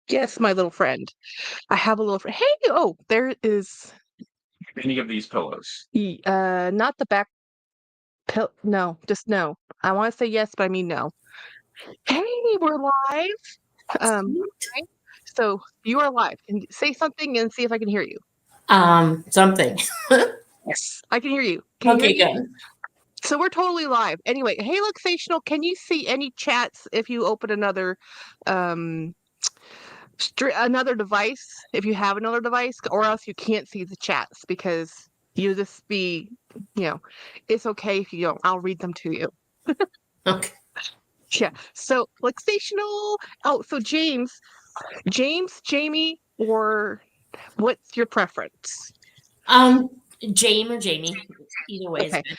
Yes, my little friend. I have a little friend. Hey, oh, there is Any of these pillows? not the back pill. No, just no. I want to say yes, but I mean no. Hey, we're live. Hi. So you are live. Can you say something and see if I can hear you? Something. Yes, I can hear you. Can you hear Okay, me? good. So we're totally live. Anyway, hey, Luxational, can you see any chats if you open um another device? If you have another device, or else you can't see the chats because you just be, you know, it's okay if you don't. I'll read them to you. Okay. Yeah. So Luxational. Oh, so James, Jamie, or what's your preference? Jame or Jamie. Either way is Okay. good.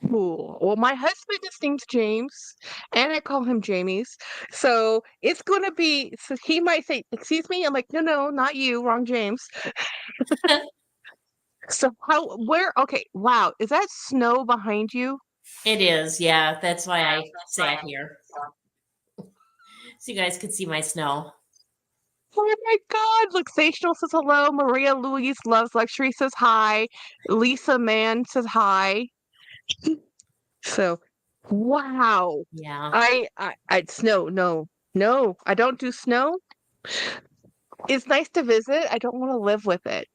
Cool. Well, my husband is named James, and I call him Jamie's. So it's going to be, so he might say, "Excuse me." I'm like, "No, no, not you. Wrong James." So okay. Wow. Is that snow behind you? It is, yeah. That's why I sat here. So you guys could see my snow. Oh my God. Luxational says hello. Maria Louise loves luxury says hi. Lisa Mann says hi. So, wow. Yeah. I'd snow. No, no, I don't do snow. It's nice to visit. I don't want to live with it.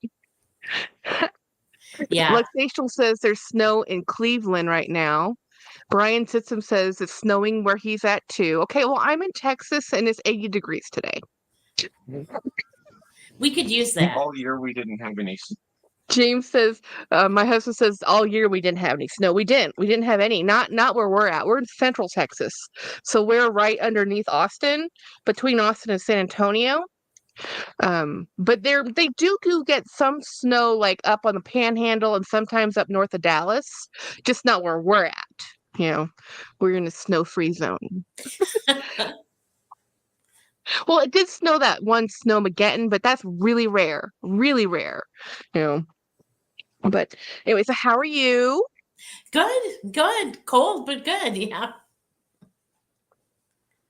Yeah. Luxational says there's snow in Cleveland right now. Brian Sitsom says it's snowing where he's at too. Okay, well, I'm in Texas and it's 80 degrees today. We could use that. All year we didn't have any. James says, my husband says all year we didn't have any snow. We didn't. We didn't have any. Not where we're at. We're in Central Texas, so we're right underneath Austin, between Austin and San Antonio. But they do get some snow like up on the Panhandle and sometimes up north of Dallas, just not where we're at. You know, we're in a snow-free zone. Well, it did snow that one snowmageddon, but that's really rare, really rare. You know. But anyway, so how are you? Good, good. Cold, but good. Yeah.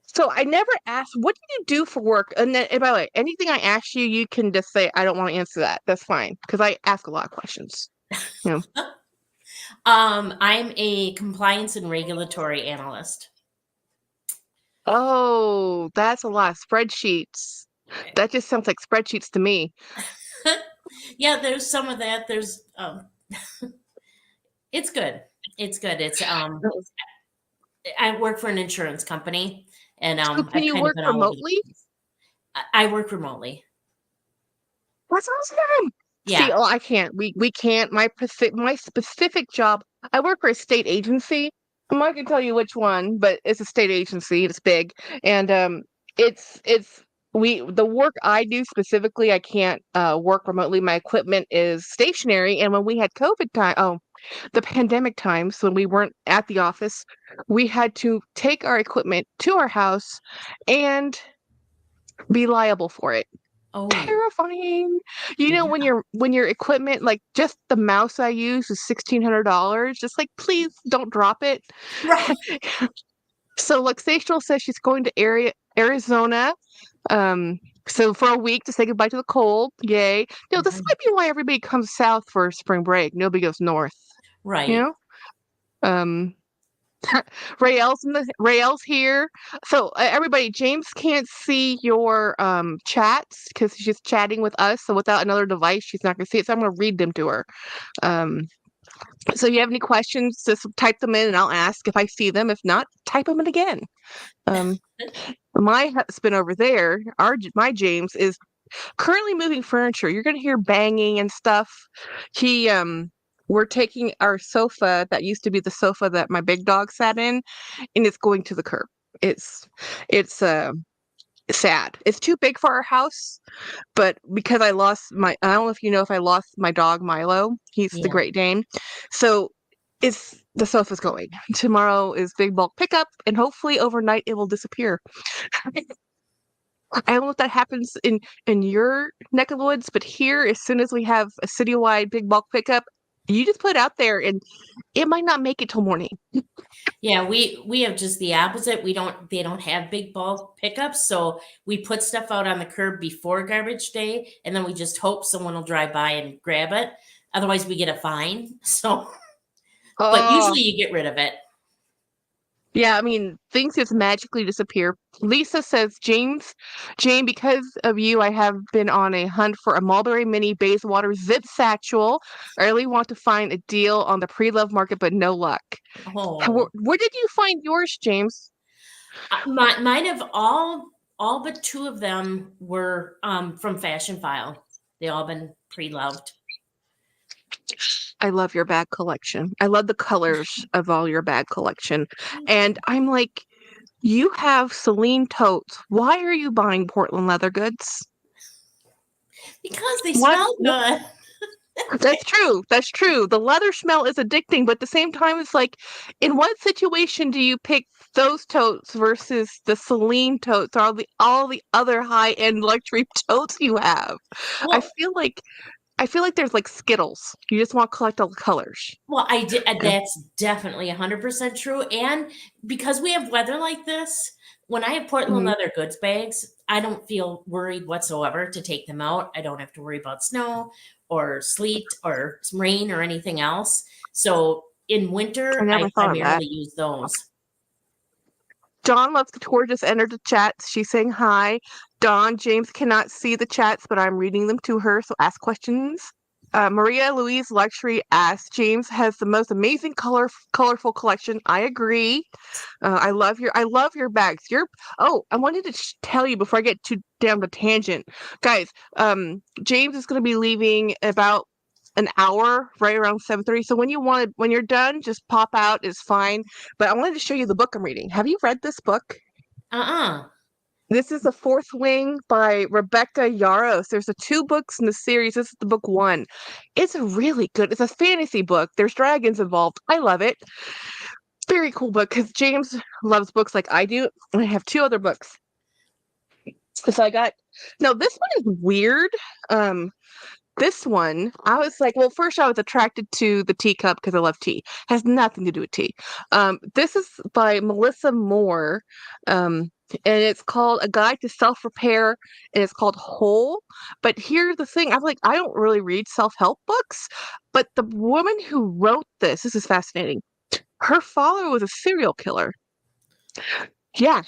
So I never asked, what do you do for work? And then, and by the way, anything I ask you, you can just say, I don't want to answer that. That's fine. Because I ask a lot of questions. You know. I'm a compliance and regulatory analyst. Oh, that's a lot of spreadsheets. That just sounds like spreadsheets to me. Yeah, there's some of that. There's it's good. It's good. It's I work for an insurance company and So can I've you kind of work been all over the remotely? place. I work remotely. That's awesome. See, Yeah. oh, I can't. We can't. My specific job. I work for a state agency. I'm not gonna tell you which one, but it's a state agency. It's big, and it's we the work I do specifically. I can't work remotely. My equipment is stationary, and when we had COVID time, the pandemic times when we weren't at the office, we had to take our equipment to our house and be liable for it. Oh, Terrifying. You know, yeah. when your equipment, like just the mouse I use is $1,600. Just like, please don't drop it. Right. So Luxational says she's going to Arizona. Um, so for a week to say goodbye to the cold. Yay. You know, this Right. might be why everybody comes south for spring break. Nobody goes north. You Right. know? Um Rael's here. So everybody, James can't see your chats because she's chatting with us. So without another device, she's not gonna see it. So I'm gonna read them to her. Um, so you have any questions, just type them in and I'll ask if I see them. If not, type them in again. Um, my husband over there, my James is currently moving furniture. You're gonna hear banging and stuff. He We're taking our sofa that used to be the sofa that my big dog sat in, and it's going to the curb. It's sad. It's too big for our house, but because I don't know if you know, if I lost my dog Milo, he's the Yeah. Great Dane. So it's the sofa's going. Tomorrow is big bulk pickup, and hopefully overnight it will disappear. I don't know if that happens in your neck of the woods, but here, as soon as we have a citywide big bulk pickup, You just put it out there and it might not make it till morning. Yeah, we have just the opposite. They don't have big bulk pickups, so we put stuff out on the curb before garbage day, and then we just hope someone will drive by and grab it. Otherwise, we get a fine. So, but Oh, usually you get rid of it. yeah, I mean, things just magically disappear. Lisa says, Jane, because of you, I have been on a hunt for a Mulberry Mini Bayswater zip satchel. I really want to find a deal on the pre-love market, but no luck. Oh, Where did you find yours, James? mine have all but two of them were from Fashion File. They all been pre-loved. I love your bag collection. I love the colors of all your bag collection. Thank And you. I'm like, you have Celine totes. Why are you buying Portland leather goods? Because they What? smell good. That's true. That's true. The leather smell is addicting, but at the same time, it's like, in what situation do you pick those totes versus the Celine totes, or all the other high-end luxury totes you have? I Well, feel like I feel like there's like Skittles. You just want to collect all the colors. Well, I did. That's definitely 100% true. And because we have weather like this, when I have Portland Mhm. leather goods bags, I don't feel worried whatsoever to take them out. I don't have to worry about snow or sleet or rain or anything else. So in I winter, I never thought of that. primarily use those. Dawn Loves Couture just entered the chat. She's saying hi. Dawn, James cannot see the chats, but I'm reading them to her, so ask questions. Maria Louise Luxury asks, James has the most amazing colorful collection. I agree. I love your bags. I wanted to tell you before I get too down the tangent, guys. James is going to be leaving about an hour, right around 7:30. So when you're done, just pop out. It's fine. But I wanted to show you the book I'm reading. Have you read this book? Uh-uh. This is The Fourth Wing by Rebecca Yarros. There's the two books in the series. This is the book one. It's really good. It's a fantasy book. There's dragons involved. I love it. Very cool book because James loves books like I do. And I have two other books. So I got no, this one is weird. Um, this one, I was like, well, first I was attracted to the teacup because I love tea. Has nothing to do with tea. This is by Melissa Moore. And it's called A Guide to Self-Repair, and it's called Whole. But here's the thing, I don't really read self-help books, but the woman who wrote this is fascinating. Her father was a serial killer. Yeah.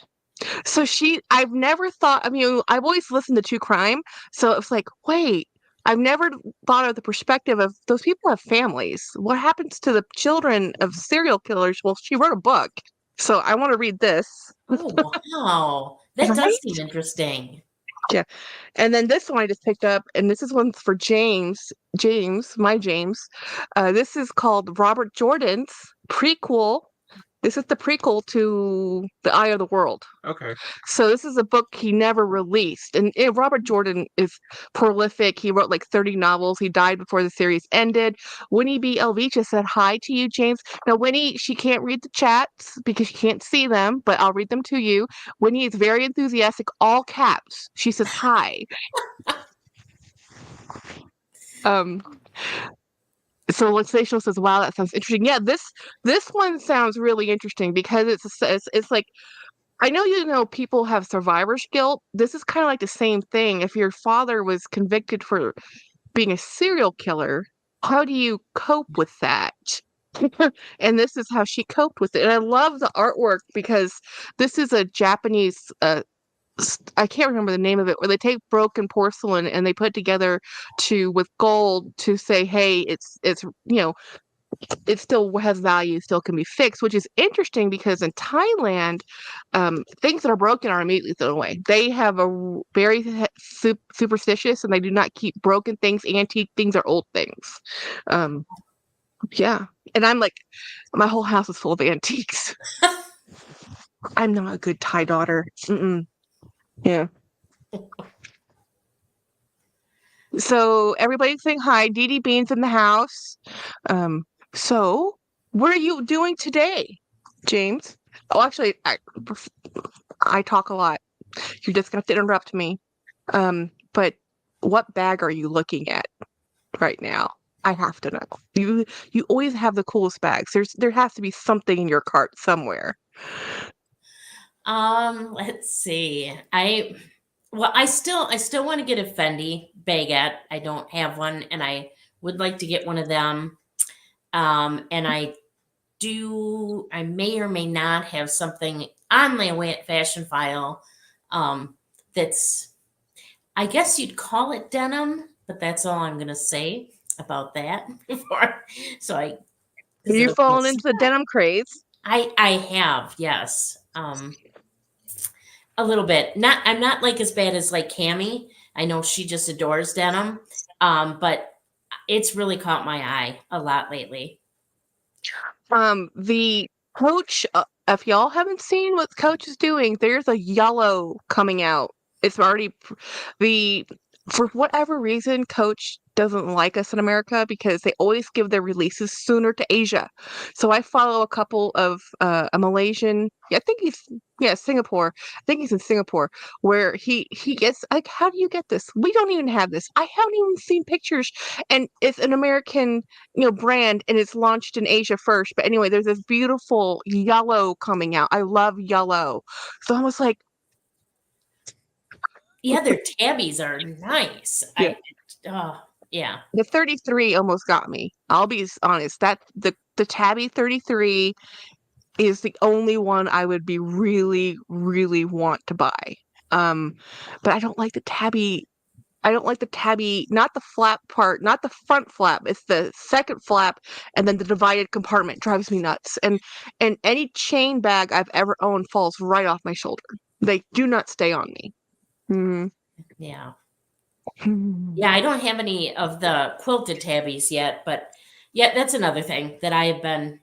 So I've never thought, I mean, I've always listened to true crime. So it's like, wait, I've never thought of the perspective of those people have families. What happens to the children of serial killers? Well, she wrote a book. So I want to read this. Oh, wow. That does Right? seem interesting. Yeah. And then this one I just picked up, and this is one for James. My James. This is called Robert Jordan's prequel. This is the prequel to The Eye of the World. Okay. So this is a book he never released. And Robert Jordan is prolific. He wrote like 30 novels. He died before the series ended. Winnie B. Elvicha said hi to you, James. Now, Winnie, she can't read the chats because she can't see them, but I'll read them to you. Winnie is very enthusiastic, all caps. She says hi. Um, so Lexational says, "Wow, that sounds interesting." Yeah, this one sounds really interesting because it's like I know people have survivor's guilt. This is kind of like the same thing. If your father was convicted for being a serial killer, how do you cope with that? And this is how she coped with it. And I love the artwork because this is a Japanese I can't remember the name of it, where they take broken porcelain and they put together to with gold to say, hey, it still has value, still can be fixed, which is interesting because in Thailand, things that are broken are immediately thrown away. They have very superstitious, and they do not keep broken things, antique things, or old things. Um, yeah, and I'm like, my whole house is full of antiques. I'm not a good Thai daughter. Mm-mm. Yeah. So everybody's saying hi. Dee Dee Bean's in the house. Um, so what are you doing today, James? Oh, actually, I talk a lot. You're just gonna have to interrupt me. But what bag are you looking at right now? I have to know. You always have the coolest bags. There has to be something in your cart somewhere. Let's see. I still want to get a Fendi baguette. I don't have one, and I would like to get one of them. And I may or may not have something on my way at Fashion File. That's, I guess you'd call it denim, but that's all I'm gonna say about that. So I, Have you fallen into the denim craze? I have, yes. A little bit. I'm not like as bad as like Cammie. I know she just adores denim. But it's really caught my eye a lot lately. The Coach, if y'all haven't seen what Coach is doing, there's a yellow coming out. It's already for whatever reason, Coach doesn't like us in America because they always give their releases sooner to Asia. So I follow a couple of a Malaysian, I think Singapore. I think he's in Singapore, where he gets like, how do you get this? We don't even have this. I haven't even seen pictures, and it's an American, brand, and it's launched in Asia first. But anyway, there's this beautiful yellow coming out. I love yellow, so I was like, yeah, their tabbies are nice. Yeah. Yeah. The 33 almost got me. I'll be honest. That the tabby 33 is the only one I would be really, really want to buy. But I don't like the tabby. I don't like the tabby, not the flap part, not the front flap. It's the second flap, and then the divided compartment drives me nuts. And any chain bag I've ever owned falls right off my shoulder. They do not stay on me. Mm. Yeah. Yeah, I don't have any of the quilted tabbies yet, but yeah, that's another thing that I've been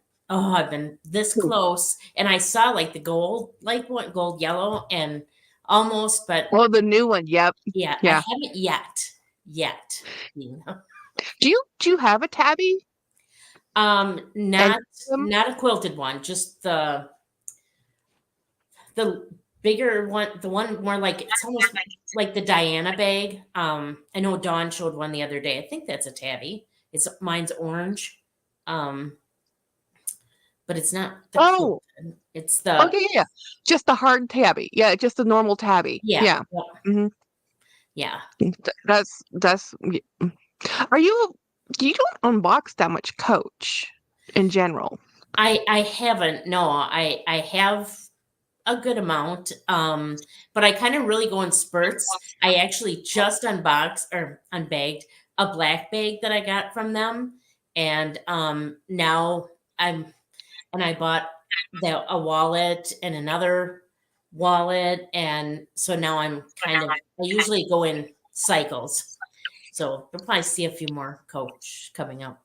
this close, and I saw like the gold, like what gold yellow and almost, but Oh, the new one. Yep. yeah, I Yeah. haven't yet. You know? Do you have a tabby? Not a quilted one, just the bigger one, the one more like it's almost like the Diana bag. I know Dawn showed one the other day. I think that's a tabby. Mine's orange. But it's not the quilted. It's the yeah. Just the hard tabby. Yeah, just the normal tabby. yeah. Yeah. Mm-hmm. Yeah. That's you don't unbox that much Coach in general. I haven't. No, I have a good amount. But I kind of really go in spurts. I actually just unbagged a black bag that I got from them. And now I bought a wallet and another wallet. And so now I usually go in cycles. So you'll probably see a few more Coach coming up.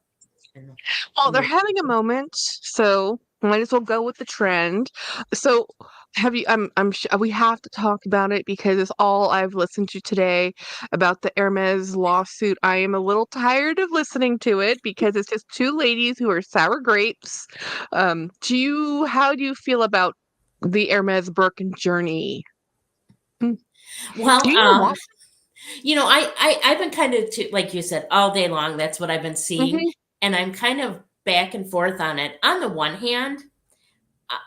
Well, they're having a moment, so might as well go with the trend. So, have you? I'm sure we have to talk about it because it's all I've listened to today about the Hermes lawsuit. I am a little tired of listening to it because it's just two ladies who are sour grapes. How do you feel about the Hermes Birkin journey? Well, Do you know what? I've been kind of like you said all day long. That's what I've been seeing, Mhm. and I'm kind of back and forth on it. On the one hand,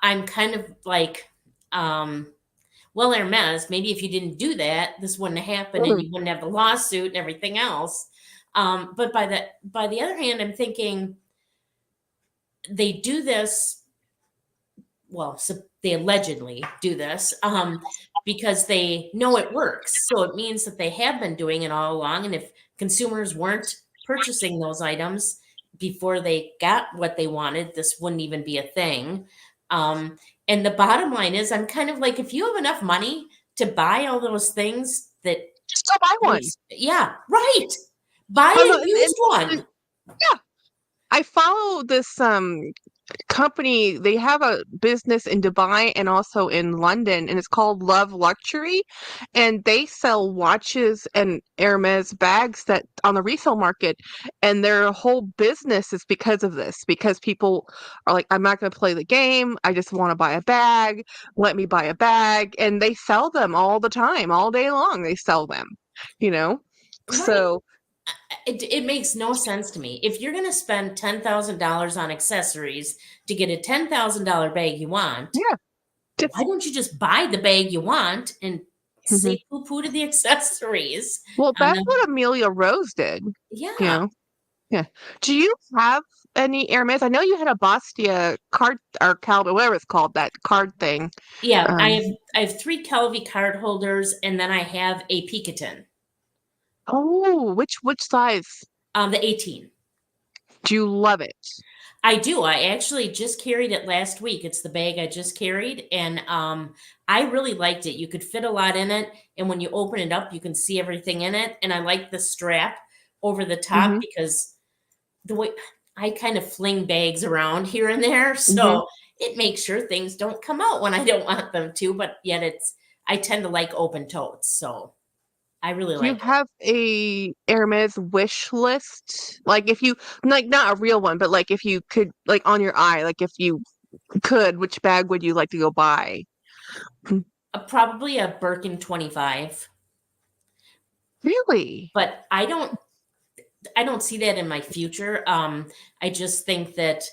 I'm kind of like, well, Hermes, maybe if you didn't do that, this wouldn't have happened, and you wouldn't have the lawsuit and everything else. But by the other hand, I'm thinking they do this. Well, so they allegedly do this because they know it works. So it means that they have been doing it all along. And if consumers weren't purchasing those items before they got what they wanted, this wouldn't even be a thing. And the bottom line is, I'm kind of like, if you have enough money to buy all those things that Just go buy one. Yeah, right. Buy a used one. Yeah. I follow this company. They have a business in Dubai and also in London, and it's called Love Luxury, and they sell watches and Hermes bags that on the resale market, and their whole business is because of this, because people are like, I'm not going to play the game, I just want to buy a bag, let me buy a bag, and they sell them all the time, all day long they sell them, Right. so it makes no sense to me. If you're going to spend $10,000 on accessories to get a $10,000 bag you want, Yeah. why don't you just buy the bag you want and Mhm. say poo-poo to the accessories? Well, On that's the, what Amelia Rose did. You yeah. know. Yeah. Do you have any Hermes? I know you had a Bastia card or Calvin, whatever it's called, that card thing. Yeah, Um, I have 3 Kelvy card holders, and then I have a Picatin, oh, which size? the 18. Do you love it? I do. I actually just carried it last week. It's the bag I just carried, and I really liked it. You could fit a lot in it, and when you open it up, you can see everything in it. And I like the strap over the top Mm-hmm. because the way I kind of fling bags around here and there, Mm-hmm. so it makes sure things don't come out when I don't want them to. But yet, I tend to like open totes, so I really Do you like it. have a Hermes wish list? Like if you like not a real one, but like if you could like on your eye, like if you could, which bag would you like to go buy? Probably a Birkin 25, Really? but I don't see that in my future. I just think that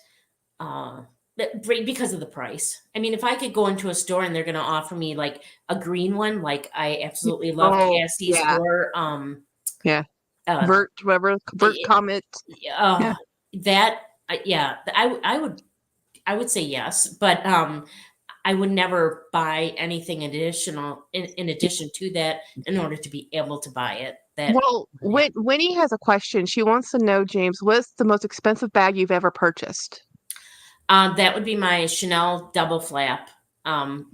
because of the price. I mean, if I could go into a store and they're going to offer me like a green one, like I absolutely love Oh, Cassie's yeah. or Yeah. uh, Vert, whatever, Vert y- Comet. Yeah. that yeah, I would say yes, but I would never buy anything additional in addition to that in order to be able to buy it. That Well, Winnie has a question. She wants to know, James, what's the most expensive bag you've ever purchased? that would be my Chanel double flap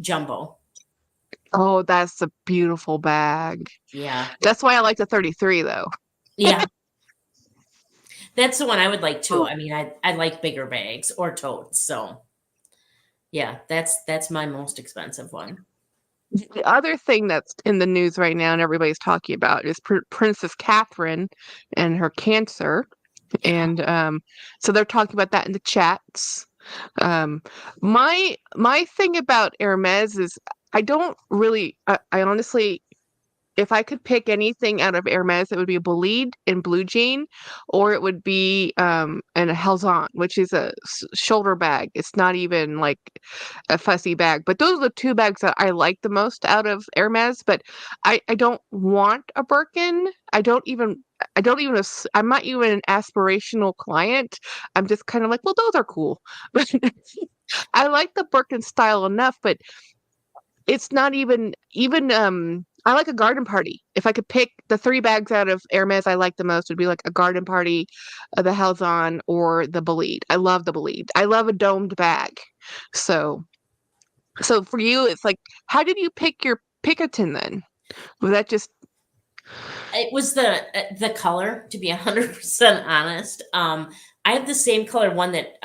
jumbo. Oh, that's a beautiful bag. Yeah. That's why I like the 33, though. Yeah. That's the one I would like too. Oh. I mean, I like bigger bags or totes. So yeah, that's my most expensive one. The other thing that's in the news right now and everybody's talking about is Princess Catherine and her cancer. Yeah. And so they're talking about that in the chats. Um, my thing about Hermes is I don't really, I honestly, if I could pick anything out of Hermes, it would be a Bolide in blue jean, or it would be and a Helzon, which is a shoulder bag. It's not even like a fussy bag, but those are the two bags that I like the most out of Hermes. But I don't want a Birkin. I'm not even an aspirational client. I'm just kind of like, well, those are cool. But I like the Birkin style enough, but it's not even I like a garden party. If I could pick the 3 bags out of Hermes I like the most, would be like a garden party, the Halzon, or the Bolide. I love the Bolide. I love a domed bag. So for you, it's like, how did you pick your Picatin then? Was that just It was the color, to be 100% honest. I have the same color one that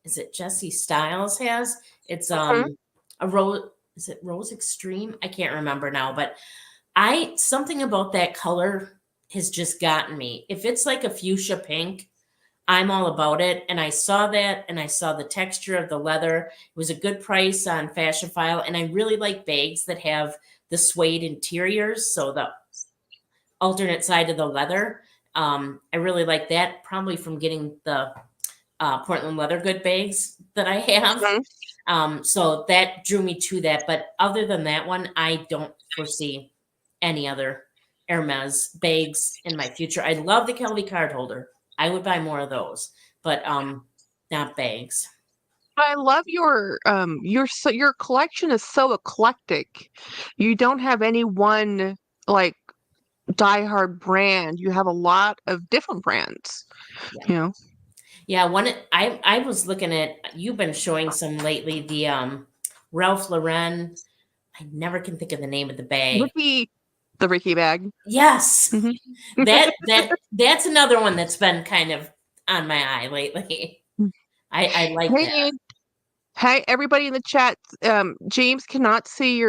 is it Jesse Styles has. It's Mhm. a rose. Is it Rose Extreme? I can't remember now, but I something about that color has just gotten me. If it's like a fuchsia pink, I'm all about it. And I saw that and I saw the texture of the leather. It was a good price on Fashion File. And I really like bags that have the suede interiors. So the alternate side of the leather. I really like that, probably from getting the Portland Leather Good bags that I have. Mhm. So that drew me to that. But other than that one, I don't foresee any other Hermes bags in my future. I love the Kelvy card holder. I would buy more of those, but not bags. I love your collection is so eclectic. You don't have any one like diehard brand. You have a lot of different brands, Yeah. you know. Yeah, I was looking at you've been showing some lately, the Ralph Lauren. I never can think of the name of the bag. The Ricky bag. Yes. Mhm. That's another one that's been kind of on my eye lately. I like that. Hey, hey, everybody in the chat. James cannot see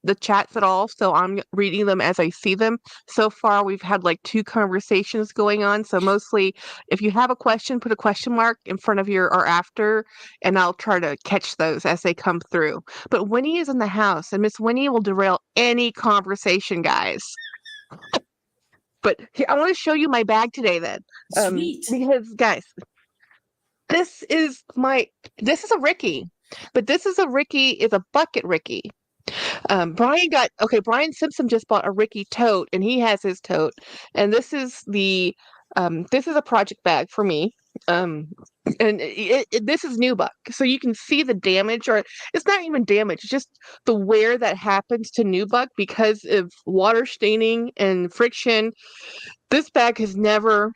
the chats at all, so I'm reading them as I see them. So far, we've had like 2 conversations going on. So mostly, if you have a question, put a question mark in front of your or after, and I'll try to catch those as they come through. But Winnie is in the house, and Miss Winnie will derail any conversation, guys. But here, I want to show you my bag today then. Sweet. Because guys, this is a Ricky, but this is a bucket Ricky. Brian Simpson just bought a Ricky tote, and he has his tote, and this is a project bag for me. Um, and this is nubuck, so you can see the damage, or it's not even damage, it's just the wear that happens to nubuck because of water staining and friction. This bag has never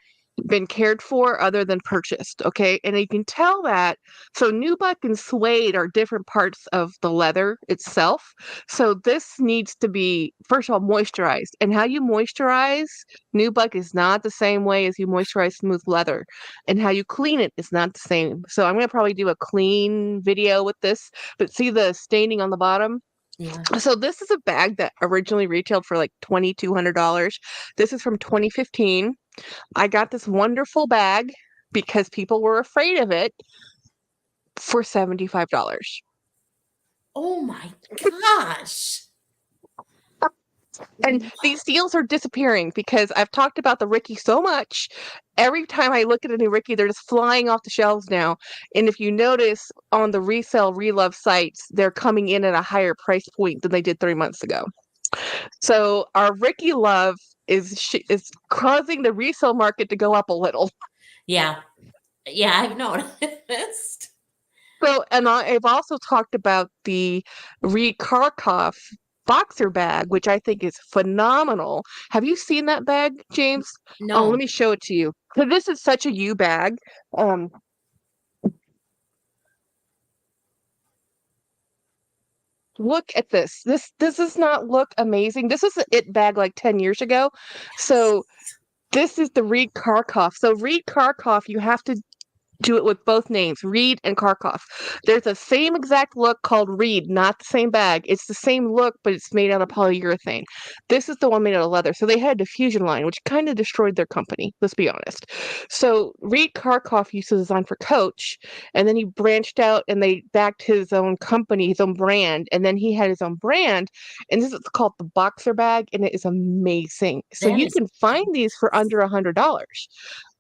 been cared for other than purchased, okay? And you can tell that. So nubuck and suede are different parts of the leather itself. So this needs to be, first of all, moisturized. And how you moisturize nubuck is not the same way as you moisturize smooth leather. And how you clean it is not the same. So I'm going to probably do a clean video with this, but see the staining on the bottom? Yeah. So this is a bag that originally retailed for like $2,200. This is from 2015. I got this wonderful bag because people were afraid of it for $75. Oh my gosh. And these deals are disappearing because I've talked about the Ricky so much. Every time I look at a new Ricky, they're just flying off the shelves now. And if you notice on the resale relove sites, they're coming in at a higher price point than they did 3 months ago. So our Ricky love is causing the resale market to go up a little. Yeah. Yeah, I've noticed. So, and I've also talked about the Reed Karkoff boxer bag, which I think is phenomenal. Have you seen that bag, James? Oh, No. let me show it to you. So this is such a you bag. Look at this. This does not look amazing. This is an it bag like 10 years ago. So this is the Reed Karkoff. So Reed Karkoff, you have to do it with both names, Reed and Karkoff. There's the same exact look called Reed, not the same bag. It's the same look, but it's made out of polyurethane. This is the one made out of leather. So they had a diffusion line, which kind of destroyed their company, let's be honest. So Reed Karkoff used to design for Coach, and then he branched out and they backed his own company, his own brand, and then he had his own brand, and this is called the Boxer bag, and it is amazing. So That you is can find these for under $100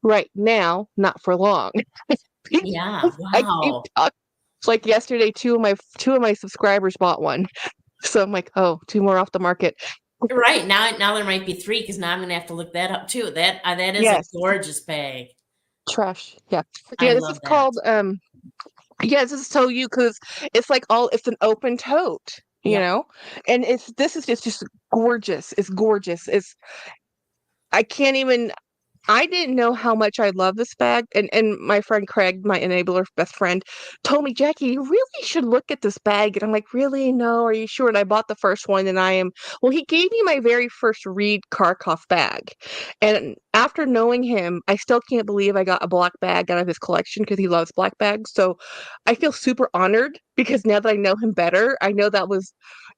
right now, not for long. Yeah. I keep Wow. like yesterday, two of my subscribers bought one, so I'm like, oh, two more off the market. Right. Now there might be three because now I'm gonna have to look that up too. That is a Yes, gorgeous bag. trash. Yeah, I yeah. This is love that. called Yeah, this is so you because it's an open tote, Yep. and this is just gorgeous. It's gorgeous. I can't even. I didn't know how much I love this bag, and my friend Craig, my enabler best friend, told me, Jackie, you really should look at this bag. And I'm like, really? No, are you sure? And I bought the first one, and he gave me my very first Reed Karkoff bag. And after knowing him, I still can't believe I got a black bag out of his collection because he loves black bags. So I feel super honored because now that I know him better, I know that was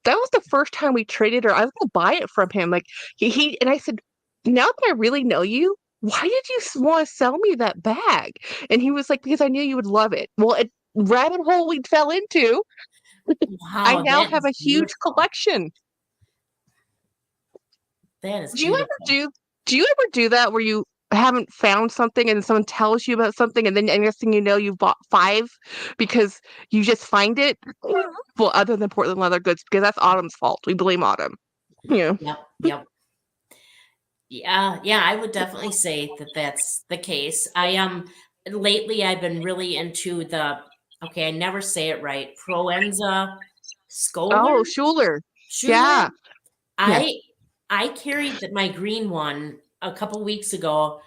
the first time we traded, or I was gonna buy it from him. Like and I said, now that I really know you, why did you want to sell me that bag? And he was like, because I knew you would love it. Well, rabbit hole we fell into. I Wow, now that have is a huge beautiful. collection. That is Do you ever beautiful. do that where you haven't found something and someone tells you about something and then next thing you know you bought five because you just find it? Well, other than Portland leather goods, because that's Autumn's fault. We blame Autumn. Yeah. Yep. Yep. Yeah, I would definitely say that that's the case. Lately I've been really into okay, I never say it right. Proenza Scholar? Oh, Schuler. Schuler? Yeah. Yeah. I carried my green one a couple weeks ago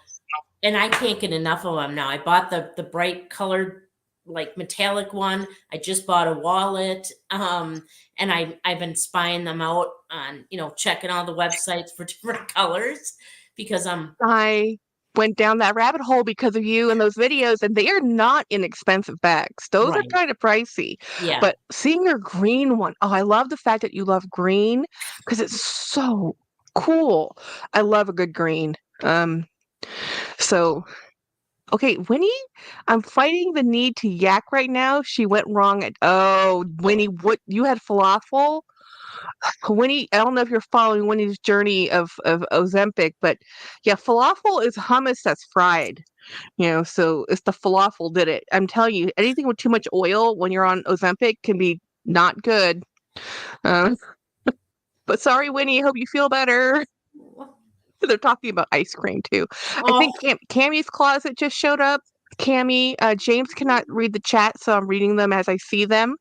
and I can't get enough of them now. I bought the bright colored like metallic one. I just bought a wallet. And I've been spying them out on, checking all the websites for different colors because I went down that rabbit hole because of you and those videos, and they are not inexpensive bags. Those are right. kind of pricey. Yeah. But seeing your green one, oh, I love the fact that you love green because it's so cool. I love a good green. So okay, Winnie, I'm fighting the need to yak right now. She went wrong at Winnie, what you had falafel? Winnie, I don't know if you're following Winnie's journey of Ozempic, but yeah, falafel is hummus that's fried. So it's the falafel did it. I'm telling you, anything with too much oil when you're on Ozempic can be not good. Um, but sorry, Winnie, hope you feel better. They're talking about ice cream too. I Oh, think Cammie's closet just showed up. Cammie, James cannot read the chat, so I'm reading them as I see them.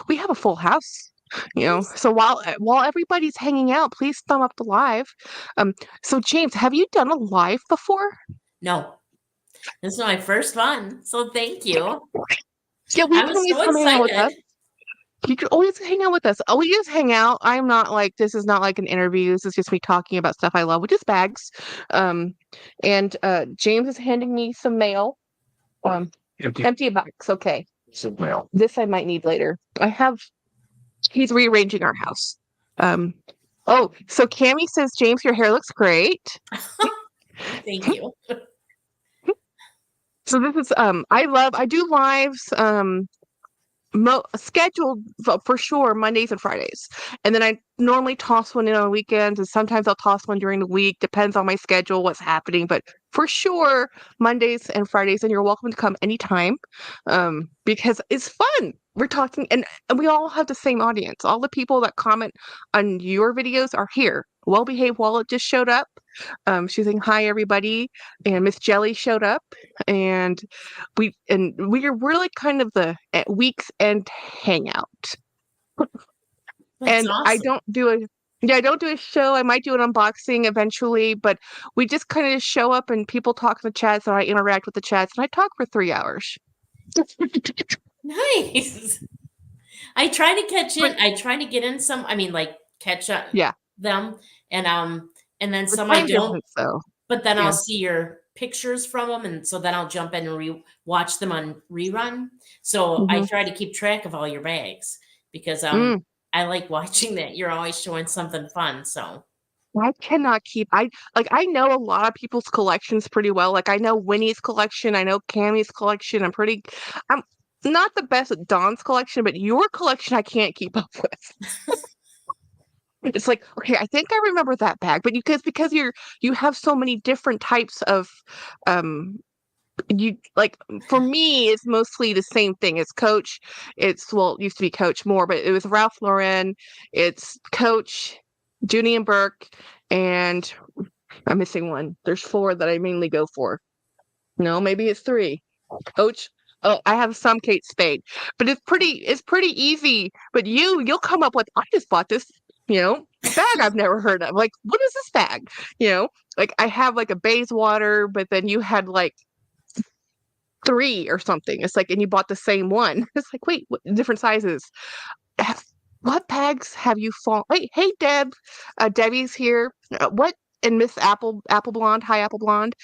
We have a full house. nice. So while everybody's hanging out, please thumb up the live. So James, have you done a live before? No, this is my first one. So thank you. Yeah, we I can was always so come hang out with us. excited. You can always hang out with us. Oh, we just hang out. I'm not like this is not like an interview. This is just me talking about stuff I love, which is bags. And James is handing me some mail. Empty box. Okay. Some mail. This I might need later. He's rearranging our house. Oh, so Cammie says, James, your hair looks great. Thank you. So this is I do lives scheduled for sure Mondays and Fridays, and then I normally toss one in on weekends, and sometimes I'll toss one during the week. Depends on my schedule, what's happening, but for sure Mondays and Fridays. And you're welcome to come anytime, because it's fun. We're talking, and we all have the same audience. All the people that comment on your videos are here. Well Behaved Wallet just showed up. She's saying hi everybody, and Miss Jelly showed up, and we're like kind of the week's end hangout. That's And I awesome. don't do a show. I might do an unboxing eventually, but we just kind of show up and people talk in the chats, and I interact with the chats, and I talk for 3 hours. Nice. I try to catch in. But I try to get in some. I mean, like catch up yeah, them, and then the some I time don't. difference though. But then I'll Yeah. see your pictures from them, and so then I'll jump in and watch them on rerun. So I Hmm. try to keep track of all your bags because Mm. I like watching that. You're always showing something fun. So I cannot keep I know a lot of people's collections pretty well. Like I know Winnie's collection, I know Cammie's collection. I'm not the best at Dawn's collection, but your collection I can't keep up with. It's like, okay, I think I remember that bag, but because you have so many different types of um you like for me it's mostly the same thing. It's Coach, it used to be Coach more, but it was Ralph Lauren, it's Coach, Junie and Burke, and I'm missing one. There's 4 that I mainly go for. No, maybe it's 3. Coach. Oh, I have some Kate Spade, but it's pretty easy. But you'll come up with, I just bought this, bag I've never heard of. Like, what is this bag? Like I have like a Bayswater, but then you had like 3 or something. It's like, and you bought the same one. It's like, wait, different sizes. What bags have you fallen? Wait, hey Deb, Debbie's here. What and Miss Apple Blonde, hi Apple Blonde.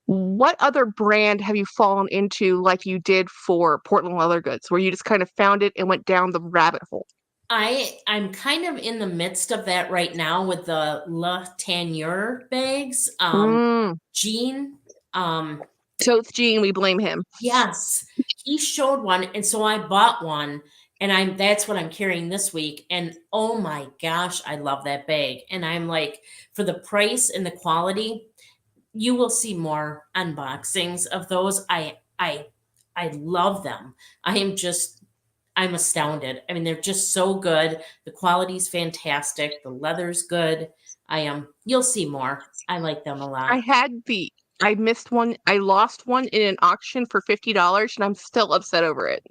What other brand have you fallen into like you did for Portland Leather Goods, where you just kind of found it and went down the rabbit hole? I'm kind of in the midst of that right now with the La Tanier bags. Gene, Totes Gene, we blame him. yes, he showed one, and so I bought one, and that's what I'm carrying this week. And oh my gosh, I love that bag. And I'm like, for the price and the quality, you will see more unboxings of those. I love them. I'm astounded. I mean, they're just so good. The quality's fantastic. The leather's good. You'll see more. I like them a lot. I missed one. I lost one in an auction for $50, and I'm still upset over it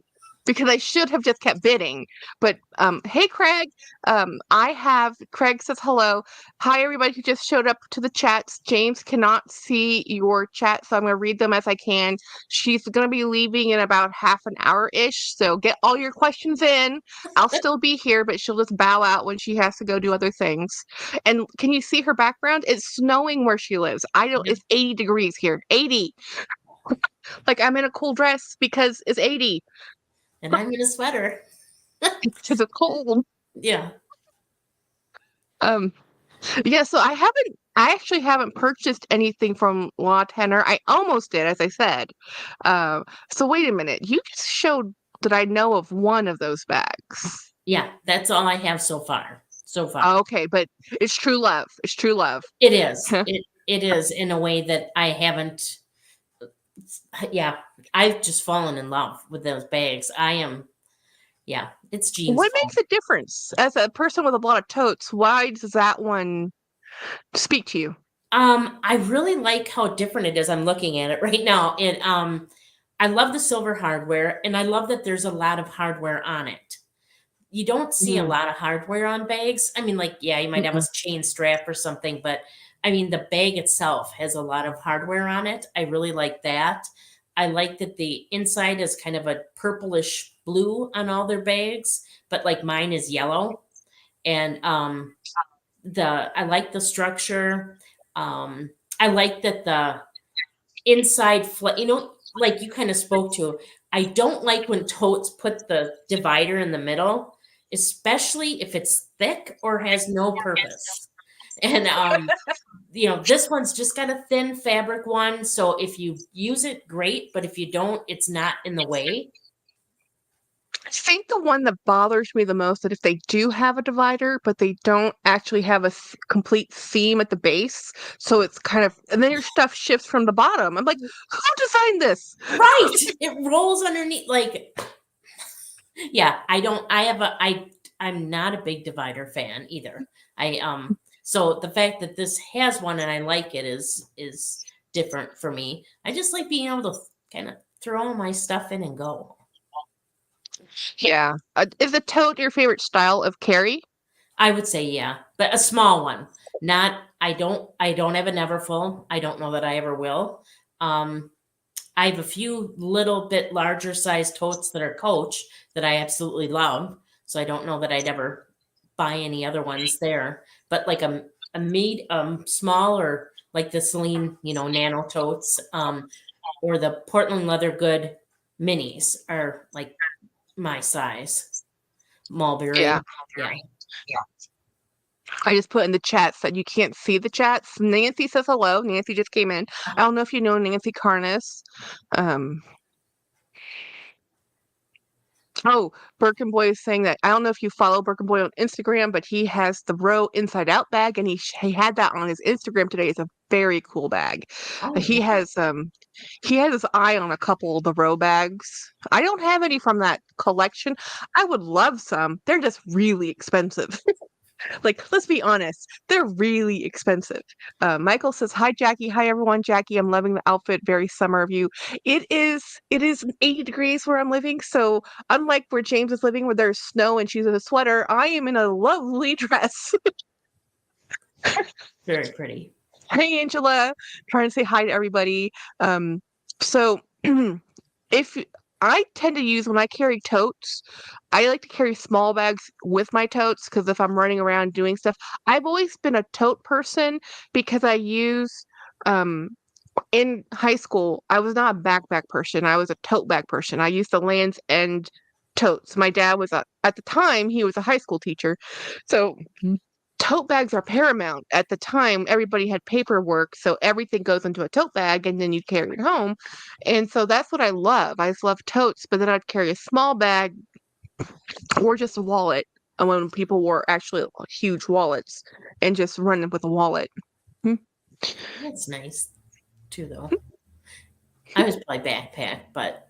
because I should have just kept bidding. But hey Craig, Craig says hello. Hi everybody who just showed up to the chats. James cannot see your chat, so I'm gonna read them as I can. She's gonna be leaving in about half an hour-ish, so get all your questions in. I'll still be here, but she'll just bow out when she has to go do other things. And can you see her background? It's snowing where she lives. It's 80 degrees here. 80. Like I'm in a cool dress because it's 80. And I'm in a sweater. Because it's cold. Yeah. Yeah, so I actually haven't purchased anything from La Tenor. I almost did, as I said. So wait a minute. You just showed that I know of one of those bags. Yeah, that's all I have so far. So far. Okay, but it's true love. It's true love. It is. It is in a way that I haven't. Yeah, I've just fallen in love with those bags. I am. Yeah, it's Jean's What fault. makes a difference as a person with a lot of totes? Why does that one speak to you? I really like how different it is. I'm looking at it right now. I love the silver hardware, and I love that there's a lot of hardware on it. You don't see a Mm, lot of hardware on bags. I mean, like, yeah, you might have a mm-mm. chain strap or something, but I mean, the bag itself has a lot of hardware on it. I really like that. I like that the inside is kind of a purplish blue on all their bags, but like mine is yellow. And I like the structure. I like that the inside, like you kind of spoke to. I don't like when totes put the divider in the middle, especially if it's thick or has no purpose. And this one's just got a thin fabric one, so if you use it, great. But if you don't, it's not in the way. I think the one that bothers me the most that if they do have a divider, but they don't actually have a complete seam at the base, so it's kind of, and then your stuff shifts from the bottom. I'm like, who designed this? Right. It rolls underneath like yeah, I don't I have a I'm not a big divider fan either. So the fact that this has one and I like it is different for me. I just like being able to kind of throw all my stuff in and go. Yeah. Is a tote your favorite style of carry? I would say yeah, but a small one. Not I don't have a Neverfull. I don't know that I ever will. Um I have a few little bit larger size totes that are Coach that I absolutely love. So I don't know that I'd ever buy any other ones there. But like a small or like the Celine, nano totes, or the Portland Leather Good minis are like my size. Yeah. Mulberry. Yeah. I just put in the chats that you can't see the chats. Nancy says hello. Nancy just came in. I don't know if you know Nancy Carnes. Um, oh, Birkenboy is saying that I don't know if you follow Birkenboy on Instagram, but he has the Row Inside Out bag, and he had that on his Instagram today. It's a very cool bag. Oh, He has he has his eye on a couple of the Row bags. I don't have any from that collection. I would love some. They're just really expensive. Like, let's be honest, they're really expensive. Michael says, "Hi, Jackie. Hi, everyone. Jackie, I'm loving the outfit. Very summer of you. It is 80 degrees where I'm living. So, unlike where James is living, where there's snow and she's in a sweater, I am in a lovely dress." very pretty. Hey, Angela, trying to say hi to everybody. So if I tend to use when I carry totes, I like to carry small bags with my totes because if I'm running around doing stuff, I've always been a tote person because I use um in high school, I was not a backpack person. I was a tote bag person. I used the Lands End totes. My dad was at the time he was a high school teacher, so tote bags are paramount. At the time, everybody had paperwork, so everything goes into a tote bag and then you carry it home. And so that's what I love. I just love totes, but then I'd carry a small bag or just a wallet. And when people wore actually huge wallets and just run with a wallet. Hmm. That's nice too, though. I was probably backpack, but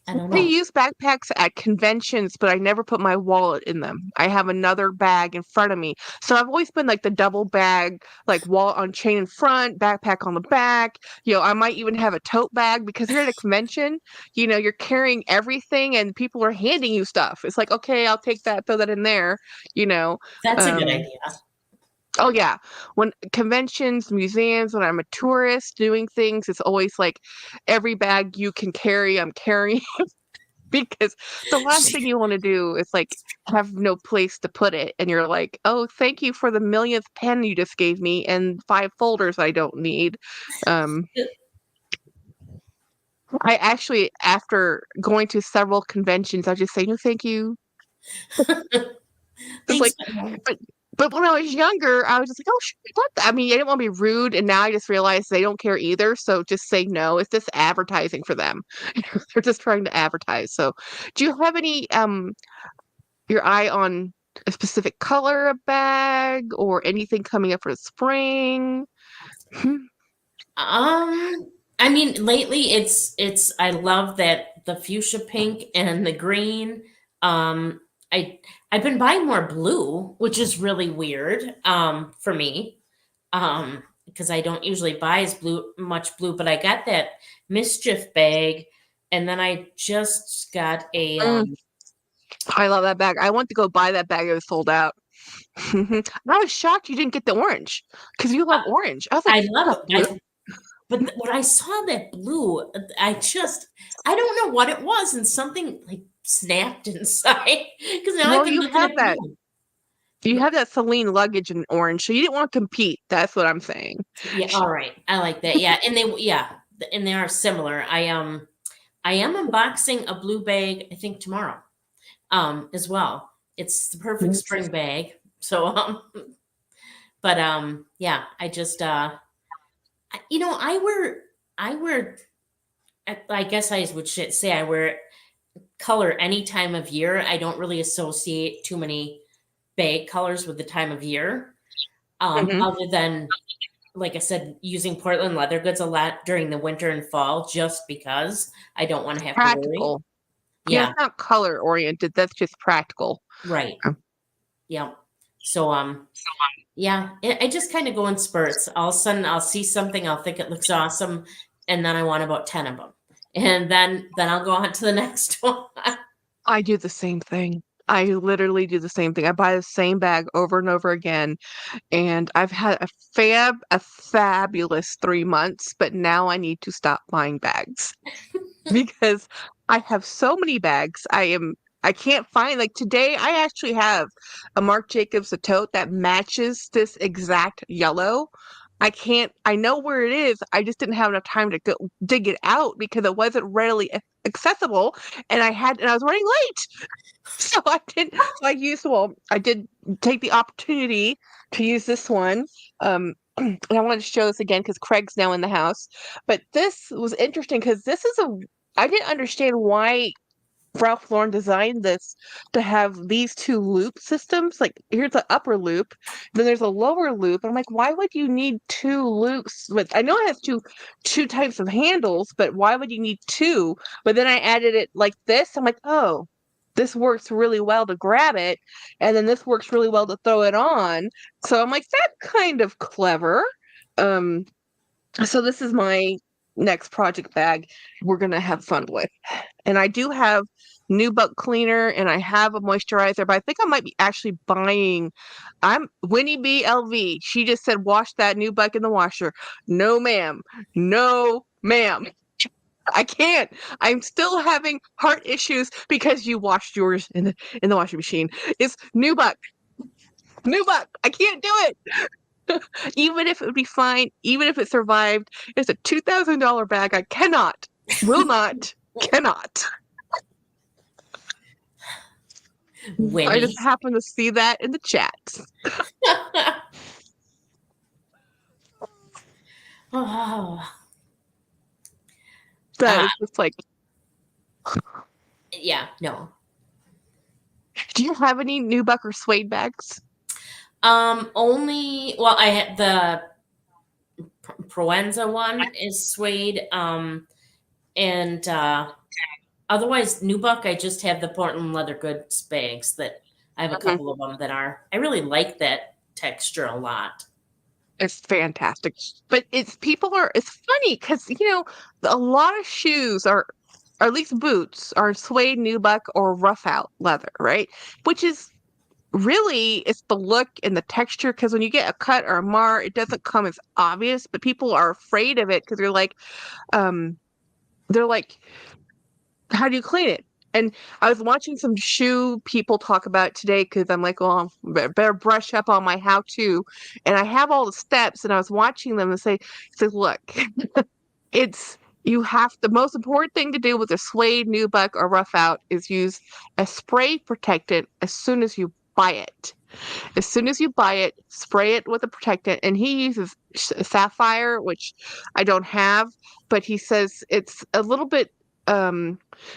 I don't I know. use backpacks at conventions, but I never put my wallet in them. I have another bag in front of me. So I've always been like the double bag, like wallet on chain in front, backpack on the back. I might even have a tote bag because you're at a convention, you're carrying everything and people are handing you stuff. It's like, okay, I'll take that, throw that in there, you know. That's a good Um, idea. oh yeah. When conventions, museums, when I'm a tourist doing things, it's always like every bag you can carry, I'm carrying. Because the last thing you want to do is like have no place to put it and you're like, oh, thank you for the millionth pen you just gave me and 5 folders I don't need. um I actually, after going to several conventions, I just say no thank you. It's Thanks. like, but But when I was younger, I was just like, oh, sure, what I mean, I didn't want to be rude, and now I just realize they don't care either. So just say no. It's just advertising for them. They're just trying to advertise. So, do you have any your eye on a specific color of bag or anything coming up for the spring? I mean, lately I love that the fuchsia pink and the green. Um, I've been buying more blue, which is really weird for me. Because I don't usually buy as much blue, but I got that mischief bag, and then I just got a Mm, I love that bag. I want to go buy that bag. It was sold out. I was shocked you didn't get the orange because you love orange. I was like, I you love love blue? but when I saw that blue, I don't know what it was, and something like snapped inside because now I've Well, been you looking have at that. blue. You have that Celine luggage in orange, so you didn't want to compete. That's what I'm saying. Yeah, all right. I like that. Yeah, and they are similar. I am unboxing a blue bag, I think tomorrow. As well. It's the perfect spring bag. So but yeah, I just I wear I guess I would say I wear color any time of year. I don't really associate too many bag colors with the time of year. Mhm. Other than, like I said, using Portland leather goods a lot during the winter and fall, just because I don't want to have to worry. Practical. Yeah, Yeah, it's not color oriented. That's just practical. right. Um, Yeah. So yeah, I just kind of go in spurts. All of a sudden, I'll see something, I'll think it looks awesome, and then I want about 10 of them, and then I'll go on to the next one. I do the same thing. I literally do the same thing. I buy the same bag over and over again, and I've had a fabulous 3 months, but now I need to stop buying bags. Because I have so many bags. I can't find like today I actually have a Marc Jacobs a tote that matches this exact yellow. I know where it is. I just didn't have enough time to go dig it out because it wasn't readily accessible and I was running late. So I did take the opportunity to use this one. And I wanted to show this again because Craig's now in the house. But this was interesting because I didn't understand why Ralph Lauren designed this to have these two loop systems. Like here's the upper loop, then there's a lower loop. I'm like, why would you need two loops? With I know it has two types of handles, but why would you need two? But then I added it like this. I'm like, oh, this works really well to grab it, and then this works really well to throw it on. So I'm like, that's kind of clever. Um, so this is my next project bag we're gonna have fun with. And I do have Nubuck cleaner and I have a moisturizer, but I think I might be actually buying I'm Winnie B LV. She just said wash that Nubuck in the washer. No ma'am. No ma'am. I can't. I'm still having heart issues because you washed yours in the washing machine. It's Nubuck. Nubuck. I can't do it. Even if it would be fine, even if it survived, it's a $2,000 bag. I cannot, will not, cannot. I Winnie. just happened to see that in the chat. Oh, That uh, is just like, yeah, no. do you have any nubuck or suede bags? Only, well, I had the Proenza one is suede. And otherwise, Nubuck, I just have the Portland leather goods bags that I have a Mhm. couple of them that are, I really like that texture a lot. It's fantastic. But it's funny because, a lot of shoes or at least boots, are suede nubuck or rough out leather, right? Which is really it's the look and the texture because when you get a cut or a mar, it doesn't come as obvious, but people are afraid of it because um, they're like, how do you clean it? And I was watching some shoe people talk about it today because I'm like, well, better brush up on my how to. And I have all the steps, and I was watching them and say, look, it's the most important thing to do with a suede nubuck or rough out is use a spray protectant as soon as you buy it. As soon as you buy it, spray it with a protectant. And he uses sapphire, which I don't have, but he says it's a little bit.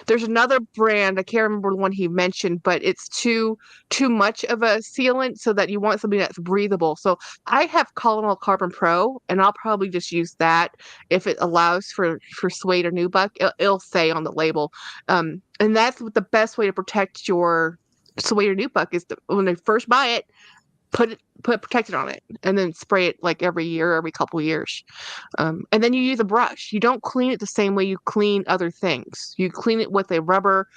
There's another brand, I can't remember the one he mentioned, but it's too much of a sealant, so that you want something that's breathable. So I have Colonel Carbon Pro, and I'll probably just use that if it allows for suede or nubuck. It'll say on the label, and that's the best way to protect your suede or nubuck is when they first buy it, put protectant on it, and then spray it like every year, every couple years. And then you use a brush. You don't clean it the same way you clean other things. You clean it with a rubber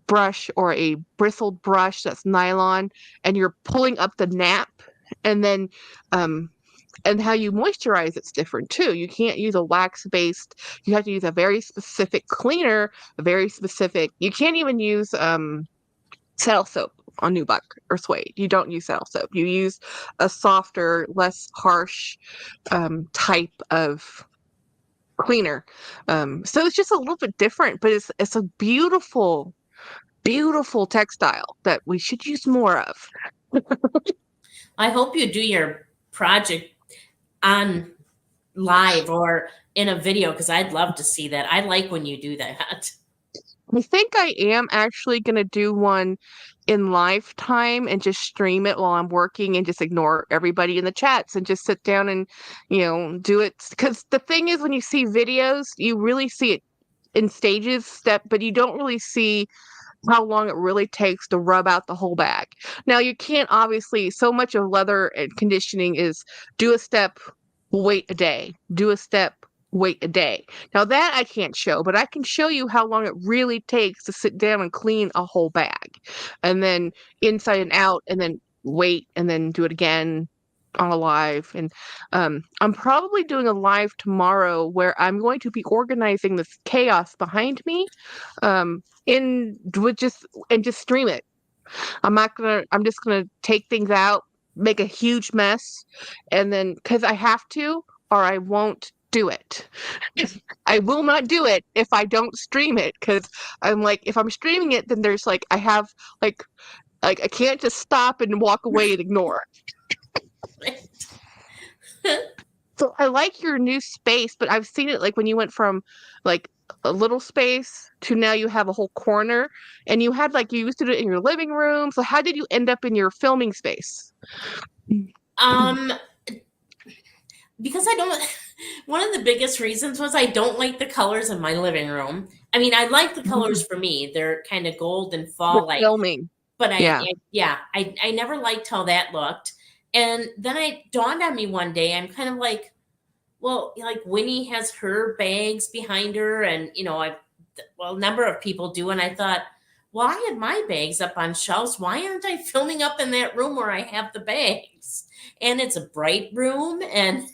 brush or a bristled brush that's nylon, and you're pulling up the nap, and then and how you moisturize it's different too. You can't use a wax based. You have to use a very specific cleaner, a very specific. You can't even use saddle soap on nubuck or suede. You don't use saddle soap. You use a softer, less harsh type of cleaner. So it's just a little bit different, but it's a beautiful, beautiful textile that we should use more of. I hope you do your project on live or in a video, because I'd love to see that. I like when you do that. I think I am actually going to do one in lifetime and just stream it while I'm working and just ignore everybody in the chats and just sit down and, do it. Because the thing is, when you see videos, you really see it in stages, but you don't really see how long it really takes to rub out the whole bag. Now, you can't obviously, so much of leather and conditioning is do a step, wait a day, do a step, wait a day. Now that I can't show, but I can show you how long it really takes to sit down and clean a whole bag, and then inside and out, and then wait, and then do it again on a live. And I'm probably doing a live tomorrow where I'm going to be organizing this chaos behind me, just stream it. I'm just gonna take things out, make a huge mess, and then because I have to, or I won't do it. I will not do it if I don't stream it, because I'm like, if I'm streaming it, then there's like I have like I can't just stop and walk away and ignore. So I like your new space, but I've seen it like when you went from like a little space to now you have a whole corner, and you had like you used to do it in your living room. So how did you end up in your filming space? Because I don't. One of the biggest reasons was I don't like the colors in my living room. I mean, I like the colors for me; they're kind of gold and fall like. Filming, but I never liked how that looked. And then it dawned on me one day. I'm kind of like, well, like Winnie has her bags behind her, and a number of people do. And I thought, well, I had my bags up on shelves. Why aren't I filming up in that room where I have the bags? And it's a bright room and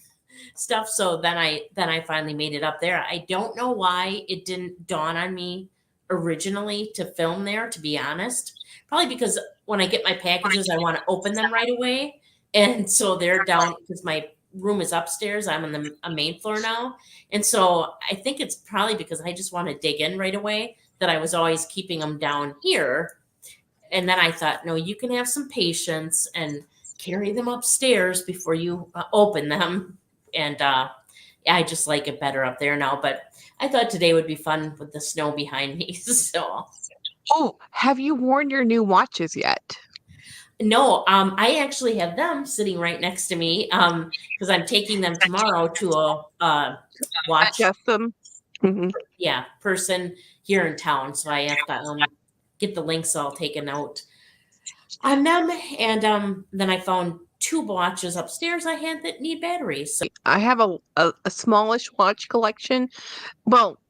stuff. So then I finally made it up there. I don't know why it didn't dawn on me originally to film there, to be honest. Probably because when I get my packages, I want to open them right away. And so they're down because my room is upstairs. I'm on a main floor now. And so I think it's probably because I just want to dig in right away that I was always keeping them down here. And then I thought, no, you can have some patience and carry them upstairs before you open them. And I just like it better up there now. But I thought today would be fun with the snow behind me. So. Oh, have you worn your new watches yet? No, I actually have them sitting right next to me because I'm taking them tomorrow to a watch. Adjust them. Mm-hmm. Yeah, person here in town. So I have to get the links all taken out on them. And then I found 2 watches upstairs I had that need batteries. So. I have a smallish watch collection. Well,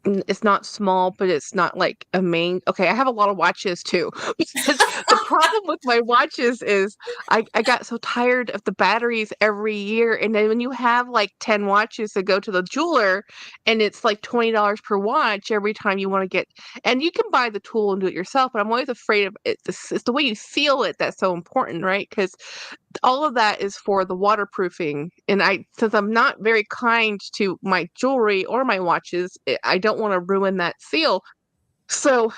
it's not small, but it's not like a main. Okay, I have a lot of watches too. Because the problem with my watches is I got so tired of the batteries every year. And then when you have like 10 watches to go to the jeweler, and it's like $20 per watch every time you want to get, and you can buy the tool and do it yourself, but I'm always afraid of it. It's the way you seal it that's so important, right? Because all of that is for the waterproofing. And since I'm not very kind to my jewelry or my watches, I don't want to ruin that seal. So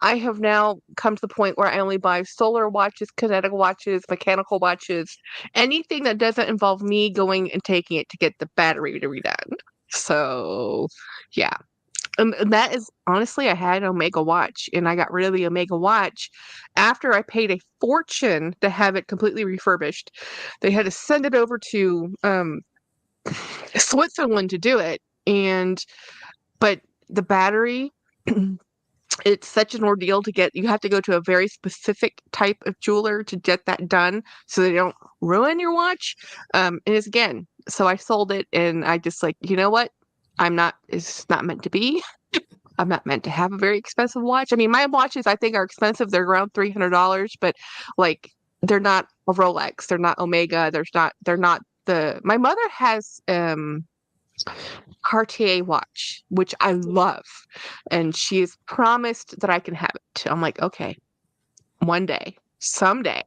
I have now come to the point where I only buy solar watches, kinetic watches, mechanical watches, anything that doesn't involve me going and taking it to get the battery to redone. So, yeah. And that is honestly, I had an Omega watch and I got rid of the Omega watch after I paid a fortune to have it completely refurbished. They had to send it over to Switzerland to do it. But the battery, it's such an ordeal to get. You have to go to a very specific type of jeweler to get that done so they don't ruin your watch. And it's again, so I sold it and I just like, you know what? It's not meant to be. I'm not meant to have a very expensive watch. I mean, my watches I think are expensive. They're around $300, but like they're not a Rolex. They're not Omega. They're not my mother has Cartier watch, which I love. And she has promised that I can have it. I'm like, okay, one day, someday.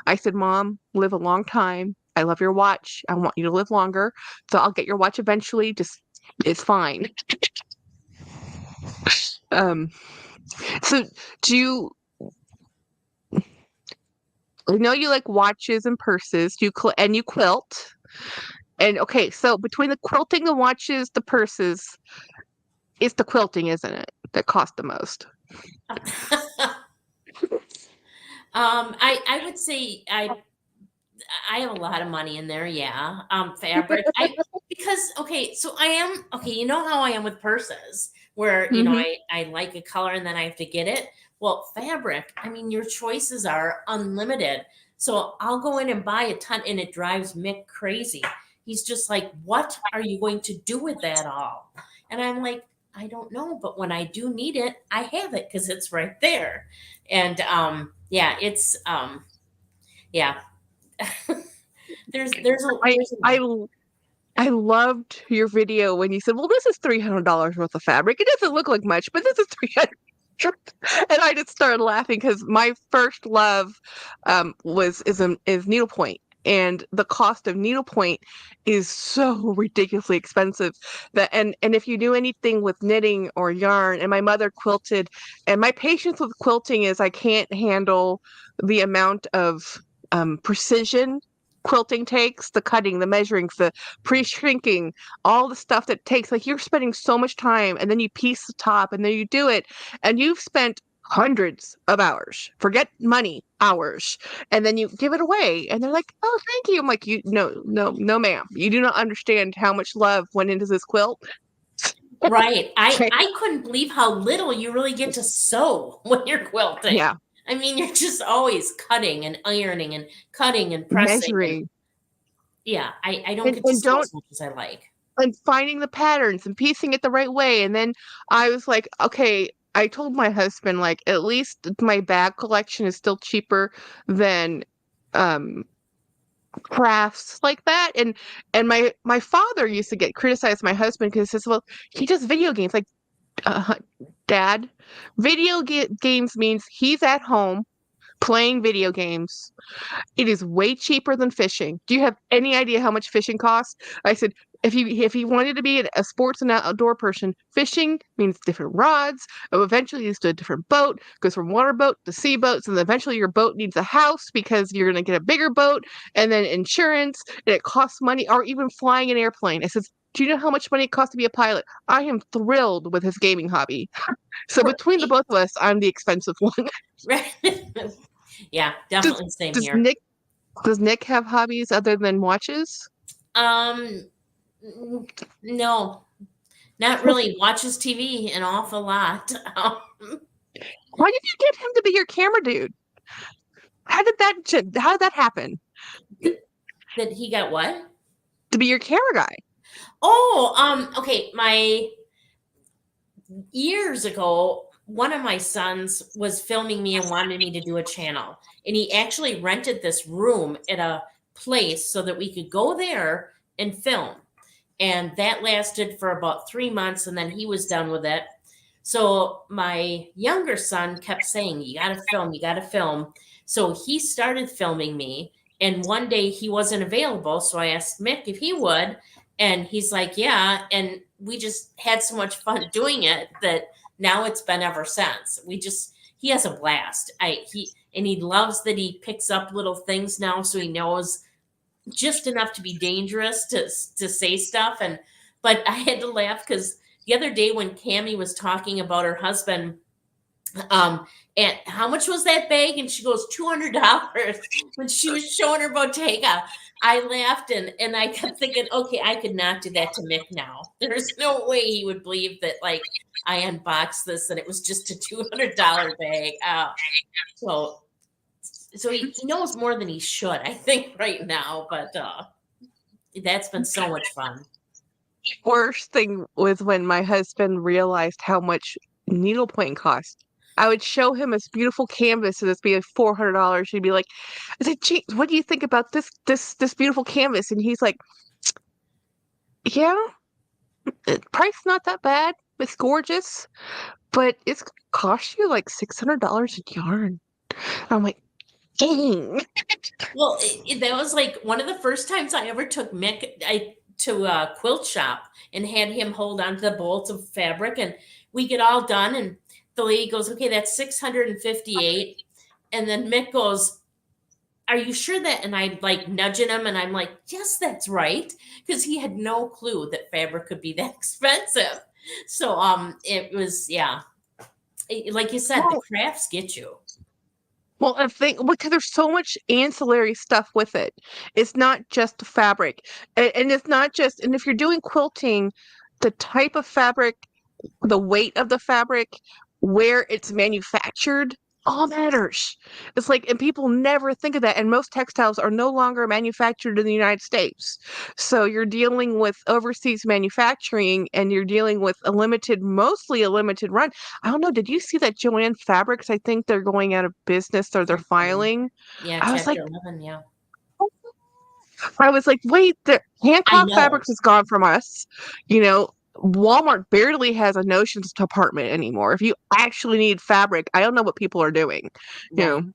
I said, Mom, live a long time. I love your watch. I want you to live longer. So I'll get your watch eventually. Just, it's fine. So do you, I know you like watches and purses. And you quilt. And okay, so between the quilting, the watches, the purses, it's the quilting, isn't it, that cost the most? I would say I have a lot of money in there, yeah. Fabric. Because okay, so I am okay, you know how I am with purses where, Mhm. I like a color and then I have to get it. Well, fabric, I mean, your choices are unlimited. So I'll go in and buy a ton and it drives Mick crazy. He's just like, "What are you going to do with that all?" And I'm like, "I don't know, but when I do need it, I have it because it's right there." And yeah, it's yeah. I there's a I lot. l- I loved your video when you said, "Well, this is $300 worth of fabric. It doesn't look like much, but this is 300." And I just started laughing because my first love is needlepoint. And the cost of needlepoint is so ridiculously expensive that and if you do anything with knitting or yarn, and my mother quilted, and my patience with quilting is I can't handle the amount of precision quilting takes, the cutting, the measuring, the pre-shrinking, all the stuff that takes, like you're spending so much time and then you piece the top and then you do it and you've spent hundreds of hours, forget money, hours, and then you give it away and they're like, oh, thank you. I'm like, you no ma'am, you do not understand how much love went into this quilt. Right. I couldn't believe how little you really get to sew when you're quilting. Yeah, I mean, you're just always cutting and ironing and cutting and pressing and measuring yeah, I don't and, get to and sew don't as much as I like. and finding the patterns and piecing it the right way. And then I was like, okay, I told my husband, like, at least my bag collection is still cheaper than um crafts like that. And my father used to get criticized my husband because he says, well, he does video games. Like, uh, Dad, games means he's at home playing video games. It is way cheaper than fishing. Do you have any idea how much fishing costs? I said, if he wanted to be a sports and outdoor person, fishing means different rods. Eventually, leads to a different boat. Goes from water boat to sea boats, and then eventually your boat needs a house because you're going to get a bigger boat, and then insurance, and it costs money. Or even flying an airplane. I says, do you know how much money it costs to be a pilot? I am thrilled with his gaming hobby. So between the Right. both of us, I'm the expensive one. Right. Yeah, does definitely same does here. Nick have hobbies other than watches? Um no, not really. Watches TV an awful lot. Why did you get him to be your camera dude? How did that happen? That he got what? To be your camera guy? Oh, okay. My years ago, one of my sons was filming me and wanted me to do a channel. And he actually rented this room at a place so that we could go there and film. And that lasted for about 3 months and then he was done with it. So my younger son kept saying, "You got to film, you got to film." So he started filming me. And one day he wasn't available. So I asked Mick if he would. And he's like, "Yeah." And we just had so much fun doing it that now it's been ever since. We just he has a blast. He loves that he picks up little things now, so he knows just enough to be dangerous to say stuff. But I had to laugh because the other day when Cammie was talking about her husband, and how much was that bag? And she goes, $200 when she was showing her Bottega. I laughed and I kept thinking, okay, I could not do that to Mick now. There's no way he would believe that like I unboxed this and it was just a $200 bag. So he knows more than he should, I think, right now. But that's been so much fun. Worst thing was when my husband realized how much needlepoint cost. I would show him this beautiful canvas and it's be like $400. He'd be like, I said, "Gee, what do you think about this beautiful canvas?" And he's like, "Yeah, price not that bad. It's gorgeous, but it's gonna cost you like $600 a yarn." I'm like, dang. Well, that was like one of the first times I ever took Mick to a quilt shop and had him hold on to the bolts of fabric, and we get all done, and the lady goes, "Okay, that's 658," and then Mick goes, "Are you sure that?" And I'm like nudging him, and I'm like, "Yes, that's right," because he had no clue that fabric could be that expensive. So it was like you said, the crafts get you. Well, I think because there's so much ancillary stuff with it. It's not just the fabric. And it's not just, and if you're doing quilting, the type of fabric, the weight of the fabric, where it's manufactured, all matters. It's like, and people never think of that. And most textiles are no longer manufactured in the United States. So you're dealing with overseas manufacturing and you're dealing with mostly a limited run. I don't know. Did you see that Joanne Fabrics? I think they're going out of business or they're filing. Yeah, I was like, chapter 11, yeah. wait, the I Hancock know. Fabrics is gone from us. You know, Walmart barely has a notions department anymore. If you actually need fabric, I don't know what people are doing. You Right. know,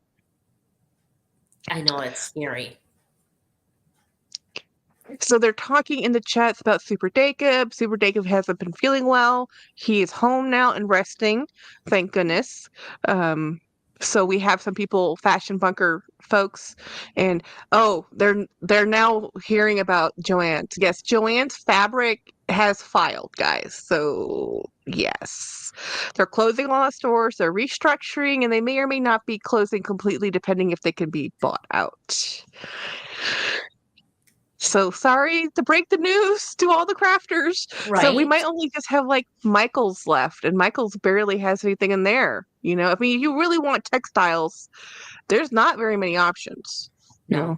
I know, it's scary. so they're talking in the chats about Super Jacob. Super Jacob hasn't been feeling well. He is home now and resting, thank goodness. Um, so we have some people, fashion bunker folks, and oh, they're now hearing about Joanne's. Yes, Joanne's fabric has filed, guys. So yes, they're closing all the stores. They're restructuring, and they may or may not be closing completely, depending if they can be bought out. So sorry to break the news to all the crafters. So we Right? might only just have like Michael's left, and Michael's barely has anything in there. You know, I mean, if you really want textiles, there's not very many options. No.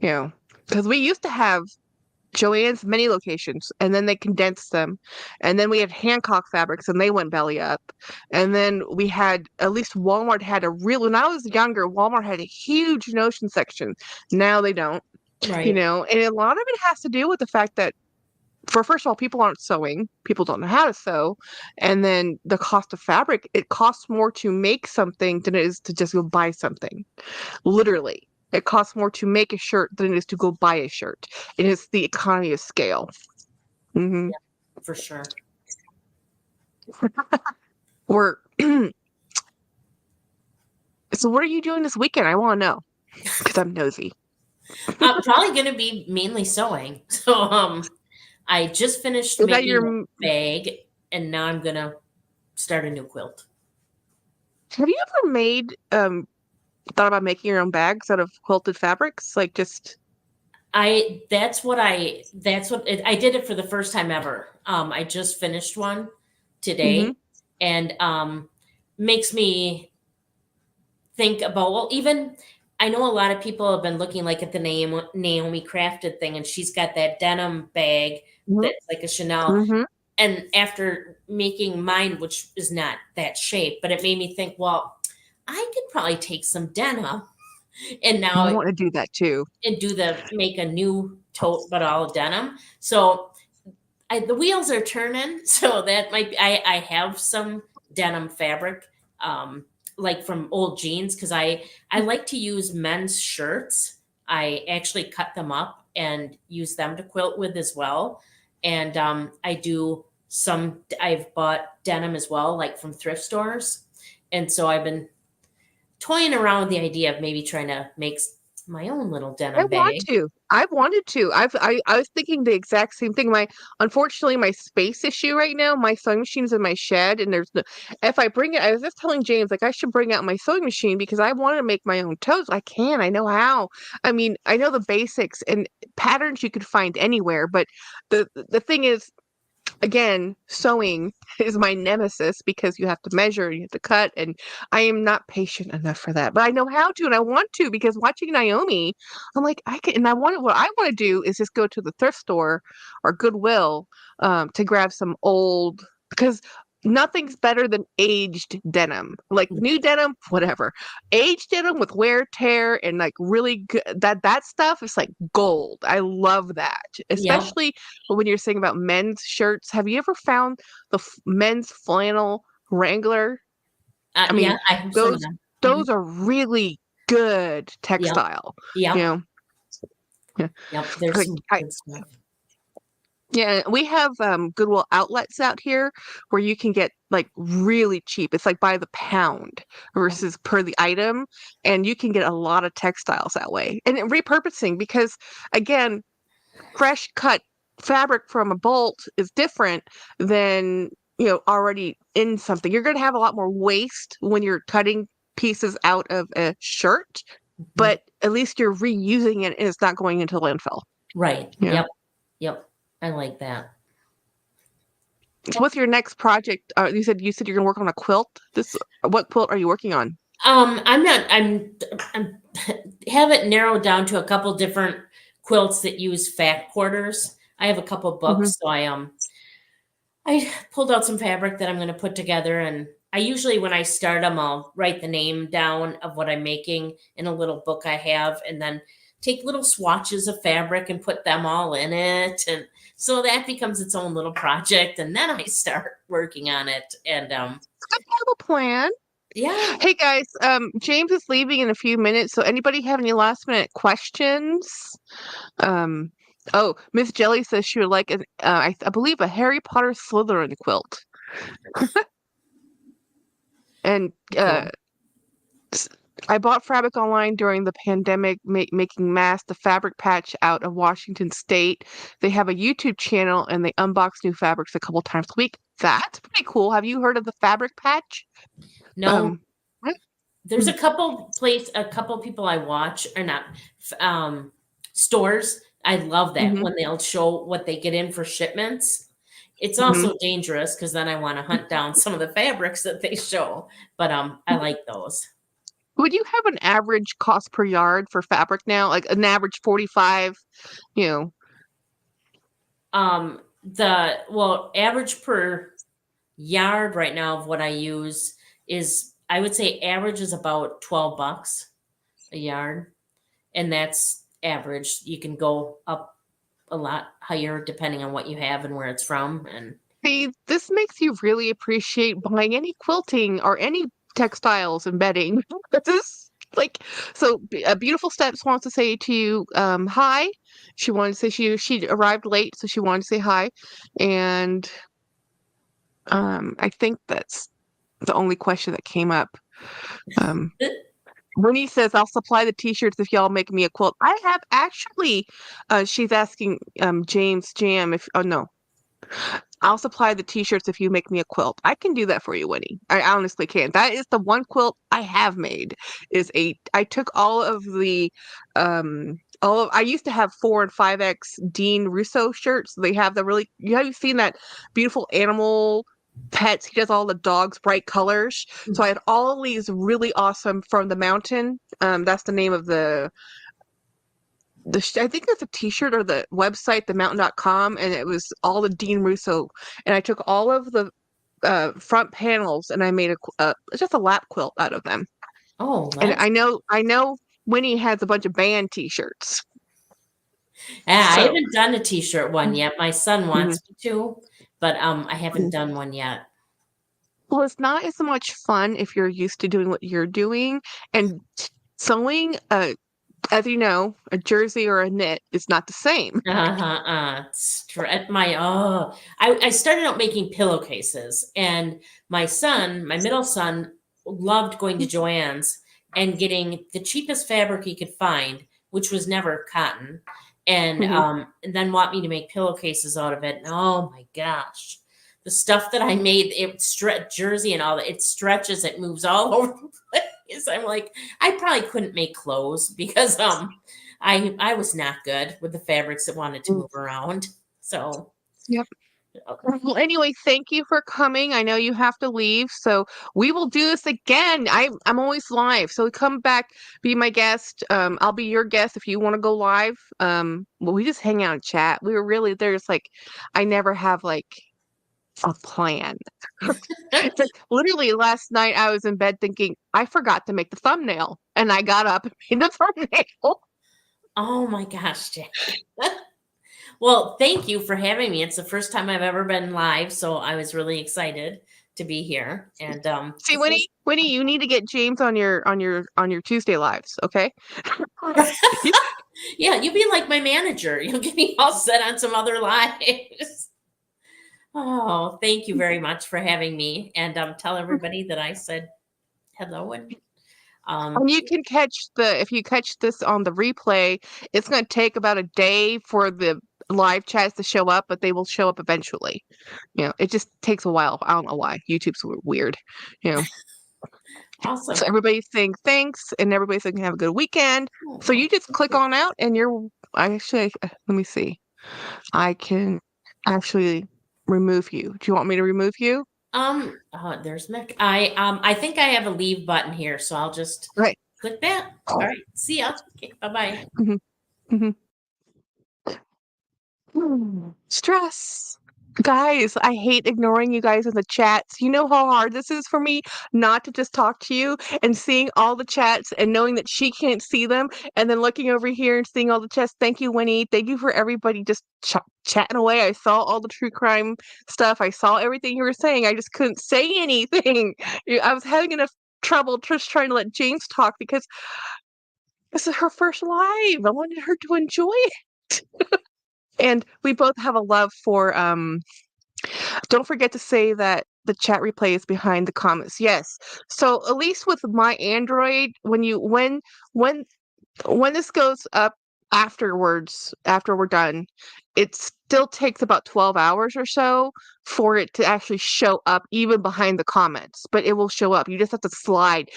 You know, because we used to have Joann's many locations, and then they condensed them, and then we had Hancock Fabrics, and they went belly up, and then we had at least Walmart had a real. When I was younger, Walmart had a huge notion section. Now they don't. You Right. know, and a lot of it has to do with the fact that first of all, people aren't sewing, people don't know how to sew, and then the cost of fabric, it costs more to make something than it is to just go buy something. Literally, it costs more to make a shirt than it is to go buy a shirt. It is the economy of scale. Mm-hmm. For sure. We're so what are you doing this weekend? I want to know because I'm nosy. I'm probably going to be mainly sewing. So I just finished Is that making your a bag, and now I'm going to start a new quilt. have you ever made thought about making your own bags out of quilted fabrics? Like just I did it for the first time ever. I just finished one mm-hmm. today, and makes me think about, well, even I know a lot of people have been looking like at the Naomi Crafted thing, and she's got that denim bag Mm-hmm. that's like a Chanel. Mm-hmm. And after making mine, which is not that shape, but it made me think, well, I could probably take some denim and I now want to do that too. and make a new tote, but all denim. So the wheels are turning. So that might be, I have some denim fabric, like from old jeans, because I like to use men's shirts. I actually cut them up and use them to quilt with as well. And I've bought denim as well, like from thrift stores. And so I've been toying around with the idea of maybe trying to make my own little I denim want bag. to. I wanted to. I was thinking the exact same thing. Unfortunately my space issue right now. My sewing machine's in my shed, and there's no. If I bring it, I was just telling James like I should bring out my sewing machine because I want to make my own toes. I can. I know how. I mean, I know the basics and patterns you could find anywhere, but the thing is, again, sewing is my nemesis because you have to measure, you have to cut, and I am not patient enough for that. But I know how to, and I want to because watching Naomi, I'm like, I can, and I want what I want to do is just go to the thrift store or Goodwill to grab some old because nothing's better than aged denim. Like new denim, whatever. Aged denim with wear tear and like really good that stuff is like gold. I love that. Yep. Especially when you're saying about men's shirts. Have you ever found the men's flannel Wrangler? I mean, Yeah, I have some of those them. those are really good textile. Yep. You know, yeah. Yep. There's Like, some good stuff. yeah, we have Goodwill outlets out here where you can get like really cheap. It's like by the pound versus per the item, and you can get a lot of textiles that way. And repurposing because again, fresh cut fabric from a bolt is different than already in something. You're going to have a lot more waste when you're cutting pieces out of a shirt, but at least you're reusing it and it's not going into landfill. Right. Yeah. Yep. I like that. So with your next project, you said you're gonna work on a quilt. What quilt are you working on? I'm have it narrowed down to a couple different quilts that use fat quarters. I have a couple books, so I pulled out some fabric that I'm going to put together, and I usually when I start them, I'll write the name down of what I'm making in a little book I have, and then take little swatches of fabric and put them all in it, and so that becomes its own little project, and then I start working on it, and I have a plan. yeah. Hey guys, James is leaving in a few minutes, so anybody have any last minute questions? Oh, Miss Jelly says she would like I believe a Harry Potter Slytherin quilt. And Cool. I bought fabric online during the pandemic, making masks, the fabric patch out of Washington State. They have a YouTube channel and they unbox new fabrics a couple times a week. That's pretty cool. Have you heard of the fabric patch? No, What? there's a couple people I watch or not stores. I love that when they'll show what they get in for shipments. It's also dangerous because then I want to hunt down some of the fabrics that they show. But I like those. Would you have an average cost per yard for fabric now? Like an average 45, Average per yard right now of what I use is I would say average is about $12 a yard. And that's average. You can go up a lot higher depending on what you have and where it's from. And See, this makes you really appreciate buying any quilting or any textiles and bedding. This like so. Beautiful Steps wants to say to you, hi. She wanted to say she arrived late, so she wanted to say hi, and I think that's the only question that came up. Winnie says, I'll supply the t-shirts if y'all make me a quilt. I have actually, she's asking James Jam if, oh no, I'll supply the t-shirts if you make me a quilt. I can do that for you, Winnie. I honestly can. That is the one quilt I have made. I took all of the, I used to have 4 and 5X Dean Russo shirts. They have have you seen that beautiful animal pets? He does all the dogs bright colors. So I had all these really awesome From the Mountain. That's the name of I think that's a t-shirt or the website, themountain.com, and it was all the Dean Russo. And I took all of the front panels and I made just a lap quilt out of them. oh, And I know Winnie has a bunch of band t-shirts. I So, haven't done a t-shirt one yet. My son wants me to, but I haven't done one yet. well, it's not as much fun if you're used to doing what you're doing, and sewing. As you know, a jersey or a knit is not the same. I started out making pillowcases, and my middle son, loved going to Joann's and getting the cheapest fabric he could find, which was never cotton, and then want me to make pillowcases out of it. And oh my gosh, the stuff that I made, it jersey and all that, it stretches, it moves all over the place. I'm like, I probably couldn't make clothes because I was not good with the fabrics that wanted to move around. So Yep. Well, anyway, thank you for coming. I know you have to leave, so we will do this again. I'm always live, so come back, be my guest. I'll be your guest if you want to go live. Well, we just hang out and chat. We were really there's like, I never have like a plan. It's like, literally last night I was in bed thinking I forgot to make the thumbnail, and I got up and made the thumbnail. oh my gosh, Jack. Well, thank you for having me. It's the first time I've ever been live, so I was really excited to be here. And See, Winnie, you need to get James on your Tuesday lives, okay? yeah, you be like my manager. You'll get me all set on some other lives. Oh, thank you very much for having me. And tell everybody that I said hello. And you can if you catch this on the replay, it's going to take about a day for the live chats to show up, but they will show up eventually. It just takes a while. I don't know why. YouTube's weird. Awesome. So everybody's saying thanks, and everybody's saying have a good weekend. So you just click on out, and actually, let me see. I can actually remove you. Do you want me to remove you? There's Mick. I think I have a leave button here, so I'll just Right. click that. All right. See ya. Okay, bye-bye. Stress. Guys, I hate ignoring you guys in the chats. You know how hard this is for me not to just talk to you and seeing all the chats and knowing that she can't see them and then looking over here and seeing all the chats. Thank you, Winnie. Thank you for everybody just chatting away. I saw all the true crime stuff. I saw everything you were saying. I just couldn't say anything. I was having enough trouble just trying to let James talk because this is her first live. I wanted her to enjoy it. And we both have a love for don't forget to say that the chat replay is behind the comments. Yes. So at least with my Android, when this goes up afterwards, after we're done, it still takes about 12 hours or so for it to actually show up even behind the comments, but it will show up. You just have to slide.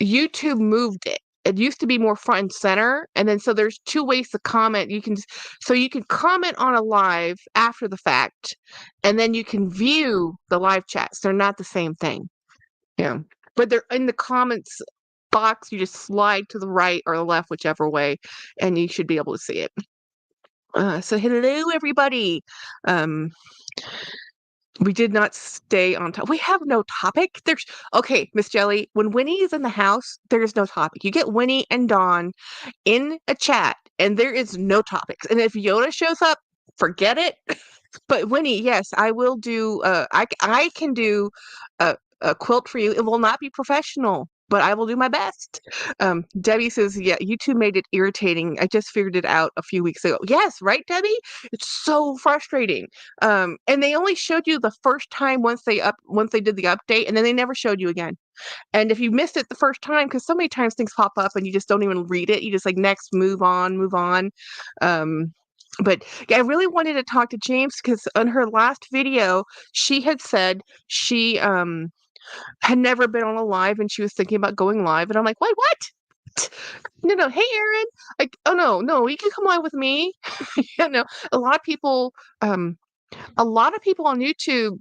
YouTube moved it. It used to be more front and center, and then so there's two ways to comment. You can comment on a live after the fact, and then you can view the live chats. They're not the same thing. Yeah, but they're in the comments box. You just slide to the right or the left, whichever way, and you should be able to see it. So hello, everybody. We did not stay on top. We have no topic. Okay, Miss Jelly. When Winnie is in the house, there is no topic. You get Winnie and Dawn in a chat, and there is no topics. And if Yoda shows up, forget it. But Winnie, yes, I will do. I can do a quilt for you. It will not be professional, but I will do my best. Debbie says, yeah, YouTube made it irritating. I just figured it out a few weeks ago. Yes, right, Debbie? It's so frustrating. And they only showed you the first time once they did the update, and then they never showed you again. And if you missed it the first time, because so many times things pop up and you just don't even read it, you just like next, move on. But yeah, I really wanted to talk to James because on her last video, she had said she had never been on a live and she was thinking about going live. And I'm like, what? No, hey, Aaron. Like, oh, no, you can come live with me. A lot of people on YouTube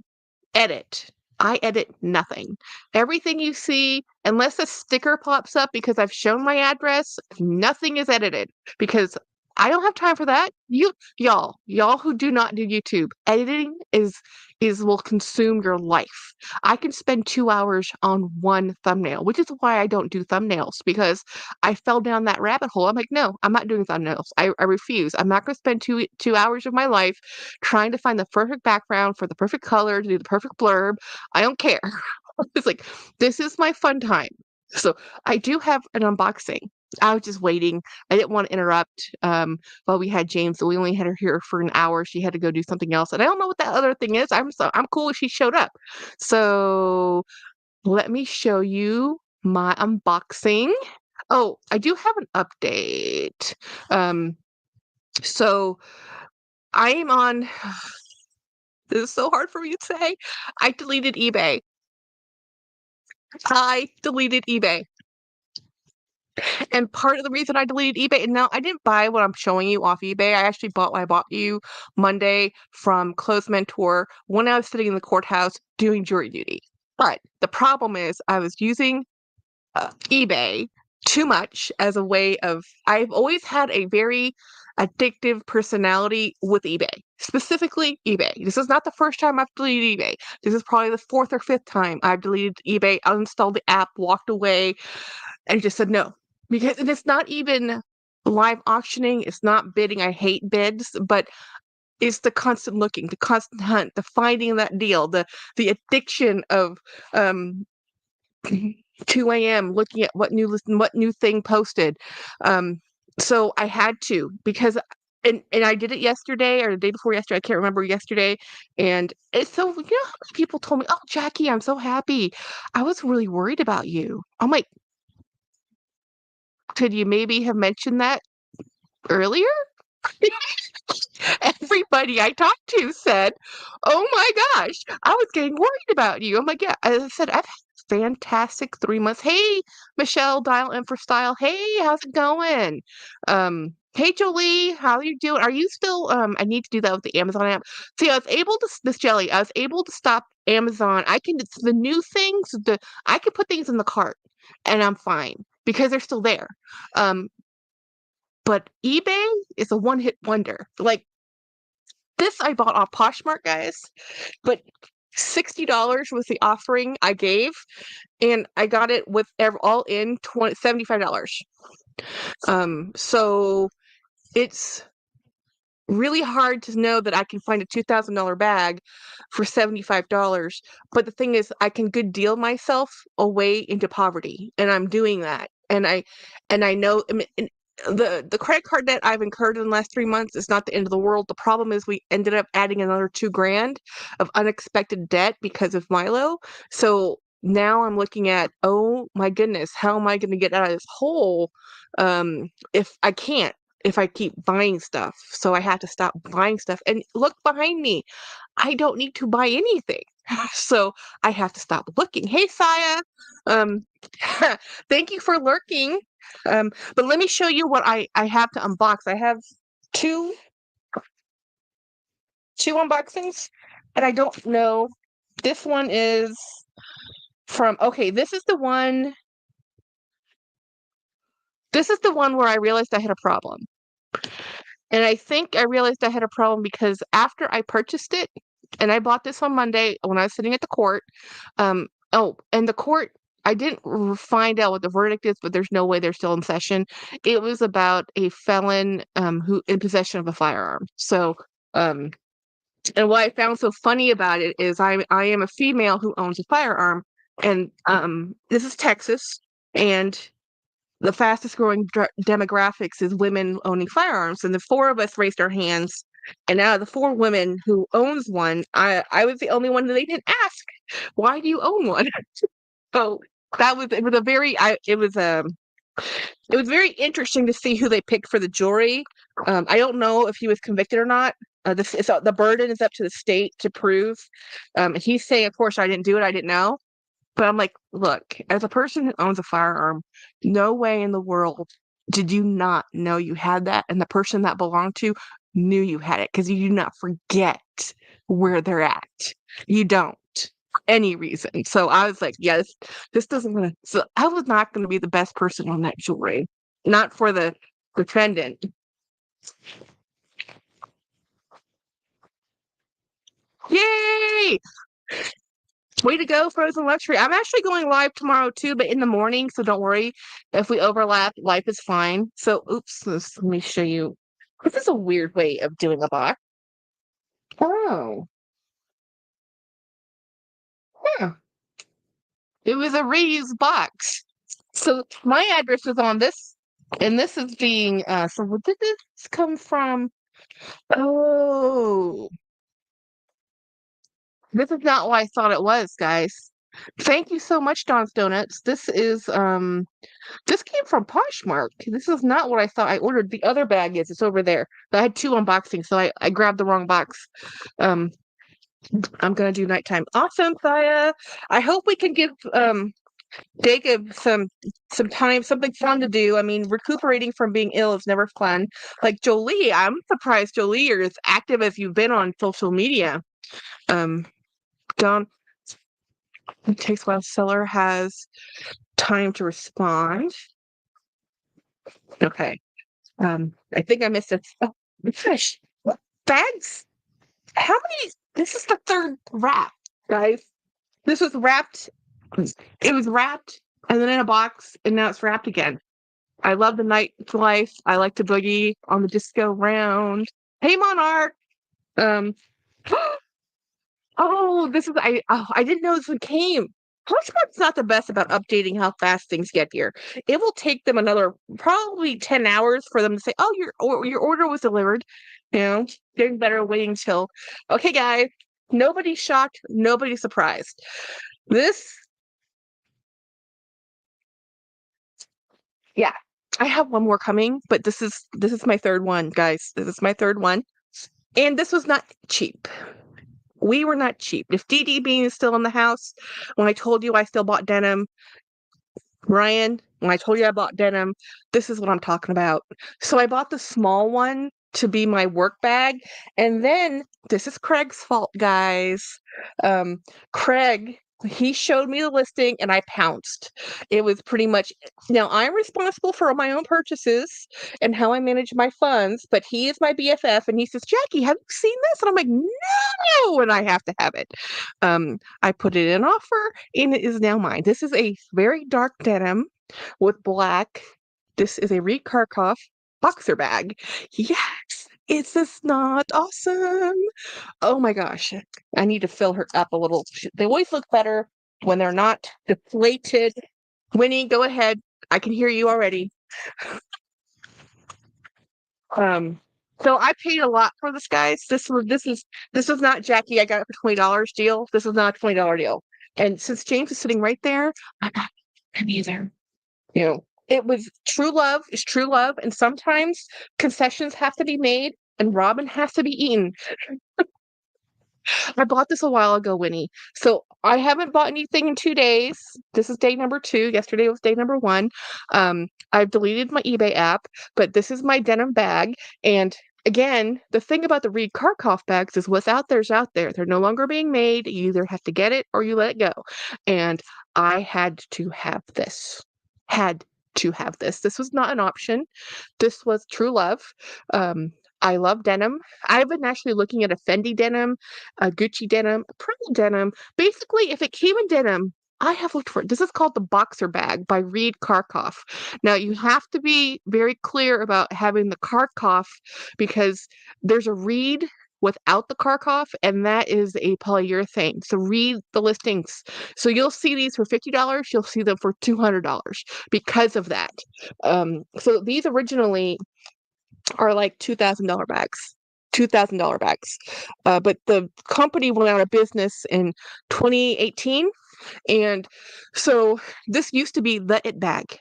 edit. I edit nothing. Everything you see, unless a sticker pops up because I've shown my address, nothing is edited because I don't have time for that. Y'all who do not do YouTube, editing will consume your life. I can spend 2 hours on one thumbnail, which is why I don't do thumbnails, because I fell down that rabbit hole. I'm like, no, I'm not doing thumbnails. I refuse. I'm not going to spend two hours of my life trying to find the perfect background for the perfect color to do the perfect blurb. I don't care. It's like, this is my fun time. So I do have an unboxing. I was just waiting. I didn't want to interrupt while we had James. So we only had her here for an hour. She had to go do something else. And I don't know what that other thing is. I'm cool if she showed up. So let me show you my unboxing. Oh, I do have an update. So I am on, this is so hard for me to say. I deleted eBay. I deleted eBay. And part of the reason I deleted eBay, and now I didn't buy what I'm showing you off eBay. I actually bought what I bought you Monday from Clothes Mentor when I was sitting in the courthouse doing jury duty. But the problem is I was using eBay too much as a way of, I've always had a very addictive personality with eBay, specifically eBay. This is not the first time I've deleted eBay. This is probably the fourth or fifth time I've deleted eBay, uninstalled the app, walked away, and just said no. Because and it's not even live auctioning, it's not bidding. I hate bids, but it's the constant looking, the constant hunt, the finding that deal, the addiction of 2 a.m. looking at what new thing posted. So I had to, because and I did it yesterday or the day before yesterday. I can't remember yesterday. And it's so, how many people told me, "Oh, Jackie, I'm so happy. I was really worried about you." I'm like, could you maybe have mentioned that earlier? Everybody I talked to said, "Oh my gosh, I was getting worried about you." I'm like, yeah, as I said, I've had a fantastic 3 months. Hey, Michelle, dial in for style. Hey, how's it going? Hey, Jolie, how are you doing? Are you still, I need to do that with the Amazon app. See, I was able to, Miss Jelly, I was able to stop Amazon. It's the new things, I can put things in the cart and I'm fine because they're still there. But eBay is a one-hit wonder. Like, this I bought off Poshmark, guys, but $60 was the offering I gave, and I got it with all in $75. So it's really hard to know that I can find a $2,000 bag for $75. But the thing is, I can good deal myself away into poverty, and I'm doing that. And I know, I mean, the credit card debt I've incurred in the last 3 months is not the end of the world. The problem is we ended up adding another $2,000 of unexpected debt because of Milo. So now I'm looking at, oh my goodness, how am I going to get out of this hole? If I can't, if I keep buying stuff. So I have to stop buying stuff. And look behind me. I don't need to buy anything. So I have to stop looking. Hey, Saya. Um, thank you for lurking. But let me show you what I have to unbox. I have two unboxings, and I don't know. This one is from, okay, this is the one. This is the one where I realized I had a problem. And I think I realized I had a problem because after I purchased it, and I bought this on Monday when I was sitting at the court. Oh, and the court, I didn't find out what the verdict is, but there's no way they're still in session. It was about a felon who in possession of a firearm. So, and what I found so funny about it is I am a female who owns a firearm, and this is Texas, and the fastest growing demographics is women owning firearms. And the four of us raised our hands. And out of the four women who owns one, I was the only one that they didn't ask, why do you own one? So it was a very, it was very interesting to see who they picked for the jury. I don't know if he was convicted or not. The burden is up to the state to prove. And he's saying, of course, I didn't do it. I didn't know. But I'm like, look, as a person who owns a firearm, no way in the world did you not know you had that, and the person that belonged to knew you had it, because you do not forget where they're at. You don't. For any reason. So I was like, yeah, this doesn't gonna, so I was not gonna be the best person on that jury. Not for the defendant. Yay! Way to go, Frozen Luxury. I'm actually going live tomorrow too, but in the morning, so don't worry. If we overlap, life is fine. So, oops, let me show you. This is a weird way of doing a box. Oh. Huh. It was a reused box. So my address is on this, and this is being, so where did this come from? Oh. This is not what I thought it was, guys. Thank you so much, Don's Donuts. This came from Poshmark. This is not what I thought I ordered. The other bag is. It's over there. I had two unboxings, so I grabbed the wrong box. Um, I'm gonna do nighttime. Awesome, Saya. I hope we can give Jacob some time, something fun to do. I mean, recuperating from being ill is never fun. Like Jolie, I'm surprised Jolie, you're as active as you've been on social media. Um, Don, it takes a while. Seller has time to respond. Okay. I think I missed it. Oh, fish. Bags? How many? This is the third wrap, guys. This was wrapped. It was wrapped and then in a box, and now it's wrapped again. I love the nightlife. I like to boogie on the disco round. Hey, Monarch. Um. Oh, I didn't know this one came. Poshmark's not the best about updating how fast things get here. It will take them another probably 10 hours for them to say, "Oh, your order was delivered." You know, getting better waiting till. Okay, guys, nobody's shocked, nobody's surprised. This, yeah, I have one more coming, but this is my third one, guys. This is my third one, and this was not cheap. We were not cheap. If DD Bean is still in the house, when I told you I still bought denim, Ryan, when I told you I bought denim, this is what I'm talking about. So I bought the small one to be my work bag. And then this is Craig's fault, guys. Craig, he showed me the listing and I pounced. It was pretty much now I'm responsible for my own purchases and how I manage my funds, but he is my BFF and he says, Jackie, have you seen this? And I'm like, no, and I have to have it. I put it in offer and it is now mine. This is a very dark denim with black. This is a Reed Karkoff boxer bag. Yes, it's this not awesome. Oh my gosh, I need to fill her up a little. They always look better when they're not deflated. Winnie, go ahead. I can hear you already. Um, so I paid a lot for this, guys. This was not Jackie. I got it for $20 deal. This is not a $20 deal. And since James is sitting right there, I'm not him either. You know, it was true love is true love, and sometimes concessions have to be made, and Robin has to be eaten. I bought this a while ago, Winnie. So I haven't bought anything in 2 days. This is day number 2. Yesterday was day number 1. I've deleted my eBay app, but this is my denim bag. And again, the thing about the Reed Karkoff bags is what's out there's out there. They're no longer being made. You either have to get it or you let it go. And I had to have this. Had to have this. This was not an option. This was true love. Um, I love denim. I've been actually looking at a Fendi denim, a Gucci denim, a Prada denim. Basically, if it came in denim, I have looked for it. This is called the Boxer Bag by Reed Karkoff. Now, you have to be very clear about having the Karkoff because there's a Reed without the Karkoff, and that is a polyurethane. So read the listings. So you'll see these for $50. You'll see them for $200 because of that. So these originally are like $2,000 bags. $2,000 bags. But the company went out of business in 2018. And so this used to be the It bag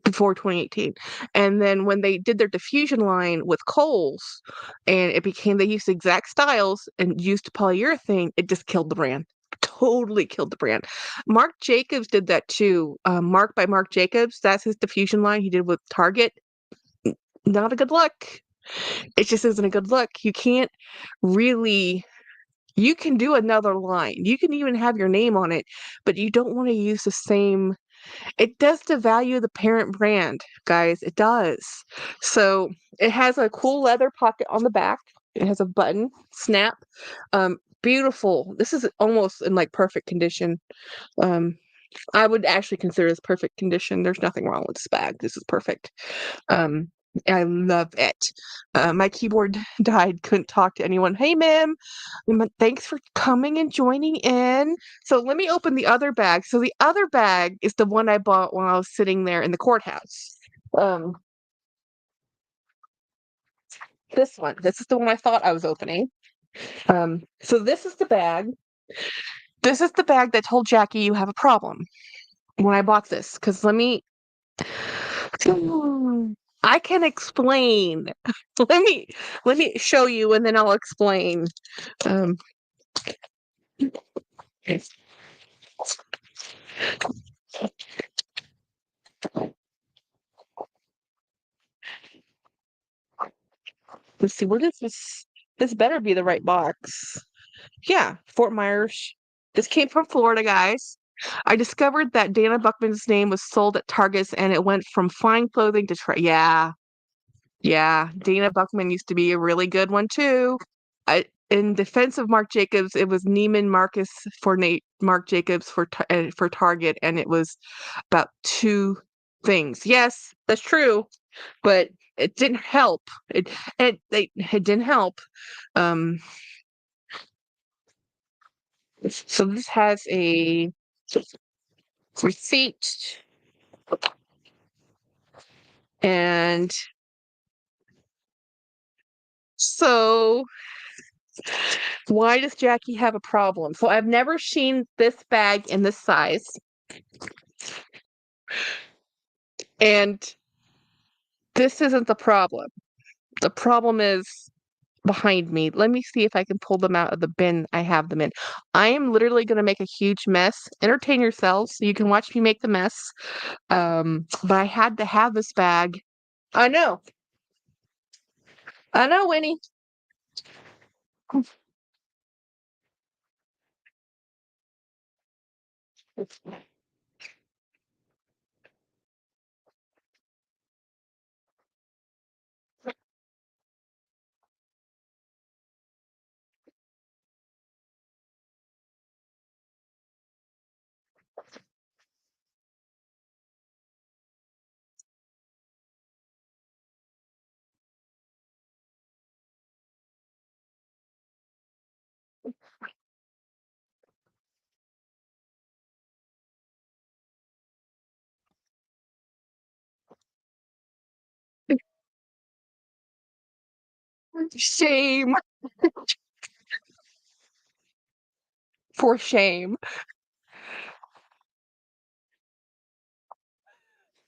before 2018. And then when they did their diffusion line with Kohl's and they used exact styles and used polyurethane, it just killed the brand. Totally killed the brand. Marc Jacobs did that too. Marc by Marc Jacobs, that's his diffusion line he did with Target. Not a good look. It just isn't a good look. You can't really, you can do another line. You can even have your name on it, but you don't want to use the same. It does devalue the parent brand, guys. It does. So it has a cool leather pocket on the back. It has a button, snap. Beautiful. This is almost in like perfect condition. I would actually consider this perfect condition. There's nothing wrong with this bag. This is perfect. Um, I love it. My keyboard died, couldn't talk to anyone. Hey, ma'am. Thanks for coming and joining in. So let me open the other bag. So the other bag is the one I bought when I was sitting there in the courthouse. This one. This is the one I thought I was opening. So this is the bag. This is the bag that told Jackie you have a problem when I bought this. Because I can explain. Let me show you, and then I'll explain. Um, let's see. What is this? This better be the right box. Yeah, Fort Myers. This came from Florida, guys. I discovered that Dana Buckman's name was sold at Targets, and it went from fine clothing to yeah. Yeah, Dana Buckman used to be a really good one too. In defense of Marc Jacobs, it was Neiman Marcus for Marc Jacobs for Target, and it was about two things. Yes, that's true, but it didn't help. It didn't help. Um, so this has a receipt, and so why does Jackie have a problem? So I've never seen this bag in this size. And this isn't the problem. The problem is behind me. Let me see if I can pull them out of the bin I have them in. I am literally going to make a huge mess. Entertain yourselves so you can watch me make the mess. But I had to have this bag. I know. I know, Winnie. Shame. For shame.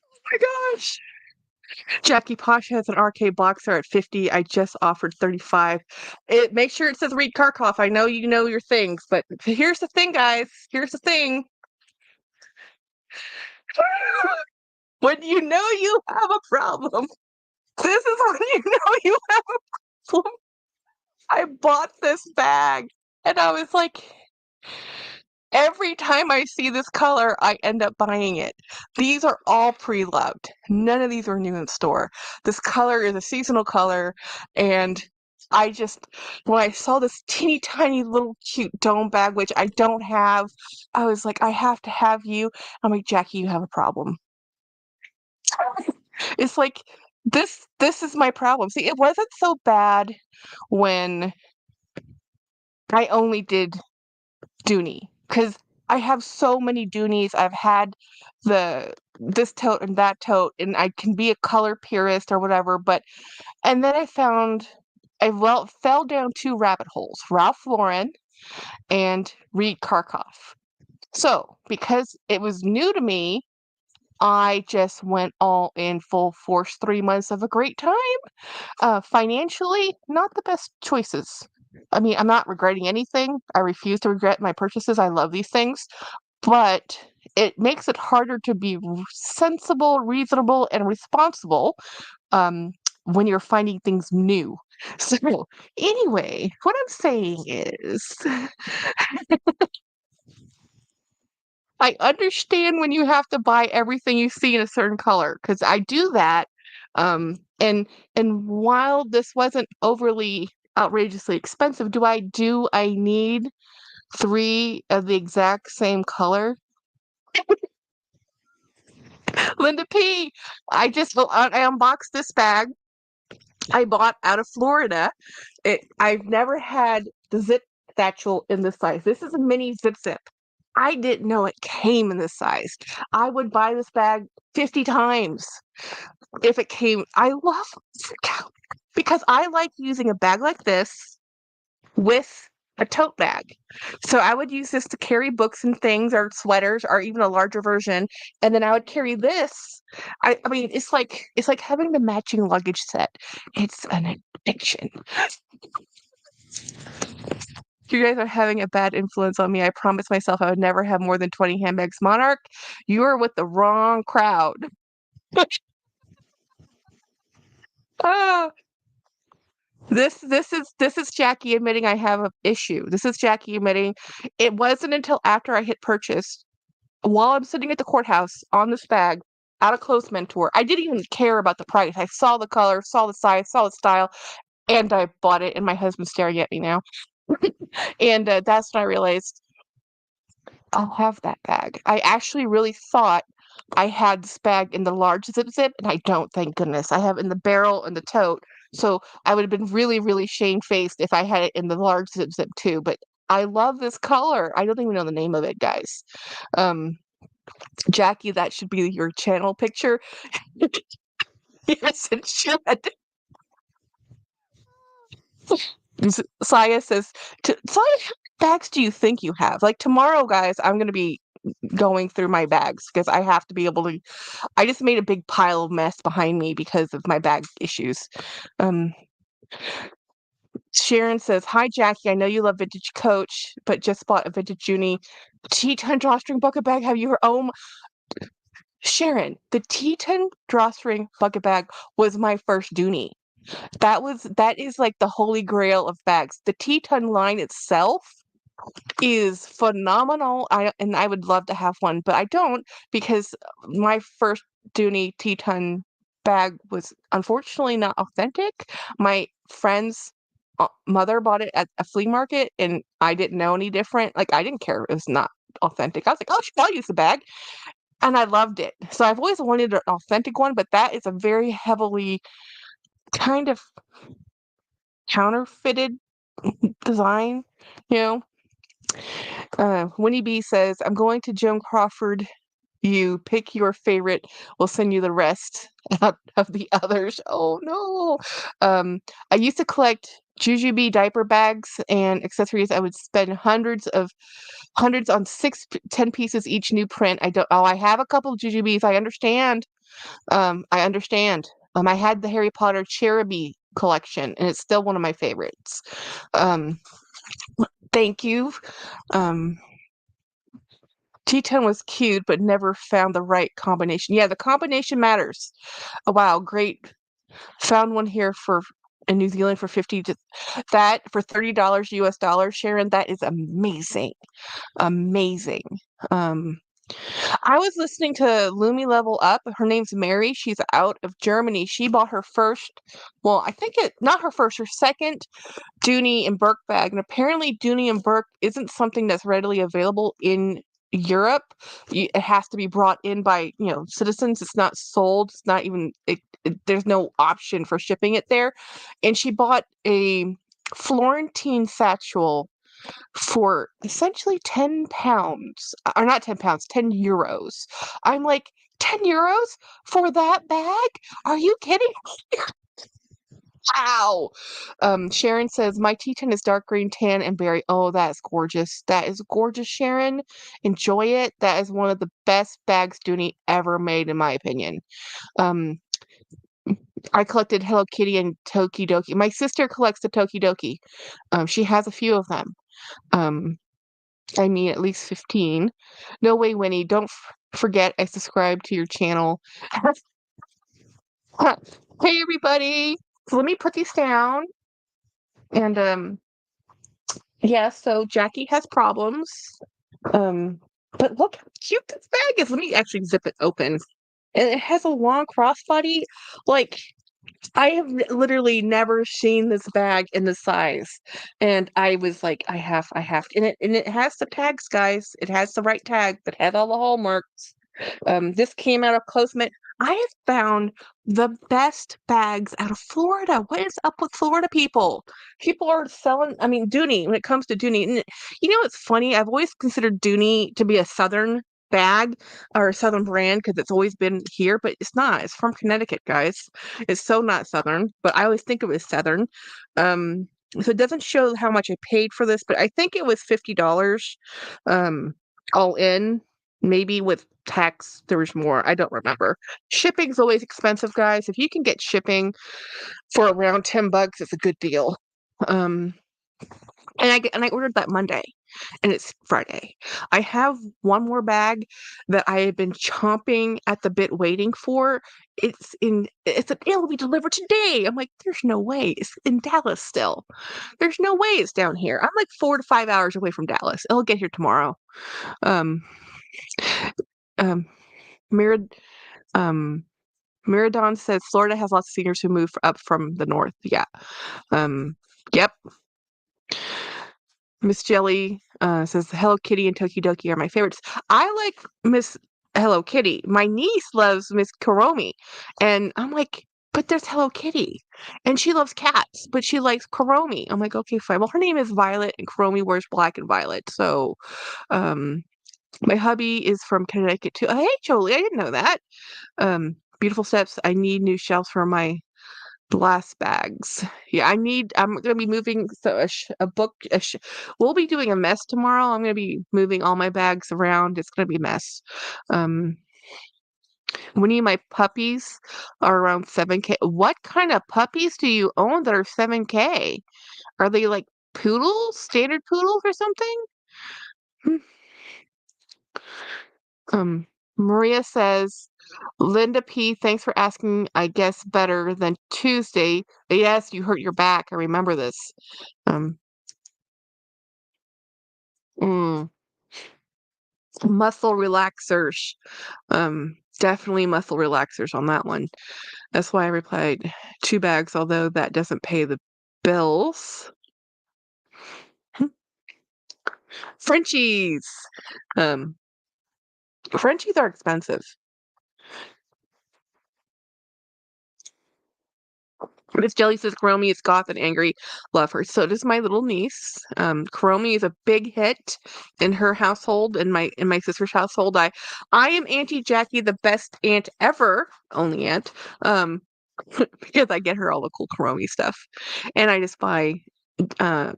Oh my gosh. Jackie Posh has an arcade boxer at 50. I just offered 35. Make sure it says Reed Karkoff. I know you know your things, but here's the thing, guys. Here's the thing. When you know you have a problem, this is when you know you have a problem. I bought this bag and I was like, every time I see this color, I end up buying it. These are all pre-loved. None of these are new in store. This color is a seasonal color, and when I saw this teeny tiny little cute dome bag, which I don't have, I was like, I have to have you. I'm like, Jackie, you have a problem. It's like this is my problem. See, it wasn't so bad when I only did Dooney, because I have so many Doonies. I've had this tote and that tote, and I can be a color purist or whatever, but and then I fell down two rabbit holes, Ralph Lauren and Reed Karkoff. So, because it was new to me, I just went all in full force. 3 months of a great time. Financially, not the best choices. I mean, I'm not regretting anything. I refuse to regret my purchases. I love these things, but it makes it harder to be sensible, reasonable, and responsible um, when you're finding things new. So, anyway, what I'm saying is, I understand when you have to buy everything you see in a certain color, because I do that. And while this wasn't overly outrageously expensive, I need three of the exact same color? Linda P, I unboxed this bag I bought out of Florida. I've never had the zip satchel in this size. This is a mini zip. I didn't know it came in this size. I would buy this bag 50 times if it came. I love because I like using a bag like this with a tote bag. So I would use this to carry books and things or sweaters or even a larger version. And then I would carry this. I mean, it's like having the matching luggage set. It's an addiction. You guys are having a bad influence on me. I promised myself I would never have more than 20 handbags. Monarch, you are with the wrong crowd. Ah, this is Jackie admitting I have an issue. This is Jackie admitting it wasn't until after I hit purchase, while I'm sitting at the courthouse on this bag, at a clothes mentor. I didn't even care about the price. I saw the color, saw the size, saw the style, and I bought it. And my husband's staring at me now. And that's when I realized I'll have that bag. I actually really thought I had this bag in the large zip, and I don't, thank goodness. I have in the barrel and the tote. So I would have been really, really shamefaced if I had it in the large zip too. But I love this color. I don't even know the name of it, guys. Um, Jackie, that should be your channel picture. Yes, it should. Saya says, Saya, how many bags do you think you have? Like tomorrow, guys, I'm going to be going through my bags because I have to be able to. I just made a big pile of mess behind me because of my bag issues. Um, Sharon says, "Hi Jackie, I know you love vintage Coach, but just bought a vintage Junie T10 drawstring bucket bag. Have you heard? Oh, Sharon, the T10 drawstring bucket bag was my first Dooney. That is like the holy grail of bags. The T10 line itself is phenomenal. I would love to have one, but I don't because my first Dooney T10 bag was unfortunately not authentic. My friend's mother bought it at a flea market, and I didn't know any different. Like I didn't care; it was not authentic. I was like, "Oh, I'll use the bag," and I loved it. So I've always wanted an authentic one, but that is a very heavily kind of counterfeited design, you know. Winnie B says, I'm going to Joan Crawford. You pick your favorite. We'll send you the rest out of the others. Oh no. I used to collect Jujube diaper bags and accessories. I would spend hundreds on 10 pieces each new print. I have a couple of Jujubes. I understand. I understand. I had the Harry Potter Cherubi collection, and it's still one of my favorites. Um, thank you. Um, T10 was cute, but never found the right combination. Yeah, the combination matters. Oh, wow, great. Found one here in New Zealand for 50 to that for $30 US dollars, Sharon. That is amazing. Amazing. Um, I was listening to Lumi Level Up. Her name's Mary. She's out of Germany. She bought her first, well, I think not her first, her second Dooney and Burke bag. And apparently Dooney and Burke isn't something that's readily available in Europe. It has to be brought in by, citizens. It's not sold. It's not even, there's no option for shipping it there. And she bought a Florentine satchel for essentially 10 pounds, or not 10 pounds, 10 euros. I'm like, 10 euros for that bag? Are you kidding? Wow. Sharon says, my T10 is dark green, tan, and berry. Oh, that's gorgeous. That is gorgeous, Sharon. Enjoy it. That is one of the best bags Dooney ever made, in my opinion. I collected Hello Kitty and Tokidoki. My sister collects the Tokidoki. She has a few of them. I mean, at least 15. No way, Winnie. Don't forget I subscribe to your channel. Hey, everybody. So let me put these down. And, yeah, so Jackie has problems. But look how cute this bag is. Let me actually zip it open. And it has a long crossbody. Like, I have literally never seen this bag in this size. And I was like, I have to. And it has the tags, guys. It has the right tag that has all the hallmarks. This came out of Clothesmith. I have found the best bags out of Florida. What is up with Florida people? People are selling, I mean, Dooney, when it comes to Dooney. And it's funny. I've always considered Dooney to be a Southern bag or a Southern brand because it's always been here, but it's not. It's from Connecticut, guys. It's so not Southern, but I always think of it as Southern. So it doesn't show how much I paid for this, but I think it was $50 all in. Maybe with tax, there was more. I don't remember. Shipping's always expensive, guys. If you can get shipping for around $10, it's a good deal. And I ordered that Monday, and it's Friday. I have one more bag that I have been chomping at the bit waiting for. It'll be delivered today. I'm like, there's no way. It's in Dallas still. There's no way it's down here. I'm like 4 to 5 hours away from Dallas. It'll get here tomorrow. Um, um, Mirad, Miradon says Florida has lots of seniors who move up from the north. Yeah. Yep. Miss Jelly says Hello Kitty and Tokidoki are my favorites. I like Miss Hello Kitty. My niece loves Miss Kuromi. And I'm like, but there's Hello Kitty. And she loves cats, but she likes Kuromi. I'm like, okay, fine. Well, her name is Violet, and Kuromi wears black and violet. So my hubby is from Connecticut too. Oh, hey, Jolie, I didn't know that. Beautiful steps. I need new shelves for my glass bags. Yeah, I'm gonna be moving we'll be doing a mess tomorrow. I'm gonna be moving all my bags around. It's gonna be a mess. Many of my puppies are around 7K. What kind of puppies do you own that are 7K? Are they like poodles, standard poodles or something? Maria says, Linda P, thanks for asking. I guess better than Tuesday. Yes, you hurt your back. I remember this. Um, mm, muscle relaxers. Definitely muscle relaxers on that one. That's why I replied 2 bags, although that doesn't pay the bills. Frenchies. Um, Frenchies are expensive. Miss Jelly says Kuromi is goth and angry. Love her. So does my little niece. Kuromi is a big hit in her household, in my sister's household. I am Auntie Jackie, the best aunt ever, only aunt. Because I get her all the cool Kuromi stuff, and I just buy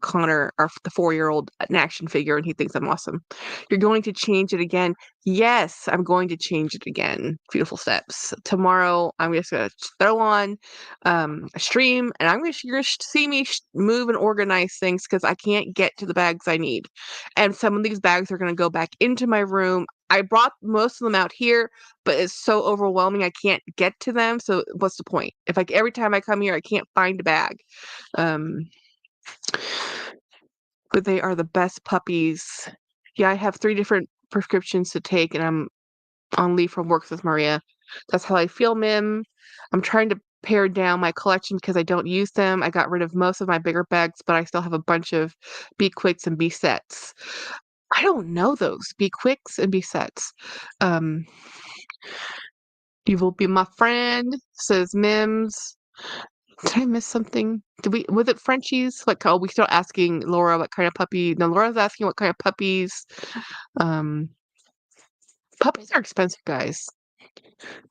Connor, the 4-year-old, an action figure, and he thinks I'm awesome. You're going to change it again. Yes, I'm going to change it again. Beautiful steps. Tomorrow, I'm just going to throw on a stream, and you're going to see me move and organize things because I can't get to the bags I need. And some of these bags are going to go back into my room. I brought most of them out here, but it's so overwhelming I can't get to them. So what's the point? If every time I come here, I can't find a bag. But they are the best puppies. Yeah, I have 3 different prescriptions to take, and I'm on leave from work with Maria. That's how I feel, Mim. I'm trying to pare down my collection because I don't use them. I got rid of most of my bigger bags, but I still have a bunch of Be Quicks and Be Sets. I don't know those. Be Quicks and Be Sets. You will be my friend, says Mims. Did I miss something? Was it Frenchies? Like, we still asking Laura what kind of puppy? No, Laura's asking what kind of puppies. Puppies are expensive, guys.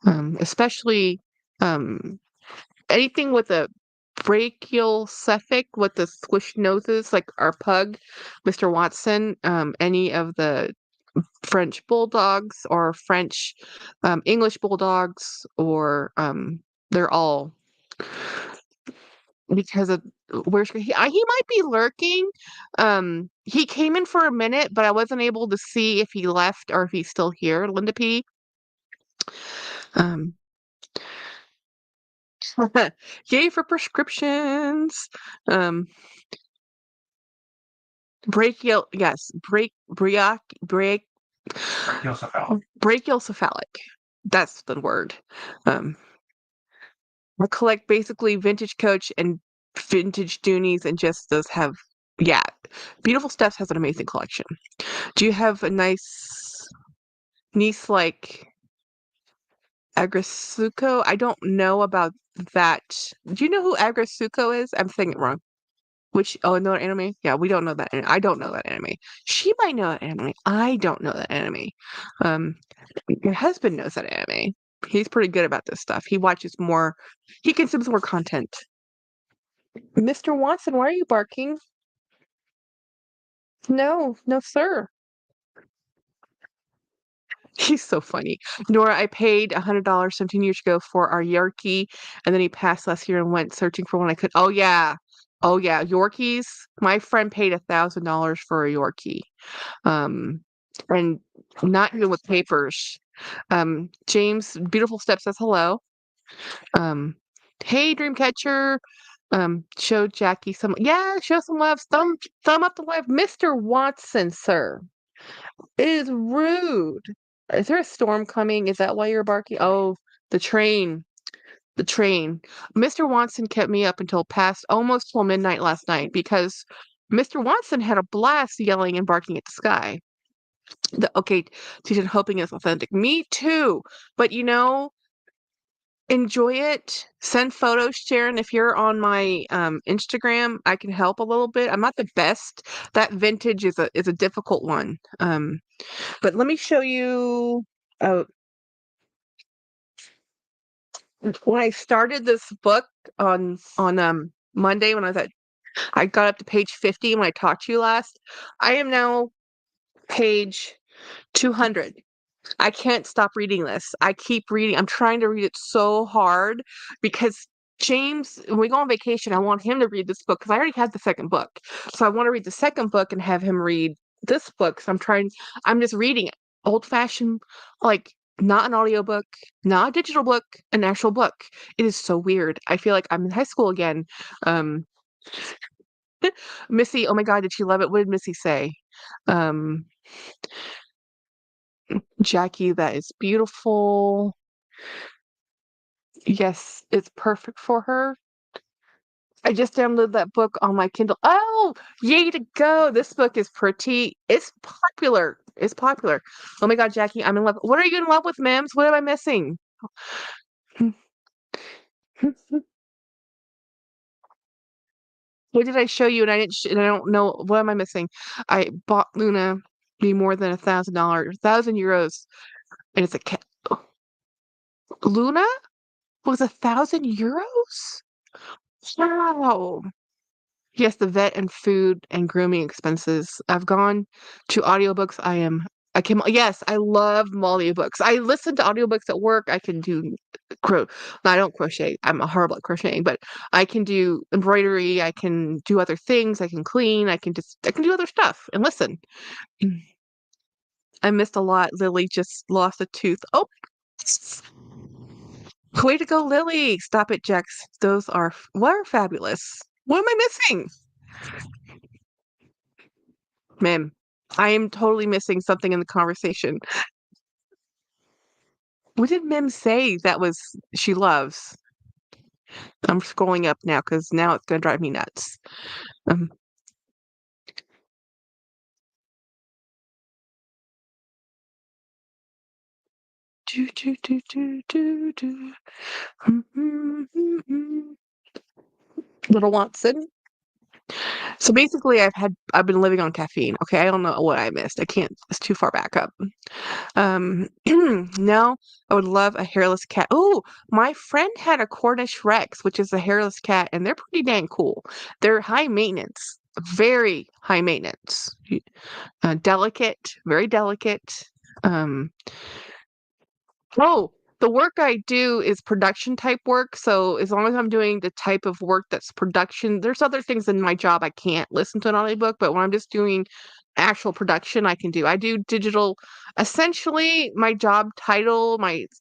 Especially anything with a brachial cephalic with the squished noses, like our pug, Mr. Watson. Any of the French bulldogs or French English bulldogs, or they're all. Because of where's he might be lurking. He came in for a minute, but I wasn't able to see if he left or if he's still here, Linda P. Yay for prescriptions. Brachial, yes, brachial cephalic. That's the word. I collect basically vintage Coach and vintage Doonies, and just those have, yeah. Beautiful Steps has an amazing collection. Do you have a nice niece like Agrasuko? I don't know about that. Do you know who Agrasuko is? I'm saying it wrong. No anime? Yeah, we don't know that. I don't know that anime. She might know that anime. I don't know that anime. My husband knows that anime. He's pretty good about this stuff. He consumes more content. Mr. Watson, why are you barking? No, no, sir. He's so funny. Nora, I paid $100 17 years ago for our Yorkie, and then he passed last year and went searching for one I could. Oh yeah. Oh yeah. Yorkies. My friend paid $1,000 for a Yorkie. Um, and not even with papers. James, beautiful step says hello. Um, hey, Dreamcatcher. Show Jackie some. Yeah, show some love. Thumb up the live, Mr. Watson, sir. It is rude. Is there a storm coming? Is that why you're barking? Oh, the train. The train. Mr. Watson kept me up until past almost till midnight last night because Mr. Watson had a blast yelling and barking at the sky. Okay, teacher hoping it's authentic. Me too. But enjoy it. Send photos, Sharon. If you're on my Instagram, I can help a little bit. I'm not the best. That vintage is a difficult one. But let me show you. Uh, when I started this book on Monday, I got up to page 50 when I talked to you last. I am now page 200. I can't stop reading this. I keep reading. I'm trying to read it so hard because James, when we go on vacation, I want him to read this book because I already had the second book. So I want to read the second book and have him read this book. So I'm just reading it. Old fashioned, like not an audiobook, not a digital book, an actual book. It is so weird. I feel like I'm in high school again. Um, Missy, oh my God, did she love it? What did Missy say? Um, Jackie, that is beautiful. Yes, it's perfect for her. I just downloaded that book on my Kindle. Oh, yay to go. This book is pretty. It's popular. It's popular. Oh my God, Jackie, I'm in love. What are you in love with, Mims? What am I missing? What did I show you? And I didn't. And I don't know. What am I missing? I bought Luna be more than $1,000, €1,000, and it's a cat. Luna was €1,000. Wow. Yes, the vet and food and grooming expenses. I've gone to audiobooks. Yes, I love audiobooks. I listen to audiobooks at work. I can do cro no, I don't crochet. I'm horrible at crocheting, but I can do embroidery. I can do other things. I can clean. I can do other stuff and listen. I missed a lot. Lily just lost a tooth. Oh, way to go, Lily. Stop it, Jax. What are fabulous. What am I missing? Ma'am, I am totally missing something in the conversation. What did Mim say that was she loves? I'm scrolling up now because now it's gonna drive me nuts. Um, do, do, do, do, do, do. Little Watson. So basically, I've been living on caffeine. Okay, I don't know what I missed. I can't. It's too far back up. Now I would love a hairless cat. Oh, my friend had a Cornish Rex, which is a hairless cat, and they're pretty dang cool. They're high maintenance, very high maintenance, delicate, very delicate. Um, Oh, the work I do is production type work. So as long as I'm doing the type of work that's production, there's other things in my job I can't listen to an audiobook, but when I'm just doing actual production, I can do. I do digital. Essentially, my job title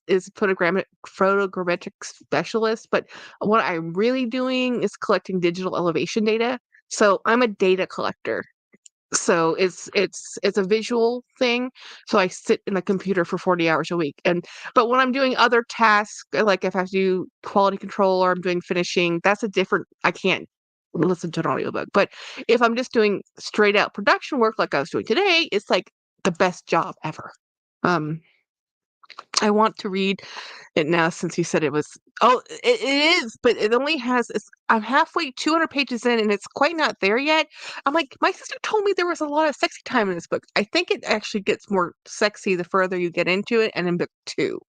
is photogrammetric specialist, but what I'm really doing is collecting digital elevation data. So I'm a data collector. So it's a visual thing. So I sit in the computer for 40 hours a week. But when I'm doing other tasks, like if I have to do quality control or I'm doing finishing, that's a different I can't listen to an audiobook. But if I'm just doing straight out production work like I was doing today, it's like the best job ever. Um I want to read it now since you said it was. Oh, it is, but it only has. I'm halfway, 200 pages in, and it's quite not there yet. I'm like, my sister told me there was a lot of sexy time in this book. I think it actually gets more sexy the further you get into it, and in book two.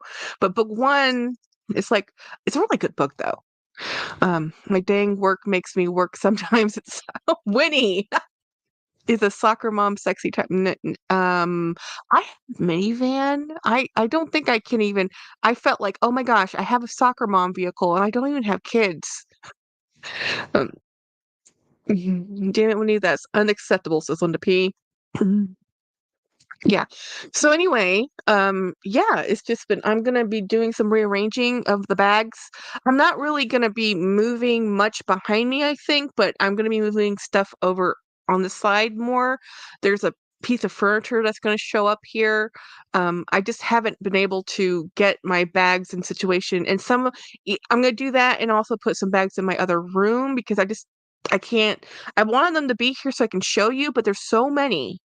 But book one, it's a really good book though. My dang work makes me work sometimes. It's Winnie is a soccer mom sexy type. I have minivan. I don't think I can even. I felt like, oh my gosh, I have a soccer mom vehicle and I don't even have kids. Um, damn it, Winnie, that's unacceptable, says Linda P. Yeah. So anyway, yeah, it's just been I'm gonna be doing some rearranging of the bags. I'm not really gonna be moving much behind me, I think, but I'm gonna be moving stuff over on the side more. There's a piece of furniture that's gonna show up here. I just haven't been able to get my bags in situation and I'm gonna do that and also put some bags in my other room because I can't I wanted them to be here so I can show you, but there's so many.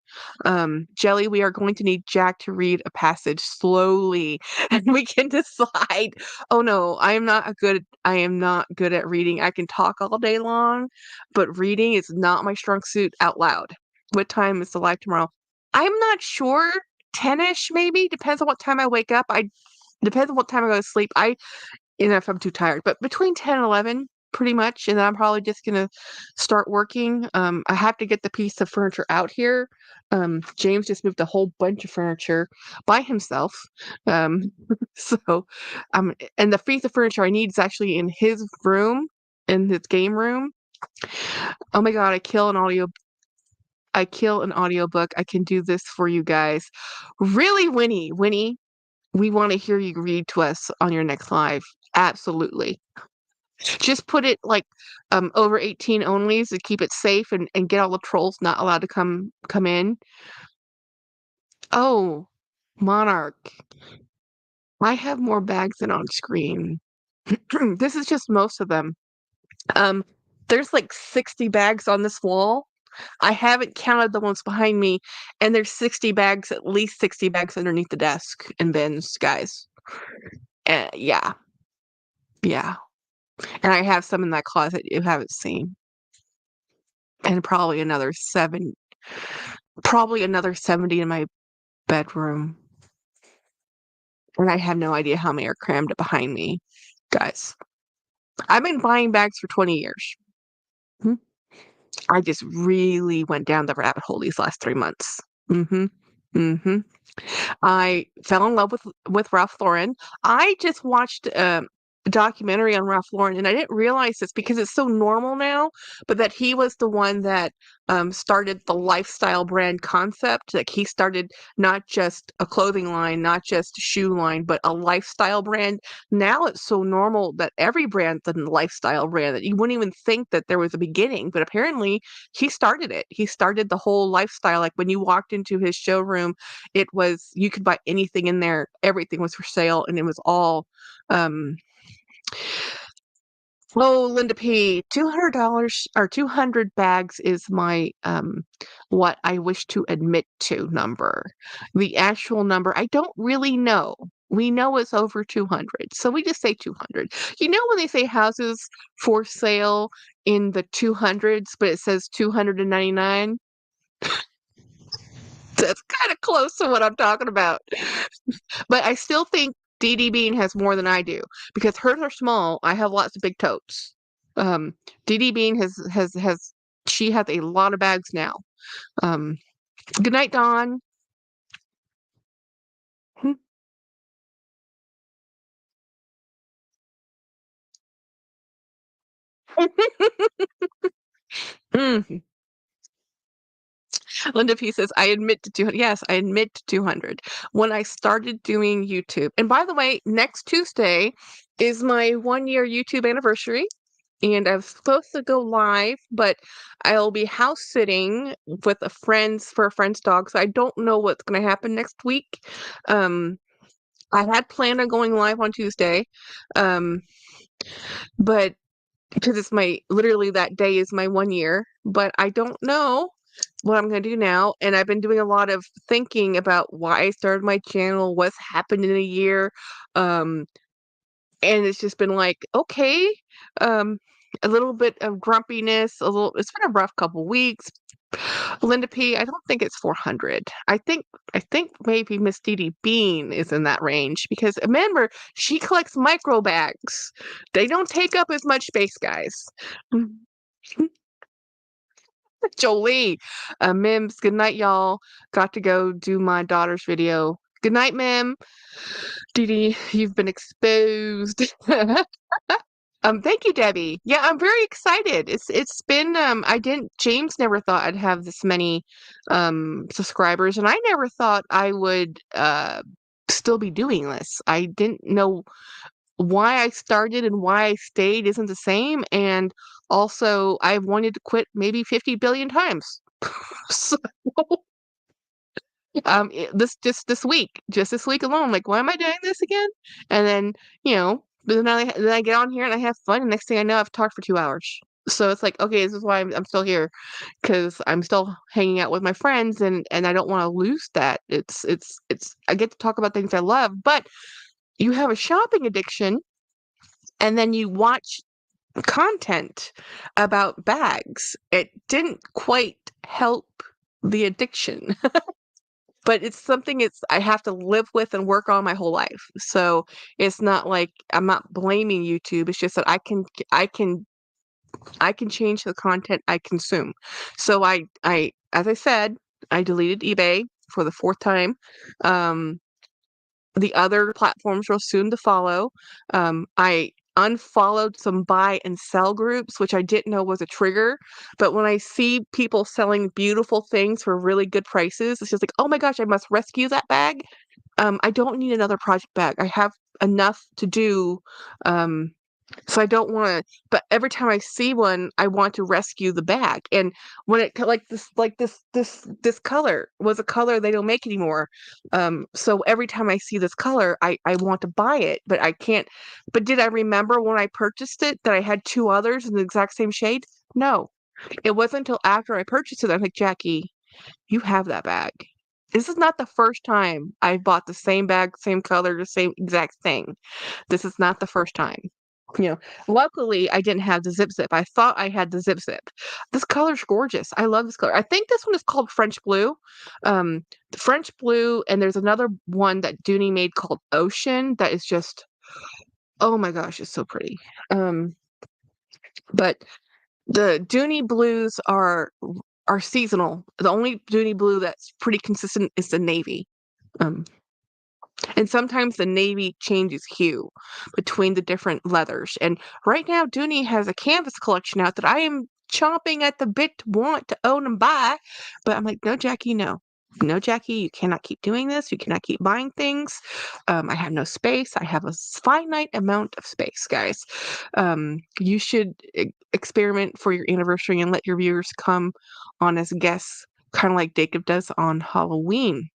Jelly, we are going to need Jack to read a passage slowly and we can decide. Oh no, I am not good at reading. I can talk all day long, but reading is not my strong suit out loud. What time is the live tomorrow? I'm not sure. 10ish maybe. Depends on what time I wake up. I depends on what time I go to sleep. If I'm too tired, but between 10 and 11, pretty much. And then I'm probably just going to start working. I have to get the piece of furniture out here. James just moved a whole bunch of furniture by himself. Um, so, and the piece of furniture I need is actually in his room, in his game room. Oh my God, I kill an audiobook. I can do this for you guys. Really, Winnie, we want to hear you read to us on your next live. Absolutely. Just put it like over 18 only to keep it safe and get all the trolls not allowed to come in. Oh, Monarch. I have more bags than on screen. This is just most of them. Um, there's like 60 bags on this wall. I haven't counted the ones behind me, and there's 60 bags, at least 60 bags underneath the desk and bins, guys. Yeah, yeah. And I have some in that closet you haven't seen. And probably another 70 in my bedroom. And I have no idea how many are crammed behind me, guys. I've been buying bags for 20 years. Hmm. I just really went down the rabbit hole these last 3 months. Mm-hmm. Mm-hmm. I fell in love with Ralph Lauren. I just watched a documentary on Ralph Lauren, and I didn't realize this because it's so normal now, but that he was the one that started the lifestyle brand concept. Like he started not just a clothing line, not just a shoe line, but a lifestyle brand. Now it's so normal that every brand's a lifestyle brand that you wouldn't even think that there was a beginning, but apparently he started it. He started the whole lifestyle. Like when you walked into his showroom, you could buy anything in there, everything was for sale, and it was all um oh, Linda P, $200 or 200 bags is my what I wish to admit to number. The actual number I don't really know. We know it's over 200, so we just say 200. You know when they say houses for sale in the 200s but it says 299? That's kind of close to what I'm talking about. But I still think Dee Dee Bean has more than I do because hers are small. I have lots of big totes. Dee Dee Bean she has a lot of bags now. Um, good night, Dawn. Mm. Linda P says, I admit to 200. Yes, I admit to 200. When I started doing YouTube, and by the way, next Tuesday is my 1 year YouTube anniversary. And I was supposed to go live, but I'll be house sitting with for a friend's dog. So I don't know what's going to happen next week. I had planned on going live on Tuesday, but because literally that day is my 1 year, but I don't know what I'm going to do now. And I've been doing a lot of thinking about why I started my channel, what's happened in a year. And it's just been like, okay, a little bit of grumpiness, it's been a rough couple weeks, Linda P, I don't think it's 400. I think maybe Miss Dee Dee Bean is in that range because remember, she collects micro bags. They don't take up as much space, guys. Jolie, Mims, good night, y'all. Got to go do my daughter's video. Good night, Mim. Dee Dee, you've been exposed. Thank you, Debbie. Yeah, I'm very excited. It's been James never thought I'd have this many subscribers, and I never thought I would still be doing this. I didn't know why I started and why I stayed isn't the same, and also I've wanted to quit maybe 50 billion times. So just this week alone, like, why am I doing this again? And then, but then I get on here and I have fun, and next thing I know, I've talked for 2 hours. So it's like, okay, this is why I'm still here, because I'm still hanging out with my friends, and I don't want to lose that. It's I get to talk about things I love, but you have a shopping addiction, and then you watch content about bags. It didn't quite help the addiction. But it's something I have to live with and work on my whole life. So it's not like I'm not blaming YouTube. It's just that I can change the content I consume. So as I said, I deleted eBay for the fourth time. The other platforms will soon to follow. I unfollowed some buy and sell groups, which I didn't know was a trigger. But when I see people selling beautiful things for really good prices, it's just like, oh my gosh, I must rescue that bag. I don't need another project bag. I have enough to do. So I don't want to, but every time I see one, I want to rescue the bag. And when this color was a color they don't make anymore. So every time I see this color, I want to buy it, but I can't. But did I remember when I purchased it that I had two others in the exact same shade? No, it wasn't until after I purchased it. I'm like, Jackie, you have that bag. This is not the first time I've bought the same bag, same color, the same exact thing. This is not the first time. Luckily I didn't have the zip. I thought I had the zip. This color's gorgeous. I love this color. I think this one is called French Blue. The French Blue, and there's another one that Dooney made called Ocean that is just, oh my gosh, it's so pretty. But the Dooney blues are seasonal. The only Dooney blue that's pretty consistent is the navy. And sometimes the navy changes hue between the different leathers. And right now, Dooney has a canvas collection out that I am chomping at the bit to want to own and buy. But I'm like, no, Jackie, no. No, Jackie, you cannot keep doing this. You cannot keep buying things. I have no space. I have a finite amount of space, guys. You should experiment for your anniversary and let your viewers come on as guests, kind of like Jacob does on Halloween.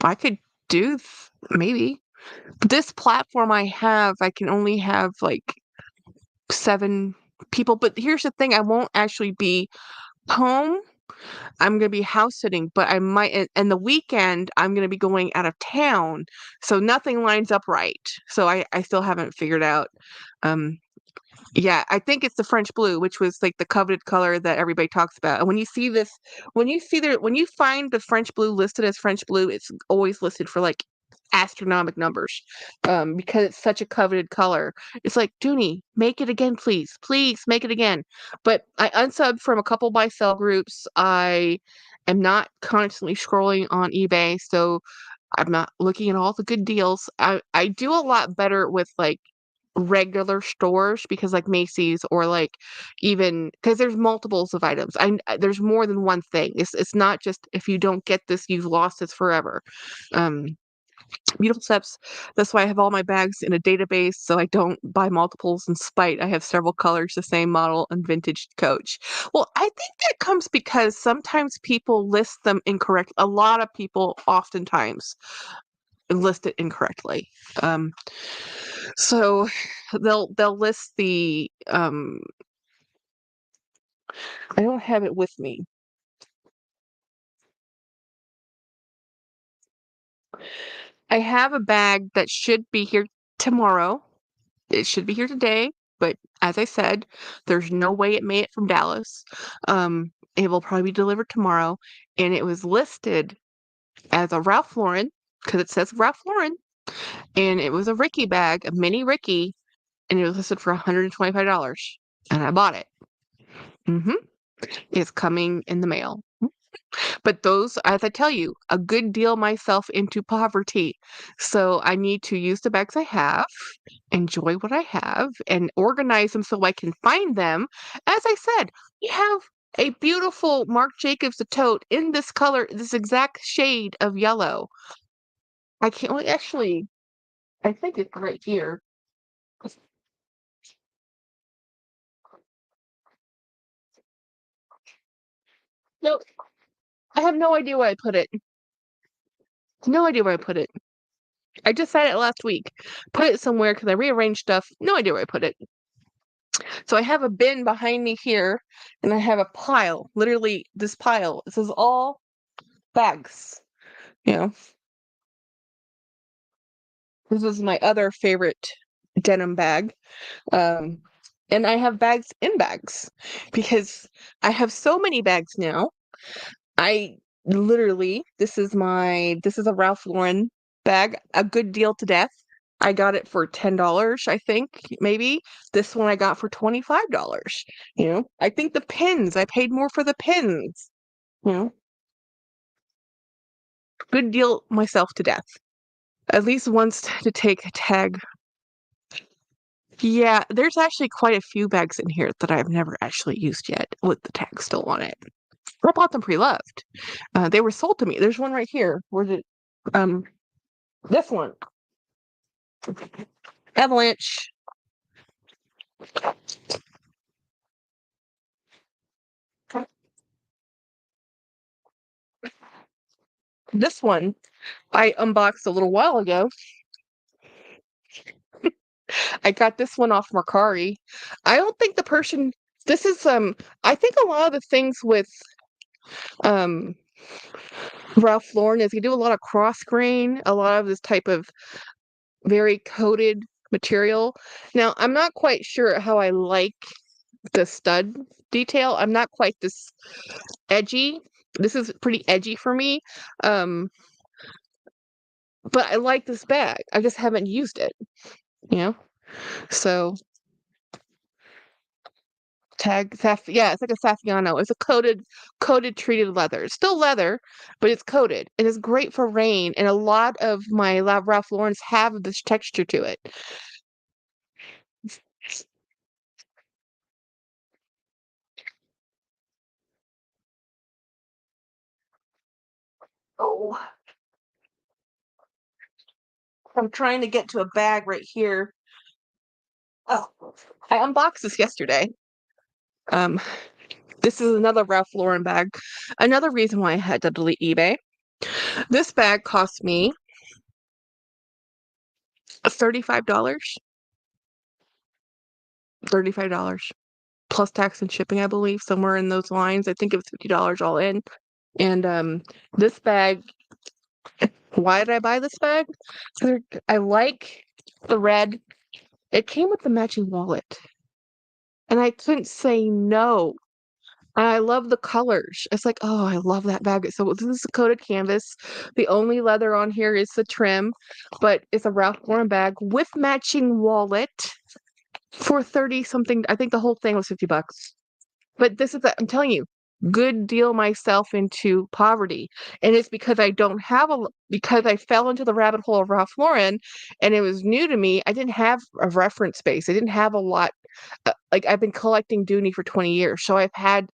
I could do maybe. This platform I have, I can only have like 7 people. But here's the thing, I won't actually be home. I'm going to be house sitting, but I might, and the weekend, I'm going to be going out of town. So nothing lines up right. So I still haven't figured out. Yeah, I think it's the French Blue, which was like the coveted color that everybody talks about. And when you find the French Blue listed as French Blue, it's always listed for like astronomical numbers, because it's such a coveted color. It's like, Dooney, make it again, please. Please make it again. But I unsubbed from a couple buy sell groups. I am not constantly scrolling on eBay, so I'm not looking at all the good deals. I do a lot better with like regular stores, because like Macy's, or like even because there's multiples of items. There's more than one thing. It's not just, if you don't get this, you've lost this forever. Beautiful steps. That's why I have all my bags in a database, so I don't buy multiples in spite. I have several colors, the same model, and vintage Coach. Well, I think that comes because sometimes people list them incorrect. A lot of people oftentimes list it incorrectly. So they'll list the I don't have it with me. I have a bag that should be here tomorrow. It should be here today, but as I said, there's no way it made it from Dallas. It will probably be delivered tomorrow. And it was listed as a Ralph Lauren, because it says Ralph Lauren. And it was a Ricky bag, a mini Ricky, and it was listed for $125. And I bought it. It's coming in the mail. But those, as I tell you, a good deal myself into poverty. So I need to use the bags I have, enjoy what I have, and organize them so I can find them. As I said, we have a beautiful Marc Jacobs tote in this color, this exact shade of yellow. I can't, well, actually, I think it's right here. No, I have no idea where I put it. No idea where I put it. I just said it last week. Put it somewhere because I rearranged stuff. No idea where I put it. So I have a bin behind me here, and I have a pile. Literally, this pile. This is all bags. You know, this is my other favorite denim bag. Um, and I have bags in bags because I have so many bags now. I literally, this is a Ralph Lauren bag, a good deal to death. I got it for $10, I think, maybe. This one I got for $25. I think the pins, I paid more for the pins. You know, good deal myself to death. At least once to take a tag. Yeah, there's actually quite a few bags in here that I've never actually used yet with the tag still on it. I bought them pre-loved. They were sold to me. There's one right here. Where's it? This one. Avalanche. This one I unboxed a little while ago. I got this one off Mercari. I don't think the person this is I think a lot of the things with um Ralph Lauren is you do a lot of cross grain, a lot of this type of very coated material. Now, I'm not quite sure how I like the stud detail. I'm not quite this edgy. This is pretty edgy for me. Um, but I like this bag. I just haven't used it, you know? So yeah, it's like a Saffiano. It's a coated treated leather. It's still leather, but it's coated. And it's great for rain. And a lot of my Ralph Lauren's have this texture to it. Oh, I'm trying to get to a bag right here. Oh, I unboxed this yesterday. Um, this is another Ralph Lauren bag. Another reason why I had to delete eBay. This bag cost me $35. $35 plus tax and shipping, I believe, somewhere in those lines. I think it was $50 all in. And this bag, why did I buy this bag? I like the red. It came with the matching wallet. And I couldn't say no. And I love the colors. It's like, oh, I love that bag. So this is a coated canvas. The only leather on here is the trim, but it's a Ralph Lauren bag with matching wallet for 30 something. I think the whole thing was $50. But I'm telling you, good deal myself into poverty. And it's because because I fell into the rabbit hole of Ralph Lauren and it was new to me. I didn't have a reference base. I didn't have a lot. Like I've been collecting Dooney for 20 years. So I've had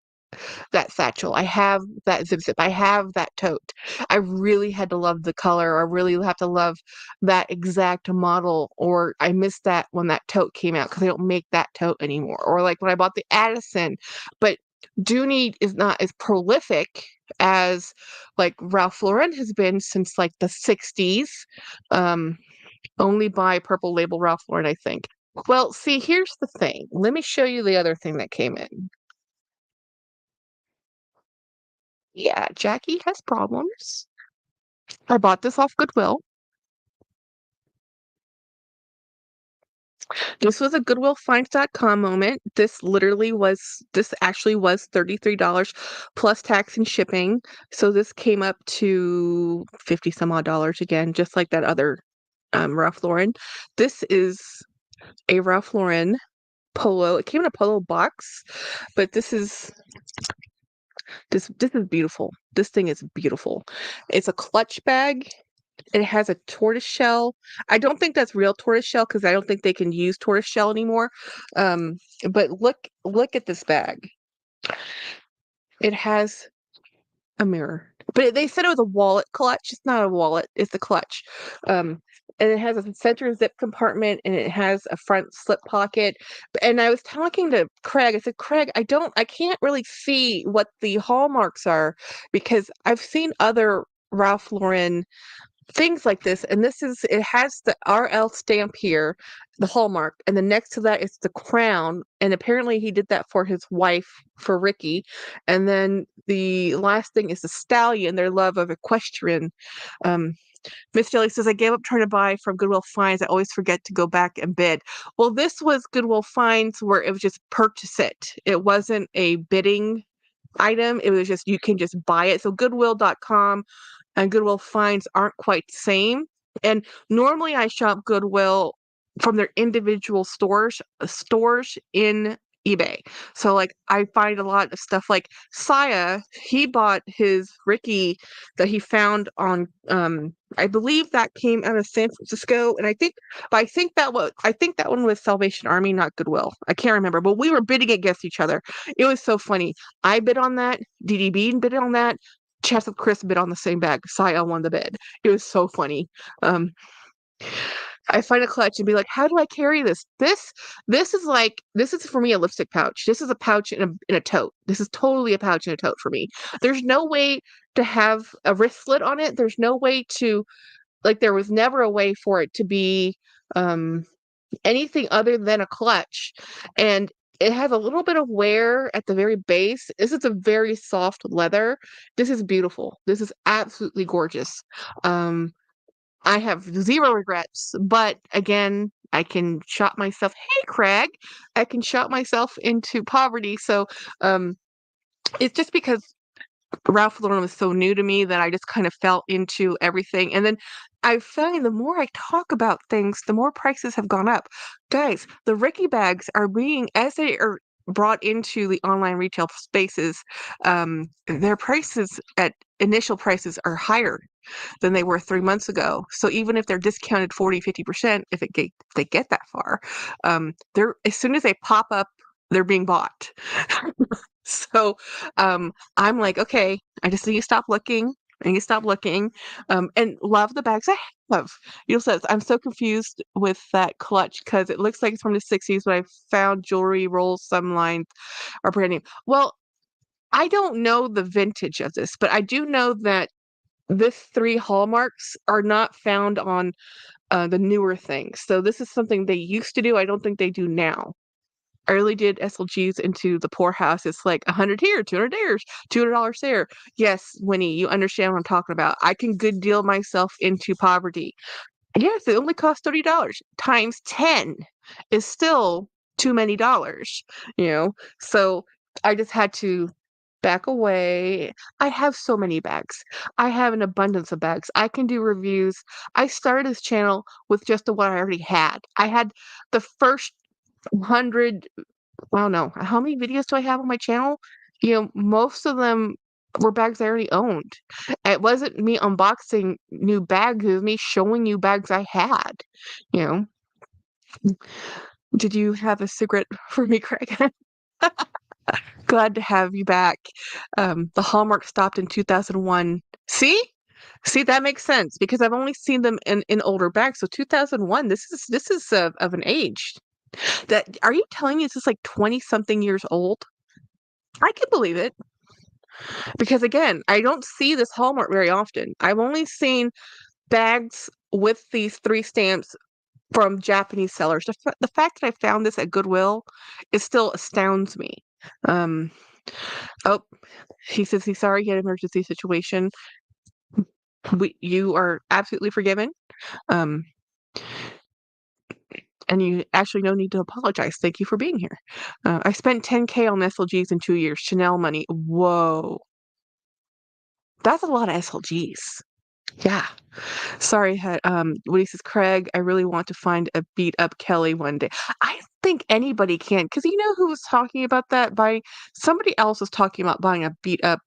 that satchel. I have that zip. I have that tote. I really had to love the color. I really have to love that exact model. Or I missed that when that tote came out because they don't make that tote anymore. Or like when I bought the Addison. But Dooney is not as prolific as like Ralph Lauren has been since like the 60s. Only by Purple Label Ralph Lauren, I think. Well, see, here's the thing. Let me show you the other thing that came in. Yeah, Jackie has problems. I bought this off Goodwill. This was a GoodwillFinds.com moment. This actually was $33 plus tax and shipping. So this came up to 50 some odd dollars again, just like that other Ralph Lauren. This is a Ralph Lauren polo. It came in a polo box, but this is beautiful. This thing is beautiful. It's a clutch bag. It has a tortoise shell. I don't think that's real tortoise shell because I don't think they can use tortoise shell anymore. But look at this bag. It has a mirror. But they said it was a wallet clutch. It's not a wallet. It's a clutch. And it has a center zip compartment and it has a front slip pocket. And I was talking to Craig. I said, Craig, I can't really see what the hallmarks are because I've seen other Ralph Lauren things like this, and it has the RL stamp here, the hallmark, and then next to that is the crown, and apparently he did that for his wife, for Ricky, and then the last thing is the stallion, their love of equestrian. Miss Jelly says, I gave up trying to buy from Goodwill Finds. I always forget to go back and bid. Well, this was Goodwill Finds where it was just purchase it. It wasn't a bidding item. It was just, you can just buy it. So goodwill.com and Goodwill Finds aren't quite the same. And normally I shop Goodwill from their individual stores in eBay. So like I find a lot of stuff like Saya, he bought his Ricky that he found on I believe that came out of San Francisco, and I think that one was Salvation Army, not Goodwill. I can't remember, but we were bidding against each other. It was so funny. I bid on that, DDB bid on that, Chess with Chris bid on the same bag. Saya won the bid. It was so funny. I find a clutch and be like, how do I carry this? This is for me a lipstick pouch. This is a pouch in a tote. This is totally a pouch in a tote for me. There's no way to have a wristlet on it. There's no way to, like, there was never a way for it to be anything other than a clutch. And it has a little bit of wear at the very base. This is a very soft leather. This is beautiful. This is absolutely gorgeous. I have zero regrets, but again, I can shop myself. Hey, Craig, I can shop myself into poverty. So, it's just because Ralph Lauren was so new to me that I just kind of fell into everything. And then I find the more I talk about things, the more prices have gone up. Guys, the Ricky bags are as they are brought into the online retail spaces, their initial prices are higher than they were 3 months ago. So even if they're discounted 40, 50%, if they get that far, they're, as soon as they pop up, they're being bought. So I'm like, okay, I just need to stop looking. And love the bags I have. Says, I'm so confused with that clutch because it looks like it's from the 60s, but I found jewelry rolls, some lines are brand new. Well, I don't know the vintage of this, but I do know that this 3 hallmarks are not found on the newer things. So this is something they used to do. I don't think they do now. I really did SLGs into the poorhouse. It's like 100 here, 200 there, $200 there. Yes, Winnie, you understand what I'm talking about. I can good deal myself into poverty. Yes, it only costs $30. Times 10 is still too many dollars, So I just had to back away. I have so many bags. I have an abundance of bags. I can do reviews. I started this channel with just the what I already had. I had the first 100, I don't know, how many videos do I have on my channel? Most of them were bags I already owned. It wasn't me unboxing new bags, it was me showing you bags I had. Did you have a secret for me, Craig? Glad to have you back. The Hallmark stopped in 2001. See, that makes sense because I've only seen them in older bags. So 2001, this is of an age. That, are you telling me it's just like 20 something years old? I can believe it. Because again, I don't see this Hallmark very often. I've only seen bags with these 3 stamps from Japanese sellers. The fact that I found this at Goodwill, it still astounds me. Oh, he says he's sorry he had an emergency situation. You are absolutely forgiven. and you actually no need to apologize. Thank you for being here. I spent $10K on SLGs in 2 years. Chanel money. Whoa. That's a lot of SLGs. Yeah. Sorry, what he says, Craig, I really want to find a beat up Kelly one day. I think anybody can, because you know who was talking about that? Somebody else was talking about buying a beat up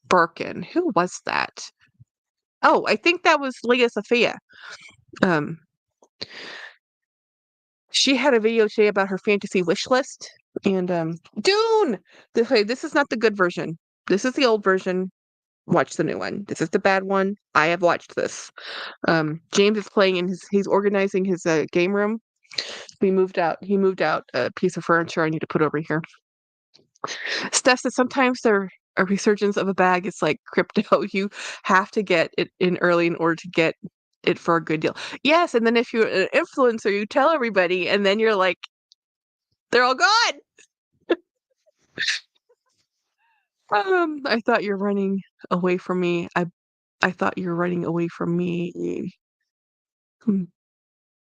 Birkin. Who was that? Oh, I think that was Leah Sophia. Um, she had a video today about her fantasy wish list. And Dune! This is not the good version. This is the old version. Watch the new one. This is the bad one. I have watched this. James is playing in he's organizing his game room. He moved out a piece of furniture I need to put over here. Steph says sometimes a resurgence of a bag is like crypto. You have to get it in early in order to get it for a good deal. Yes, and then if you're an influencer, you tell everybody, and then you're like, they're all gone. I thought you're running away from me. I thought you were running away from me.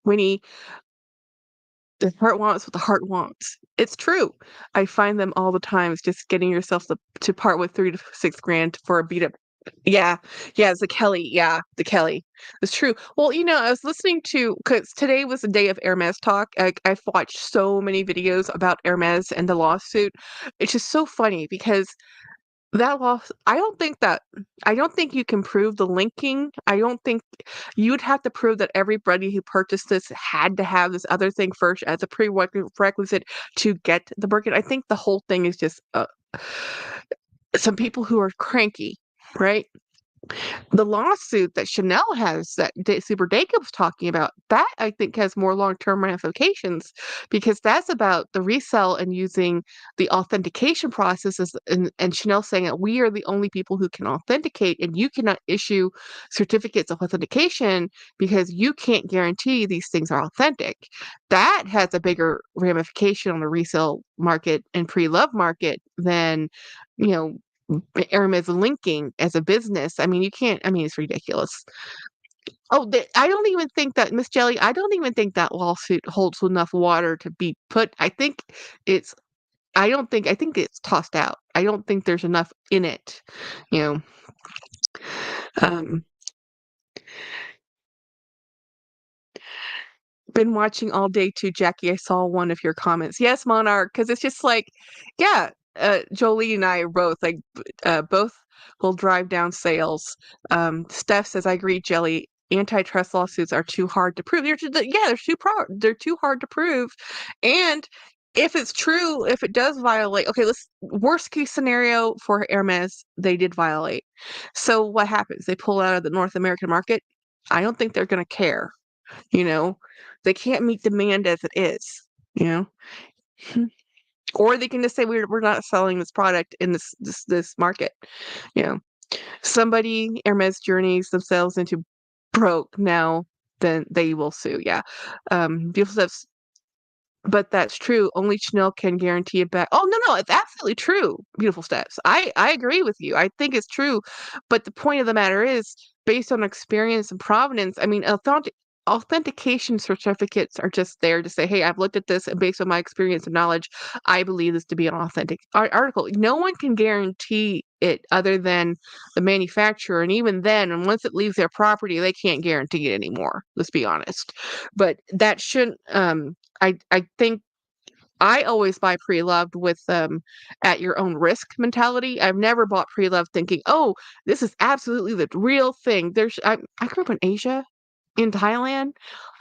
Winnie, the heart wants what the heart wants. It's true. I find them all the time. It's just getting yourself to part with 3 to 6 grand for a beat up. Yeah, it's the Kelly. Yeah, the Kelly. It's true. Well, I was listening to because today was the day of Hermes talk. I've watched so many videos about Hermes and the lawsuit. It's just so funny because that loss, I don't think you can prove the linking. I don't think you would have to prove that everybody who purchased this had to have this other thing first as a prerequisite to get the Birkin. I think the whole thing is just some people who are cranky, right? The lawsuit that Chanel has that Super Daca was talking about, that I think has more long-term ramifications because that's about the resell and using the authentication processes and Chanel saying that we are the only people who can authenticate and you cannot issue certificates of authentication because you can't guarantee these things are authentic. That has a bigger ramification on the resale market and pre-love market than, you know, Hermes linking as a business. I mean, you can't. I mean, it's ridiculous. Oh, I don't even think that Miss Jelly. I don't even think that lawsuit holds enough water to be put. I think it's. I don't think. I think it's tossed out. I don't think there's enough in it. You know. Um, been watching all day too, Jackie. I saw one of your comments. Yes, Monarch, because it's just like, yeah, Jolie and I are both will drive down sales. Steph says, I agree, Jelly. Antitrust lawsuits are too hard to prove. They're too hard to prove. And if it's true, if it does violate, okay, worst case scenario for Hermes, they did violate. So what happens? They pull out of the North American market. I don't think they're going to care. They can't meet demand as it is, you know. Or they can just say we're not selling this product in this market. Somebody Hermes journeys themselves into broke now, then they will sue. Yeah. Beautiful stuff. But that's true. Only Chanel can guarantee it back. Oh no, it's absolutely true. Beautiful steps. I agree with you. I think it's true. But the point of the matter is, based on experience and provenance, I mean, authentication certificates are just there to say, hey, I've looked at this and based on my experience and knowledge, I believe this to be an authentic article. No one can guarantee it other than the manufacturer. And even then, and once it leaves their property, they can't guarantee it anymore. Let's be honest. But that shouldn't I think I always buy pre-loved with at your own risk mentality. I've never bought pre-loved thinking, oh, this is absolutely the real thing. I grew up in Asia, in Thailand.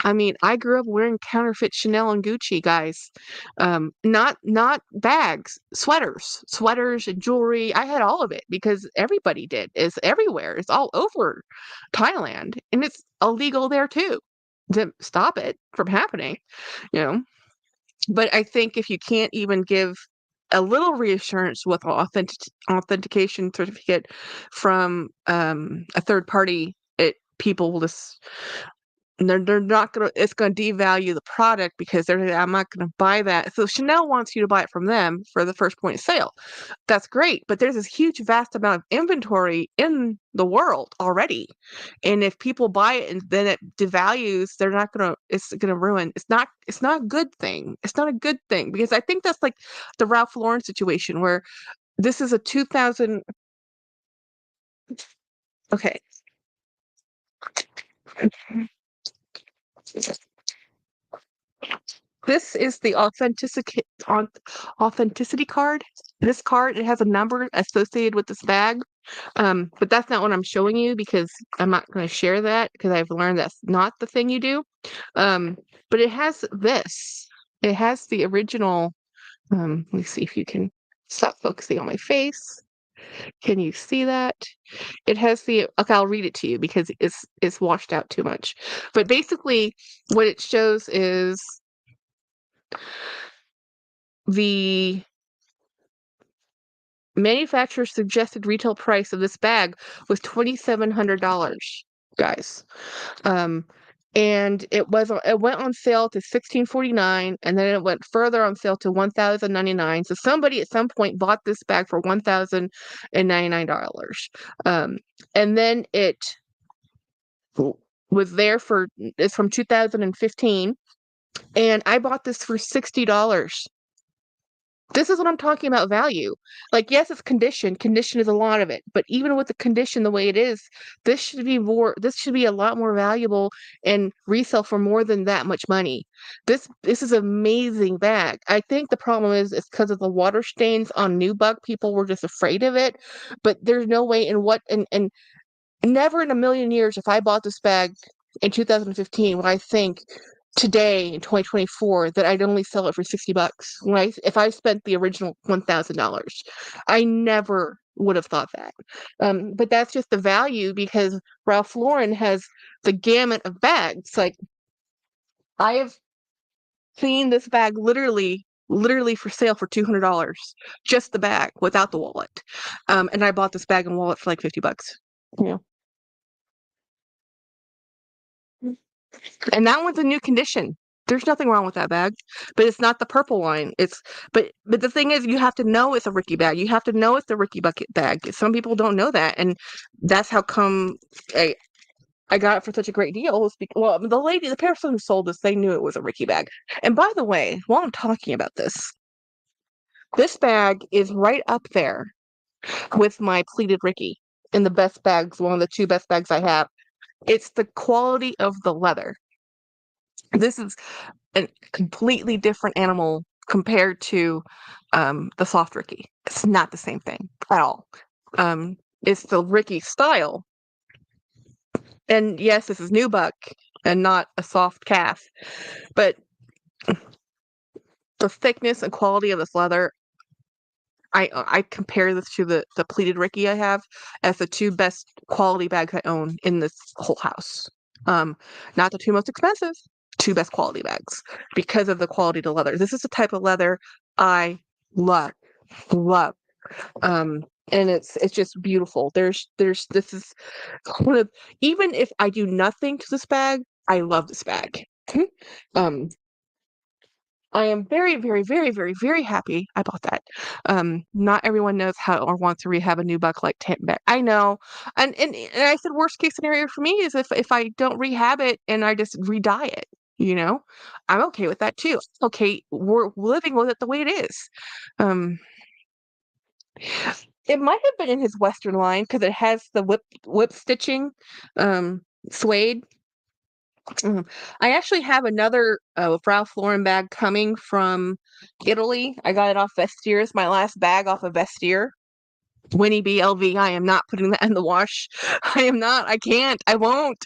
I mean, I grew up wearing counterfeit Chanel and Gucci, guys. Not bags, sweaters and jewelry. I had all of it because everybody did. It's everywhere. It's all over Thailand, and it's illegal there too. To stop it from happening, you know. But I think if you can't even give a little reassurance with authentication certificate from a third party, people will just they're not gonna, it's gonna devalue the product because I'm not gonna buy that. So Chanel wants you to buy it from them for the first point of sale. That's great, but there's this huge vast amount of inventory in the world already. And if people buy it and then it devalues, they're not gonna, it's gonna ruin. It's not a good thing. It's not a good thing because I think that's like the Ralph Lauren situation where this is a 2000, okay. This is the authenticity card. This card, it has a number associated with this bag. But that's not what I'm showing you because I'm not going to share that because I've learned that's not the thing you do. But it has this. It has the original. Let me see if you can stop focusing on my face. Can you see that? It has the, okay, I'll read it to you because it's washed out too much. But basically what it shows is the manufacturer's suggested retail price of this bag was $2,700, guys. And it went on sale to $1,649, and then it went further on sale to $1,099. So somebody at some point bought this bag for $1,099. And then it was there for, it's from 2015, and I bought this for $60. This is what I'm talking about value. Like, yes, it's condition. Condition is a lot of it. But even with the condition the way it is, this should be a lot more valuable and resell for more than that much money. This is an amazing bag. I think the problem is it's because of the water stains on Nubuck. People were just afraid of it. But there's no way and never in a million years if I bought this bag in 2015 would I think today in 2024 that I'd only sell it for $60 if I spent the original $1,000. I never would have thought that. But that's just the value because Ralph Lauren has the gamut of bags. Like, I have seen this bag literally for sale for $200, just the bag without the wallet. And I bought this bag and wallet for like $50. Yeah. And that one's a new condition. There's nothing wrong with that bag, but it's not the purple line. But the thing is, you have to know it's a Ricky bag. You have to know it's the Ricky bucket bag. Some people don't know that, and that's how come I got it for such a great deal. Well, the person who sold this, they knew it was a Ricky bag. And by the way, while I'm talking about this bag is right up there with my pleated Ricky in the best bags, one of the two best bags I have. It's the quality of the leather. This is a completely different animal compared to the soft Ricky. It's not the same thing at all. It's the Ricky style. And yes, this is Nubuck and not a soft calf. But the thickness and quality of this leather, I compare this to the pleated Ricky I have as the two best quality bags I own in this whole house. Not the two most expensive, two best quality bags because of the quality of the leather. This is the type of leather I love. And it's just beautiful. This is one of, even if I do nothing to this bag, I love this bag. I am very, very, very, very, very happy I bought that. Not everyone knows how or wants to rehab a Nubuck like bag. I know, and I said worst case scenario for me is if I don't rehab it and I just re-dye it. I'm okay with that too. Okay, we're living with it the way it is. It might have been in his Western line because it has the whip stitching, suede. I actually have another Ralph Lauren bag coming from Italy. I got it off Vestaire. It's my last bag off of Vestaire. Winnie B. LV. I am not putting that in the wash. I am not. I can't. I won't.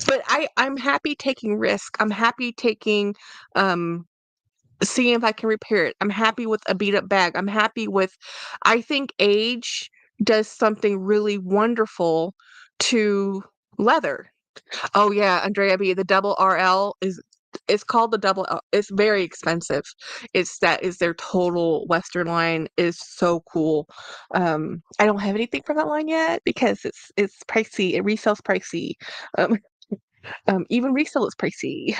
But I'm happy taking risk. I'm happy taking seeing if I can repair it. I'm happy with a beat up bag. I'm happy with, I think age does something really wonderful to leather. Oh yeah, Andrea B, the double RL it's called the double L. It's very expensive. That is their total Western line is so cool. I don't have anything from that line yet because it's pricey. It resells pricey. Even resale is pricey.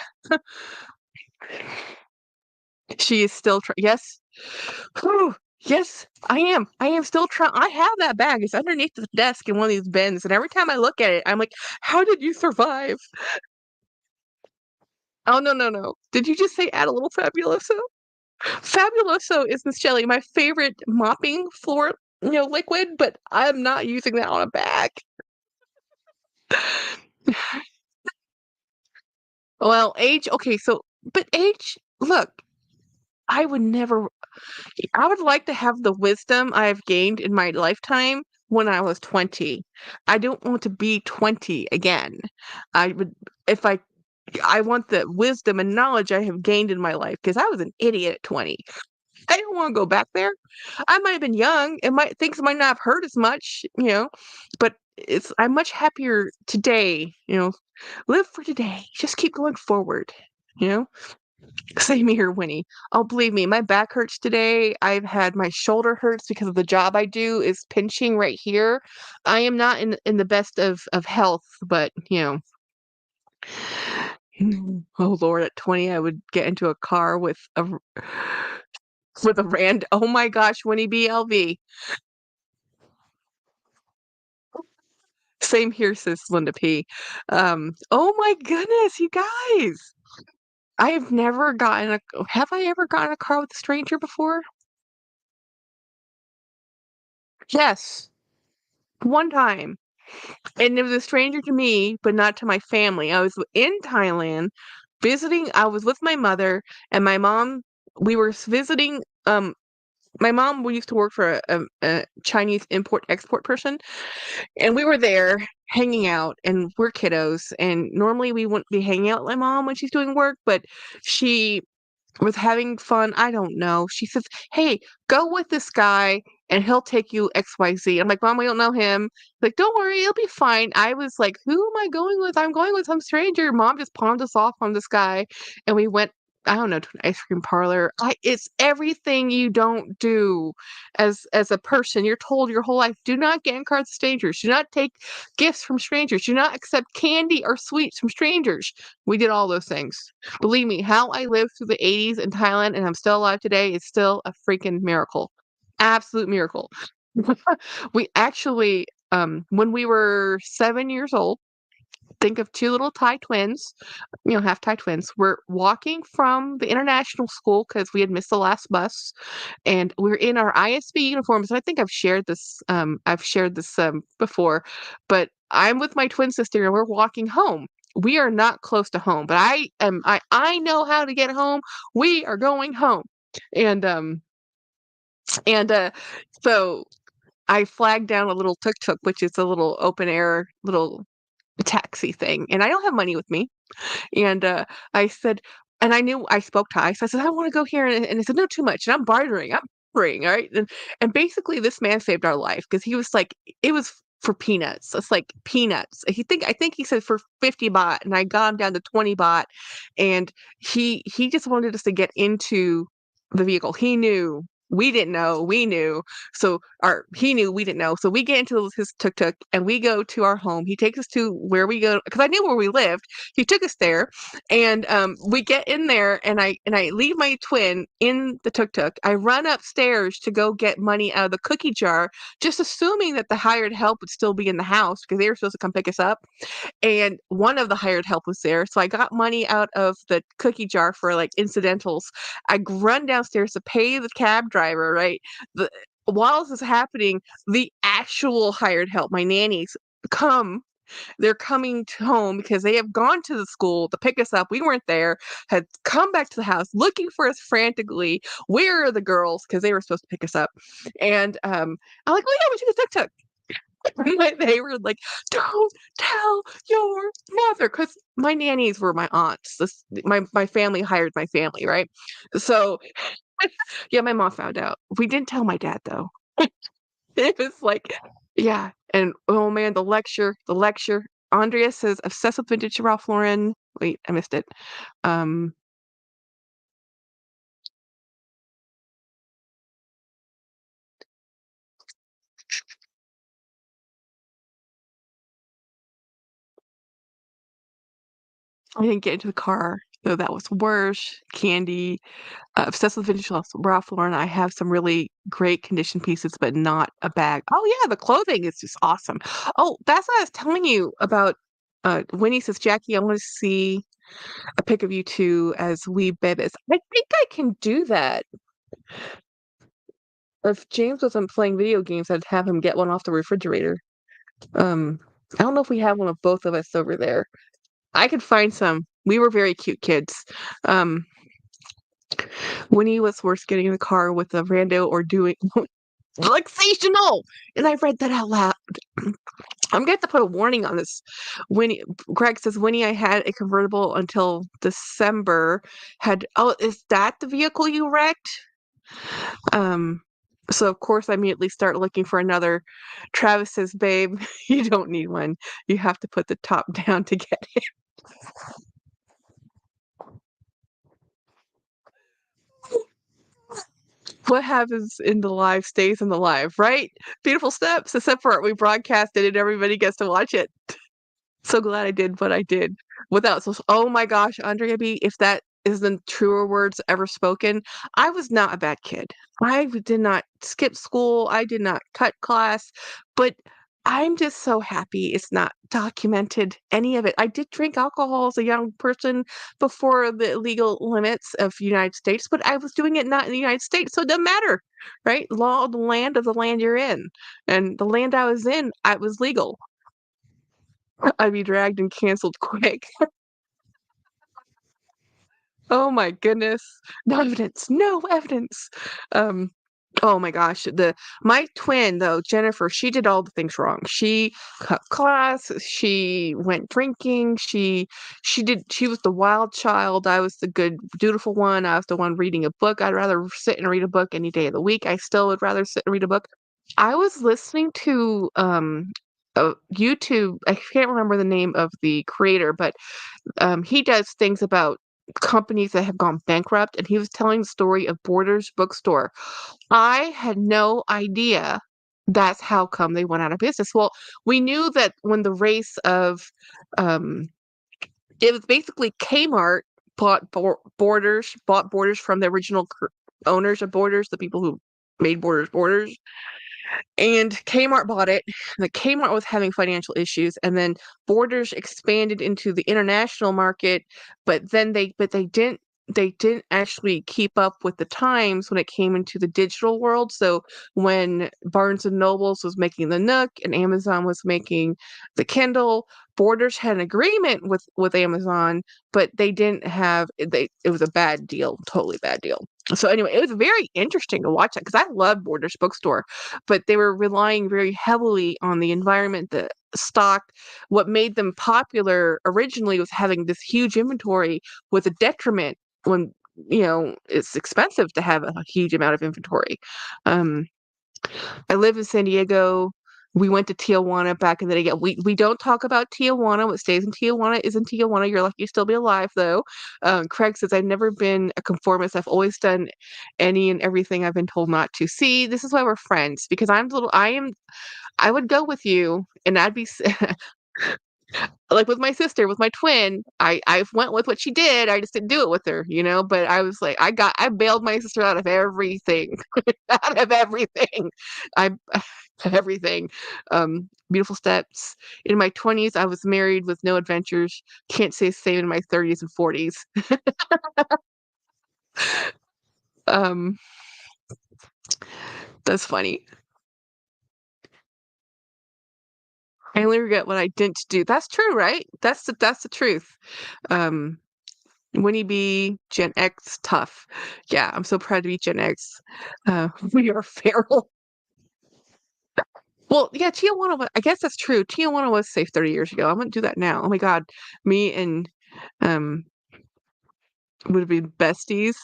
She is still yes. Whew, yes, I am. I am still trying. I have that bag. It's underneath the desk in one of these bins, and every time I look at it, I'm like, "How did you survive?" Oh no, no, no! Did you just say add a little Fabuloso? Fabuloso is, Miss Shelley, my favorite mopping floor, liquid, but I'm not using that on a bag. Well, age, okay, so, but age, look, I would never, I would like to have the wisdom I've gained in my lifetime when I was 20. I don't want to be 20 again. I would, if I want the wisdom and knowledge I have gained in my life because I was an idiot at 20. I don't want to go back there. I might have been young. Things might not have hurt as much, but I'm much happier today, live for today. Just keep going forward, you know? Same here, Winnie. Oh, believe me, my back hurts today. I've had my shoulder hurts because of the job I do is pinching right here. I am not in the best of health, but oh Lord, at 20 I would get into a car with a rand. Oh my gosh, Winnie BLV. Same here, says Linda P. Oh my goodness, you guys. I have never gotten have I ever gotten a car with a stranger before? Yes, one time. And it was a stranger to me, but not to my family. I was in Thailand visiting. I was with my mother and my mom. We were visiting. My mom we used to work for a Chinese import export person, and we were there hanging out. And we're kiddos, and normally we wouldn't be hanging out with my mom when she's doing work, but she was having fun. I don't know. She says, "Hey, go with this guy and he'll take you XYZ." I'm like, "Mom, we don't know him." Like, "Don't worry, it'll be fine." I was like, "Who am I going with? I'm going with some stranger." Mom just palmed us off on this guy and we went, I don't know, to an ice cream parlor. It's everything you don't do as a person. You're told your whole life, do not get in cars with strangers. Do not take gifts from strangers. Do not accept candy or sweets from strangers. We did all those things. Believe me, how I lived through the 80s in Thailand and I'm still alive today is still a freaking miracle. Absolute miracle. We actually, when we were 7 years old, think of two little Thai twins, half Thai twins. We're walking from the international school because we had missed the last bus, and we're in our ISB uniforms. I think I've shared this. Before, but I'm with my twin sister, and we're walking home. We are not close to home, but I am. I know how to get home. We are going home, and so I flagged down a little tuk tuk, which is a little open air little taxi thing, and I don't have money with me. And I said, and I knew I spoke Thai, so I said, "I want to go here," and he said, "No, too much." And I'm bartering, all right. And basically, this man saved our life because he was like, it was for peanuts. It's like peanuts. I think he said for 50 baht, and I got him down to 20 baht, and he just wanted us to get into the vehicle. He knew. We didn't know. We knew. So, or he knew. We didn't know. So we get into his tuk tuk and we go to our home. He takes us to where we go because I knew where we lived. He took us there, and we get in there, and I leave my twin in the tuk tuk. I run upstairs to go get money out of the cookie jar, just assuming that the hired help would still be in the house because they were supposed to come pick us up. And one of the hired help was there, so I got money out of the cookie jar for like incidentals. I run downstairs to pay the cab driver. Right, while this is happening, the actual hired help, my nannies, come. They're coming to home because they have gone to the school to pick us up. We weren't there, had come back to the house looking for us frantically. Where are the girls? Because they were supposed to pick us up. And I'm like, "Oh, yeah, we took a tuk tuk." They were like, "Don't tell your mother," because my nannies were my aunts. My family hired my family, right? So, yeah, my mom found out. We didn't tell my dad, though. It was like, yeah, and oh man, the lecture. Andrea says obsessed with vintage Ralph Lauren. Wait, I missed it. Um, I didn't get into the car, so that was worse. Candy, obsessed with vintage Ralph Lauren. I have some really great condition pieces, but not a bag. Oh yeah, the clothing is just awesome. Oh, that's what I was telling you about. Winnie says, Jackie, I want to see a pic of you two as wee babies. I think I can do that. If James wasn't playing video games, I'd have him get one off the refrigerator. I don't know if we have one of both of us over there. I could find some. We were very cute kids. Um, Winnie was worth getting in the car with a rando or doing relaxational. And I read that out loud. I'm gonna have to put a warning on this. Winnie, Greg says, Winnie, I had a convertible until December. Oh, is that the vehicle you wrecked? Um, so of course I immediately start looking for another. Travis says, babe, you don't need one. You have to put the top down to get it. What happens in the live stays in the live, right? Beautiful steps, except for we broadcasted and everybody gets to watch it. So glad I did what I did without social. Oh my gosh, Andrea B, if that is the truer words ever spoken, I was not a bad kid. Did not skip school. I did not cut class, but I'm just so happy it's not documented, any of it. I did drink alcohol as a young person before the legal limits of the United States, but I was doing it not in the United States, so it doesn't matter, right? Law of the land of the land you're in. And the land I was in, I was legal. I'd be dragged and canceled quick. Oh my goodness. No evidence. No evidence. Um, oh my gosh. My twin though, Jennifer, she did all the things wrong. She cut class, she went drinking, she was the wild child. I was the good, dutiful one. I was the one reading a book. I'd rather sit and read a book any day of the week. I still would rather sit and read a book. I was listening to YouTube. I can't remember the name of the creator, but he does things about companies that have gone bankrupt, and he was telling the story of Borders Bookstore. I had no idea that's how come they went out of business. Well, we knew that when the race of um, it was basically Kmart bought Borders from the original owners of Borders, the people who made Borders, and Kmart bought it. The Kmart was having financial issues, and then Borders expanded into the international market, but they didn't actually keep up with the times when it came into the digital world. So when Barnes and Nobles was making the Nook and Amazon was making the Kindle, Borders had an agreement with Amazon, but they didn't have they it was a bad deal, totally bad deal. So anyway, it was very interesting to watch that because I love Borders Bookstore, but they were relying very heavily on the environment, the stock. What made them popular originally was having this huge inventory with a detriment when, it's expensive to have a huge amount of inventory. Um, I live in San Diego. We went to Tijuana back in the day. Yeah, we don't talk about Tijuana. What stays in Tijuana is in Tijuana. You're lucky to still be alive, though. Craig says, I've never been a conformist. I've always done any and everything I've been told not to. See, this is why we're friends, because I would go with you, and I'd be like with my sister, with my twin. I went with what she did. I just didn't do it with her, But I was like, I bailed my sister out of everything, out of everything. I everything. Beautiful steps. In my 20s, I was married with no adventures. Can't say the same in my 30s and 40s. Um, that's funny. I only regret what I didn't do. That's true, right? That's the truth. Um, Winnie B, Gen X, tough. Yeah, I'm so proud to be Gen X. We are feral. Well, yeah, Tijuana. I guess that's true. Tijuana was safe 30 years ago. I'm gonna do that now. Oh my God, me and um would it be besties?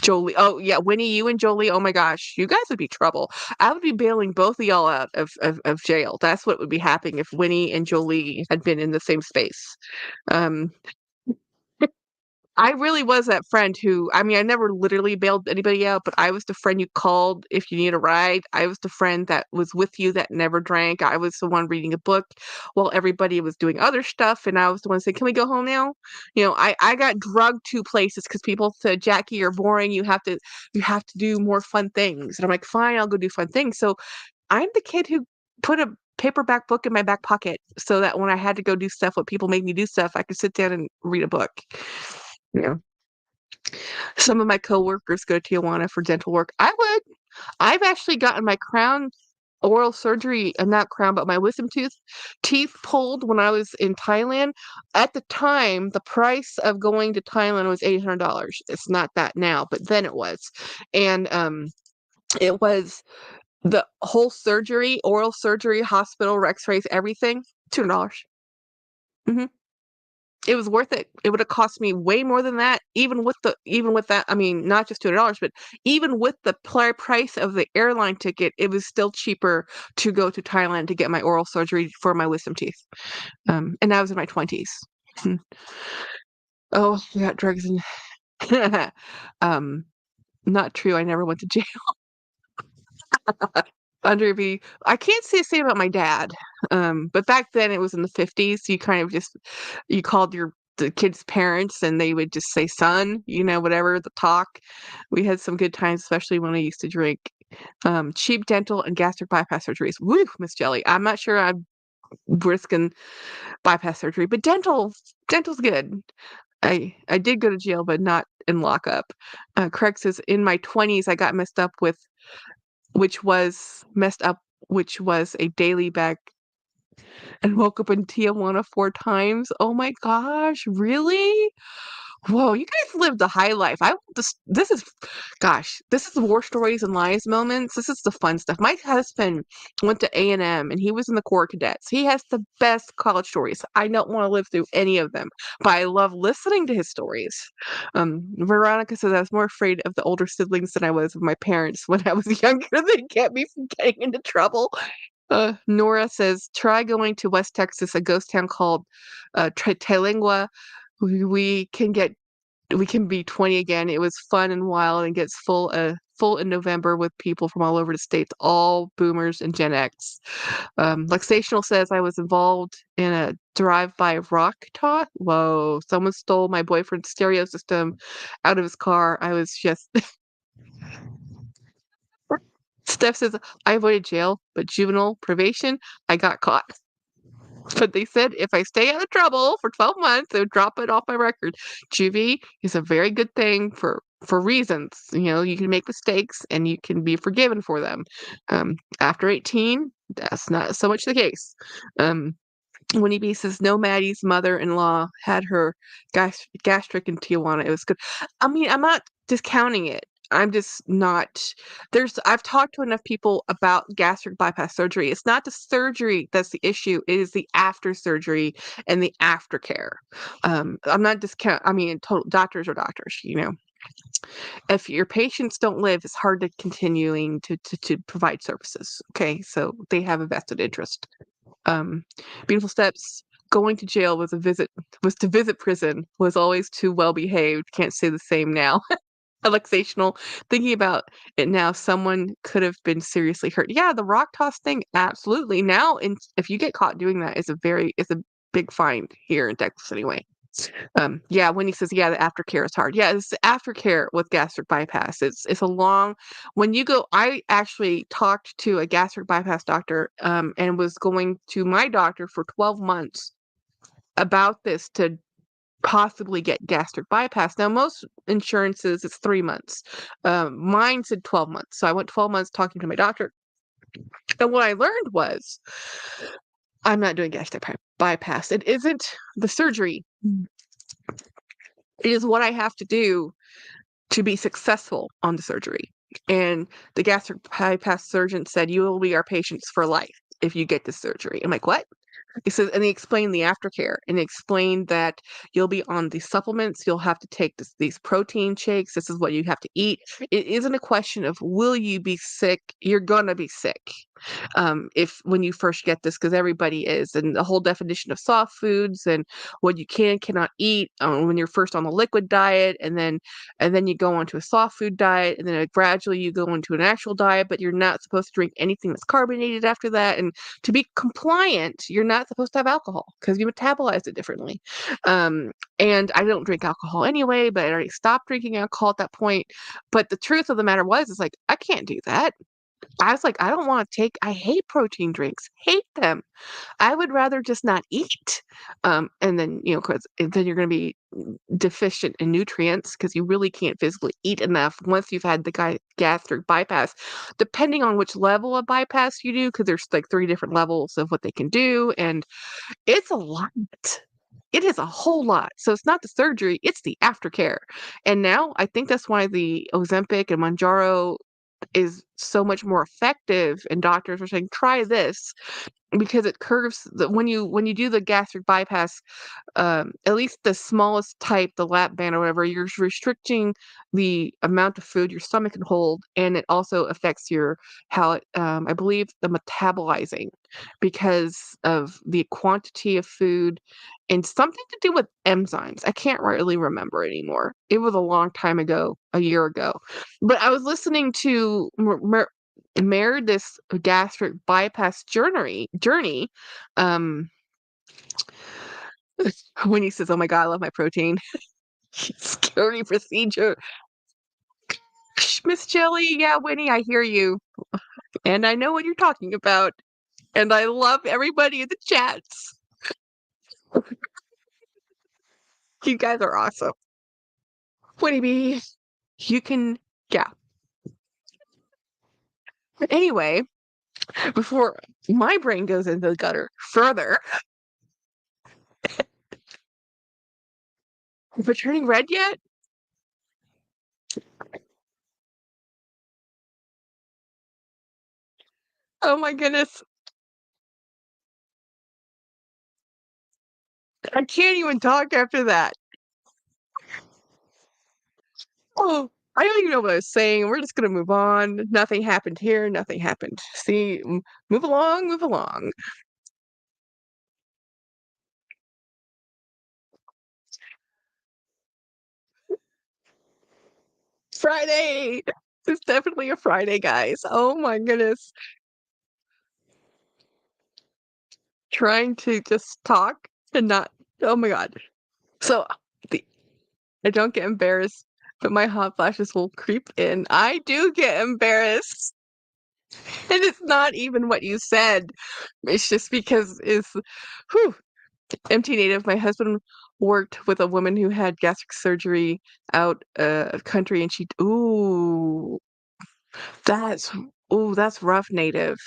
Jolie. Oh yeah, Winnie, you and Jolie. Oh my gosh, you guys would be trouble. I would be bailing both of y'all out of jail. That's what would be happening if Winnie and Jolie had been in the same space. Um, I really was that friend who, I mean, I never literally bailed anybody out, but I was the friend you called if you need a ride. I was the friend that was with you that never drank. I was the one reading a book while everybody was doing other stuff. And I was the one saying, can we go home now? I got drugged to places because people said, Jackie, you're boring. You have to do more fun things. And I'm like, fine, I'll go do fun things. So I'm the kid who put a paperback book in my back pocket so that when I had to go do stuff, when people made me do stuff, I could sit down and read a book. Some of my coworkers go to Tijuana for dental work. I would. I've actually gotten my oral surgery, not crown, but my wisdom teeth pulled when I was in Thailand. At the time, the price of going to Thailand was $800. It's not that now, but then it was. And it was the whole surgery, oral surgery, hospital, x-rays, everything, $200. hmm It was worth it. It would have cost me way more than that, even with that. I mean, not just $200, but even with the price of the airline ticket, it was still cheaper to go to Thailand to get my oral surgery for my wisdom teeth. And I was in my 20s. Oh, we got drugs and not true. I never went to jail. I can't say the same about my dad. But back then it was in the 50s. You kind of you called the kids' parents and they would just say son, whatever the talk. We had some good times, especially when I used to drink. Cheap dental and gastric bypass surgeries. Woo, Miss Jelly. I'm not sure I'm risking bypass surgery, but dental's good. I did go to jail, but not in lockup. Craig says in my 20s I got messed up, which was a daily bag and woke up in Tijuana 4 times. Oh my gosh, really? Whoa, you guys lived the high life. This is war stories and lies moments. This is the fun stuff. My husband went to A&M and he was in the Corps Cadets. He has the best college stories. I don't want to live through any of them, but I love listening to his stories. Veronica says I was more afraid of the older siblings than I was of my parents when I was younger. They kept me from getting into trouble. Nora says, try going to West Texas, a ghost town called Trilingua. We can be 20 again. It was fun and wild and gets full in November with people from all over the states, all boomers and Gen X. Luxational says I was involved in a drive-by rock talk. Whoa, someone stole my boyfriend's stereo system out of his car. I was just Steph says, I avoided jail, but juvenile probation, I got caught. But they said if I stay out of trouble for 12 months, they would drop it off my record. Juvie is a very good thing for reasons. You can make mistakes and you can be forgiven for them. After 18, that's not so much the case. Winnie B says, no, Maddie's mother-in-law had her gastric in Tijuana. It was good. I mean, I'm not discounting it. I'm just not. I've talked to enough people about gastric bypass surgery. It's not the surgery that's the issue. It is the after surgery and the aftercare. I'm not discount. I mean, doctors are doctors. If your patients don't live, it's hard to continuing to provide services. Okay, so they have a vested interest. Beautiful Steps. Going to jail was to visit prison. Was always too well behaved. Can't say the same now. Luxational. Thinking about it now, someone could have been seriously hurt. Yeah, the rock toss thing, absolutely. Now, if you get caught doing that, it's a big fine here in Texas anyway. Yeah, Wendy says, yeah, the aftercare is hard. Yeah, it's the aftercare with gastric bypass. It's a long. When you go, I actually talked to a gastric bypass doctor, and was going to my doctor for 12 months about this to possibly get gastric bypass. Now, most insurances, it's 3 months. Mine said 12 months. So I went 12 months talking to my doctor. And what I learned was I'm not doing gastric bypass. It isn't the surgery. It is what I have to do to be successful on the surgery. And the gastric bypass surgeon said, you will be our patients for life if you get this surgery. I'm like, what? He says, and he explained the aftercare, and he explained that you'll be on these supplements. You'll have to take these protein shakes. This is what you have to eat. It isn't a question of will you be sick. You're going to be sick. if when you first get this, because everybody is, and the whole definition of soft foods and what you cannot eat when you're first on the liquid diet, and then you go onto a soft food diet, and then gradually you go into an actual diet, but you're not supposed to drink anything that's carbonated after that. And to be compliant, you're not supposed to have alcohol because you metabolize it differently. And I don't drink alcohol anyway, but I already stopped drinking alcohol at that point. But the truth of the matter is like, I can't do that. I was like, I don't want to I hate protein drinks, hate them. I would rather just not eat. And then, because then you're going to be deficient in nutrients because you really can't physically eat enough once you've had the gastric bypass, depending on which level of bypass you do, because there's like 3 different levels of what they can do. And it's a lot. It is a whole lot. So it's not the surgery, it's the aftercare. And now I think that's why the Ozempic and Mounjaro is so much more effective, and doctors are saying try this because it curves when you do the gastric bypass, at least the smallest type, the lap band or whatever, you're restricting the amount of food your stomach can hold, and it also affects how it, I believe, the metabolizing because of the quantity of food and something to do with enzymes. I can't really remember anymore. It was a long time ago, a year ago. But I was listening to Meredith's gastric bypass journey. Um, when he says, "Oh my God, I love my protein." Scary procedure. Miss Jelly, yeah, Winnie, I hear you. And I know what you're talking about. And I love everybody in the chats. You guys are awesome. Winnie B, you can, yeah. Anyway, before my brain goes into the gutter further, is it turning red yet? Oh my goodness. I can't even talk after that. Oh, I don't even know what I was saying. We're just gonna move on. Nothing happened here. Nothing happened. See, move along, move along. Friday. It's definitely a Friday, guys. Oh my goodness. Trying to just talk and not. Oh my God. So the, I don't get embarrassed, but my hot flashes will creep in. I do get embarrassed. And it's not even what you said. It's just because whew, empty native. My husband worked with a woman who had gastric surgery out of country, and that's that's rough, native.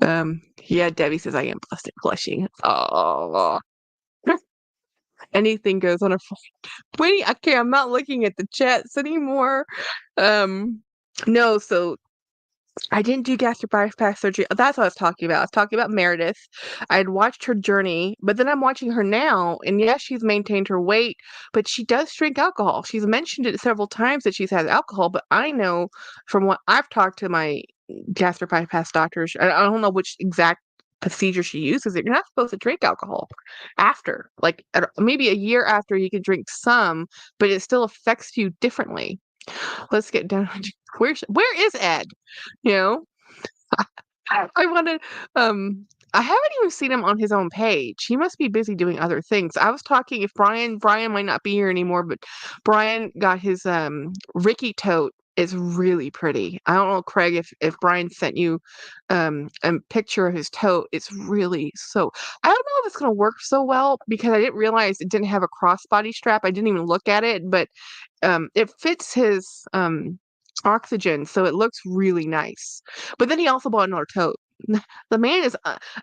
Yeah, Debbie says I am blushing. Oh, anything goes on a wait. Okay, I'm not looking at the chats anymore. No, so I didn't do gastric bypass surgery. That's what I was talking about. I was talking about Meredith. I had watched her journey, but then I'm watching her now, and yes, she's maintained her weight, but she does drink alcohol. She's mentioned it several times that she's had alcohol, but I know from what I've talked to my gastric bypass doctors, I don't know which exact procedure she uses it. You're not supposed to drink alcohol after, like maybe a year after you can drink some, but it still affects you differently. Let's get down. Where is Ed? You know, I want to. I haven't even seen him on his own page. He must be busy doing other things. I was talking if Brian might not be here anymore, but Brian got his Ricky tote. It's really pretty. I don't know, Craig, if Brian sent you a picture of his tote. It's really so. I don't know if it's gonna work so well because I didn't realize it didn't have a crossbody strap. I didn't even look at it, but it fits his oxygen, so it looks really nice. But then he also bought another tote. The man is.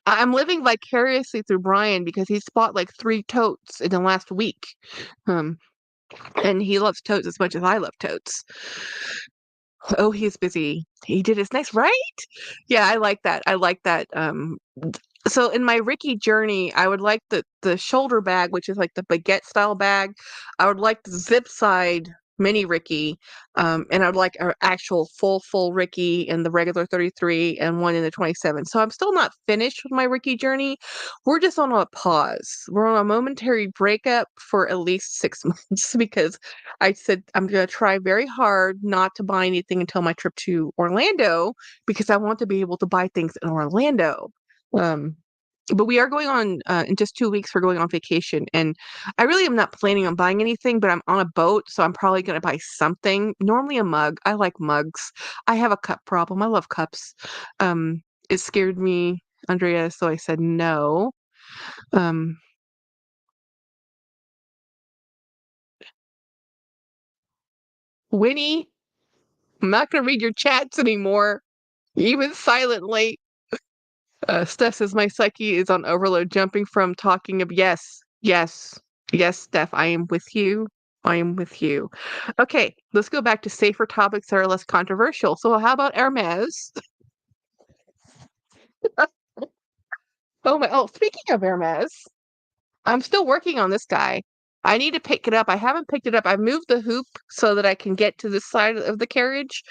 I'm living vicariously through Brian because he's bought like 3 totes in the last week, um, and he loves totes as much as I love totes. Oh, he's busy. He did his next right. Yeah, I like that. I like that. So in my Ricky journey, I would like the shoulder bag, which is like the baguette style bag. I would like the zip side mini Ricky, and I'd like an actual full Ricky in the regular 33 and one in the 27. So I'm still not finished with my Ricky journey. We're just on a pause. We're on a momentary breakup for at least 6 months because I said I'm going to try very hard not to buy anything until my trip to Orlando because I want to be able to buy things in Orlando. But we are going on in just 2 weeks. We're going on vacation, and I really am not planning on buying anything. But I'm on a boat, so I'm probably going to buy something. Normally a mug. I like mugs. I have a cup problem. I love cups. It scared me, Andrea, so I said no. Winnie, I'm not going to read your chats anymore, even silently. Steph says my psyche is on overload, jumping from talking of yes, Steph, I am with you. I am with you. Okay, let's go back to safer topics that are less controversial. So, how about Hermes? Oh, speaking of Hermes, I'm still working on this guy. I need to pick it up. I haven't picked it up. I moved the hoop so that I can get to this side of the carriage.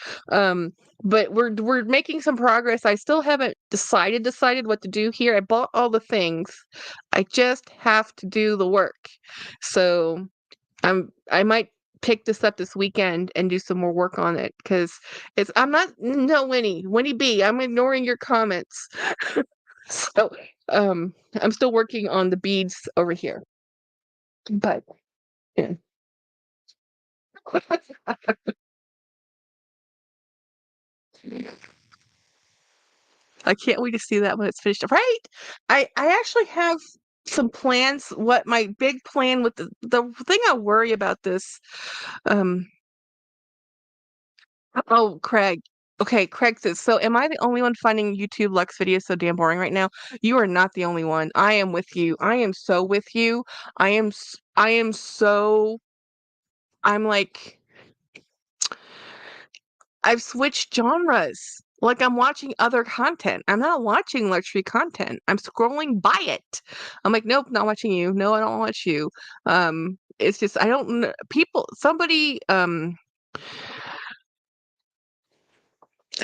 But we're making some progress. I still haven't decided what to do here. I bought all the things. I just have to do the work. So I might pick this up this weekend and do some more work on it because I'm not no Winnie B. I'm ignoring your comments. So I'm still working on the beads over here. But yeah. I can't wait to see that when it's finished. Right? I actually have some plans. What my big plan with the thing I worry about this. Um. Oh, Craig. Okay, Craig says. So, am I the only one finding YouTube Lux videos so damn boring right now? You are not the only one. I am with you. I am so with you. I am so. I'm like. I've switched genres. Like I'm watching other content. I'm not watching luxury content. I'm scrolling by it. I'm like, nope, not watching you. No, I don't watch you. It's just I don't people somebody I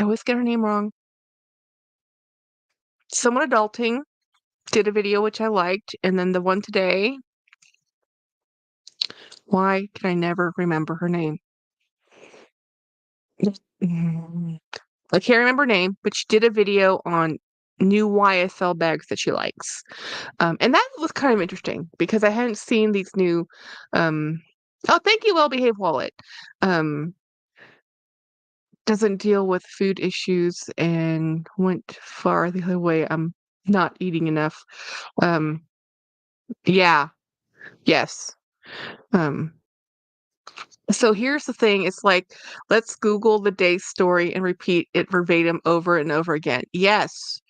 always get her name wrong. Someone adulting did a video which I liked, and then the one today. Why can I never remember her name? I can't remember her name, but she did a video on new YSL bags that she likes. And that was kind of interesting because I hadn't seen these new oh, thank you, well-behaved wallet. Doesn't deal with food issues and went far the other way. I'm not eating enough. Yeah, yes. Um, so here's the thing, it's like, let's Google the day's story and repeat it verbatim over and over again. Yes.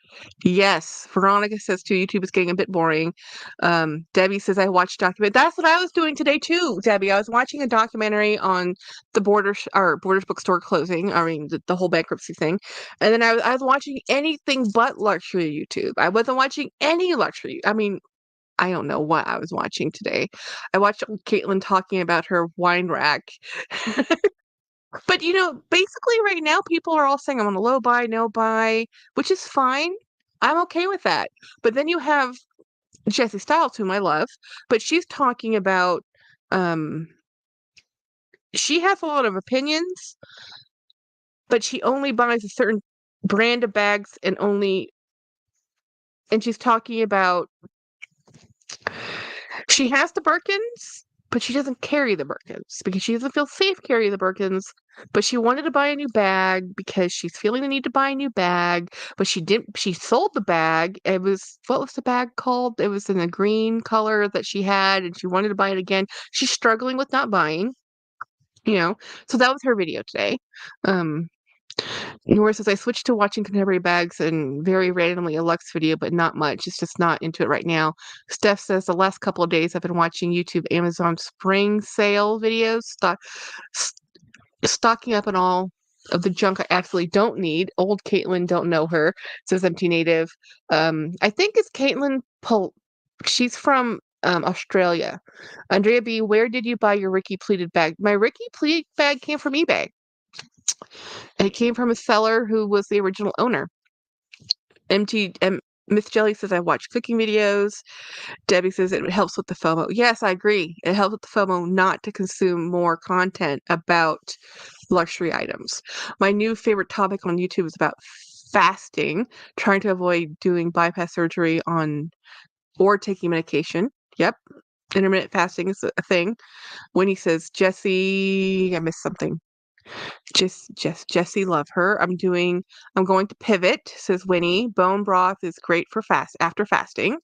Yes. Veronica says too, YouTube is getting a bit boring. Debbie says I watched document. That's what I was doing today too, Debbie. I was watching a documentary on the Borders bookstore closing. I mean the whole bankruptcy thing. And then I was watching anything but luxury YouTube. I wasn't watching any luxury. I mean, I don't know what I was watching today. I watched Caitlin talking about her wine rack. But basically right now people are all saying I'm on a low buy, no buy, which is fine. I'm okay with that. But then you have Jessie Stiles, whom I love, but she's talking about she has a lot of opinions, but she only buys a certain brand of bags and she's talking about she has the Birkins, but she doesn't carry the Birkins because she doesn't feel safe carrying the Birkins. But she wanted to buy a new bag because she's feeling the need to buy a new bag. But she didn't. She sold the bag. What was the bag called? It was in a green color that she had, and she wanted to buy it again. She's struggling with not buying. So that was her video today. Nora says, I switched to watching contemporary bags and very randomly a Lux video, but not much. It's just not into it right now. Steph says, the last couple of days I've been watching YouTube Amazon spring sale videos, stocking up on all of the junk I absolutely don't need. Old Caitlin, don't know her, says empty native. I think it's Caitlin she's from Australia. Andrea B, where did you buy your Ricky pleated bag? My Ricky pleated bag came from eBay. It came from a seller who was the original owner. Miss Jelly says I watch cooking videos. Debbie says it helps with the FOMO. Yes, I agree. It helps with the FOMO not to consume more content about luxury items. My new favorite topic on YouTube is about fasting, trying to avoid doing bypass surgery on or taking medication. Yep. Intermittent fasting is a thing. Winnie says, Jesse, I missed something. Jesse, love her. I'm going to pivot, says Winnie. Bone broth is great for after fasting.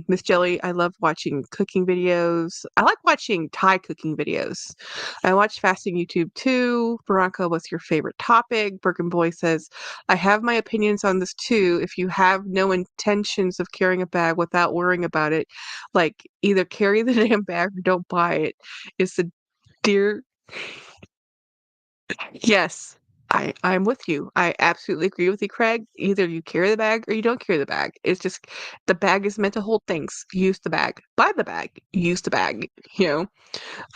Miss Jelly, I love watching cooking videos. I like watching Thai cooking videos. I watch fasting YouTube too. Veronica, what's your favorite topic? Bergen Boy says, I have my opinions on this too. If you have no intentions of carrying a bag without worrying about it, like either carry the damn bag or don't buy it. It's a dear. Yes, I'm with you. I absolutely agree with you, Craig. Either you carry the bag or you don't carry the bag. It's just the bag is meant to hold things. Use the bag. Buy the bag. Use the bag. You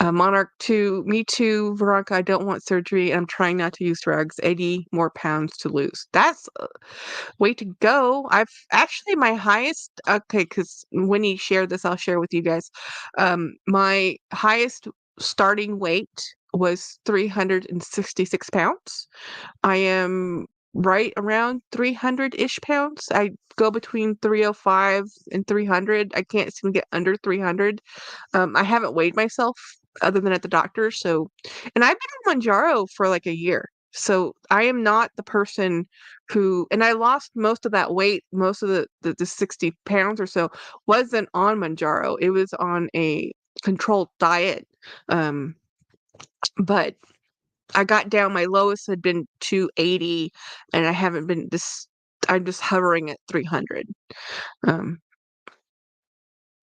know. Monarch 2, me too, Veronica. I don't want surgery. I'm trying not to use drugs. 80 more pounds to lose. That's a way to go. I've actually my highest. Okay, because when he shared this, I'll share with you guys. My highest starting weight was 366 pounds. I am right around 300-ish pounds. I go between 305 and 300. I can't seem to get under 300. I haven't weighed myself other than at the doctor. So, and I've been on Manjaro for like a year. So I am not the person who, and I lost most of that weight, most of the 60 pounds or so wasn't on Manjaro. It was on a controlled diet. But I got down, my lowest had been 280 and I haven't been this, I'm just hovering at 300. Um,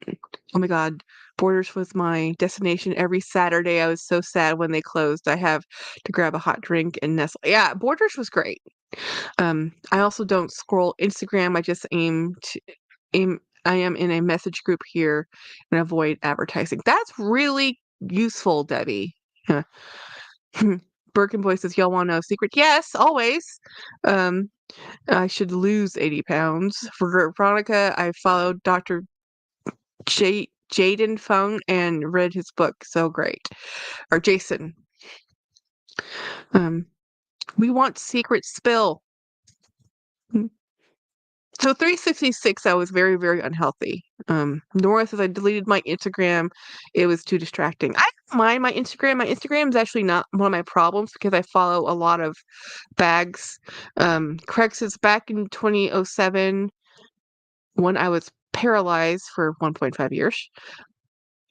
oh my God, Borders was my destination every Saturday. I was so sad when they closed. I have to grab a hot drink and nestle. Yeah, Borders was great. I also don't scroll Instagram. I just aim I am in a message group here and avoid advertising. That's really useful, Debbie. Birkin Boy says, y'all want to know a secret? Yes, always. Um, I should lose 80 pounds. For Veronica, I followed Dr. Jaden Fung and read his book. So great. Or Jason. We want secret spill. So 366, I was very, very unhealthy. Nora says I deleted my Instagram. It was too distracting. I don't mind my Instagram. My Instagram is actually not one of my problems because I follow a lot of bags. Craig says back in 2007, when I was paralyzed for 1.5 years,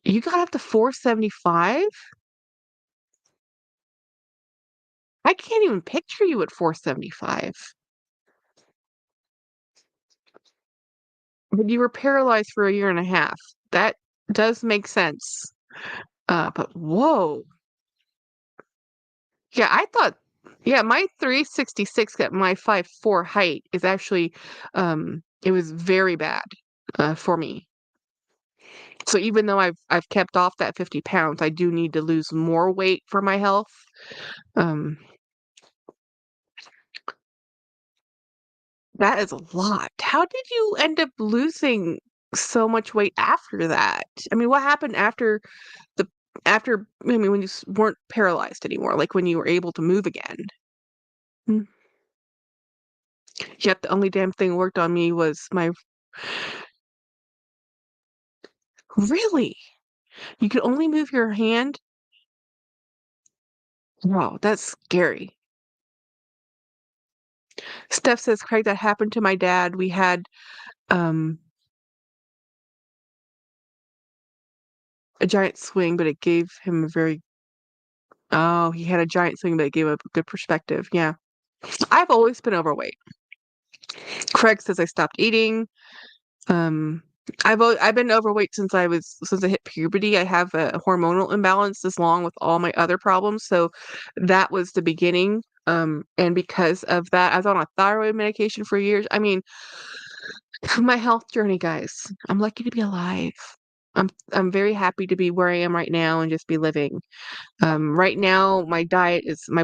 you got up to 475? I can't even picture you at 475. But you were paralyzed for a year and a half. That does make sense. But whoa. Yeah, I thought, yeah, my 366 at my 5'4" height is actually, it was very bad for me. So even though I've kept off that 50 pounds, I do need to lose more weight for my health. Um, that is a lot. How did you end up losing so much weight after that? I mean, what happened the I mean, when you weren't paralyzed anymore, like when you were able to move again? Mm. Yep, the only damn thing worked on me was my. Really? You could only move your hand? Wow, that's scary. Steph says, Craig, that happened to my dad. We had um a giant swing, but it gave him a very he had a giant swing, but it gave him a good perspective. Yeah. I've always been overweight. Craig says I stopped eating. Um I've been overweight since I hit puberty. I have a hormonal imbalance as long with all my other problems. So that was the beginning. And because of that, I was on a thyroid medication for years. I mean, my health journey, guys. I'm lucky to be alive. I'm very happy to be where I am right now and just be living. Right now, my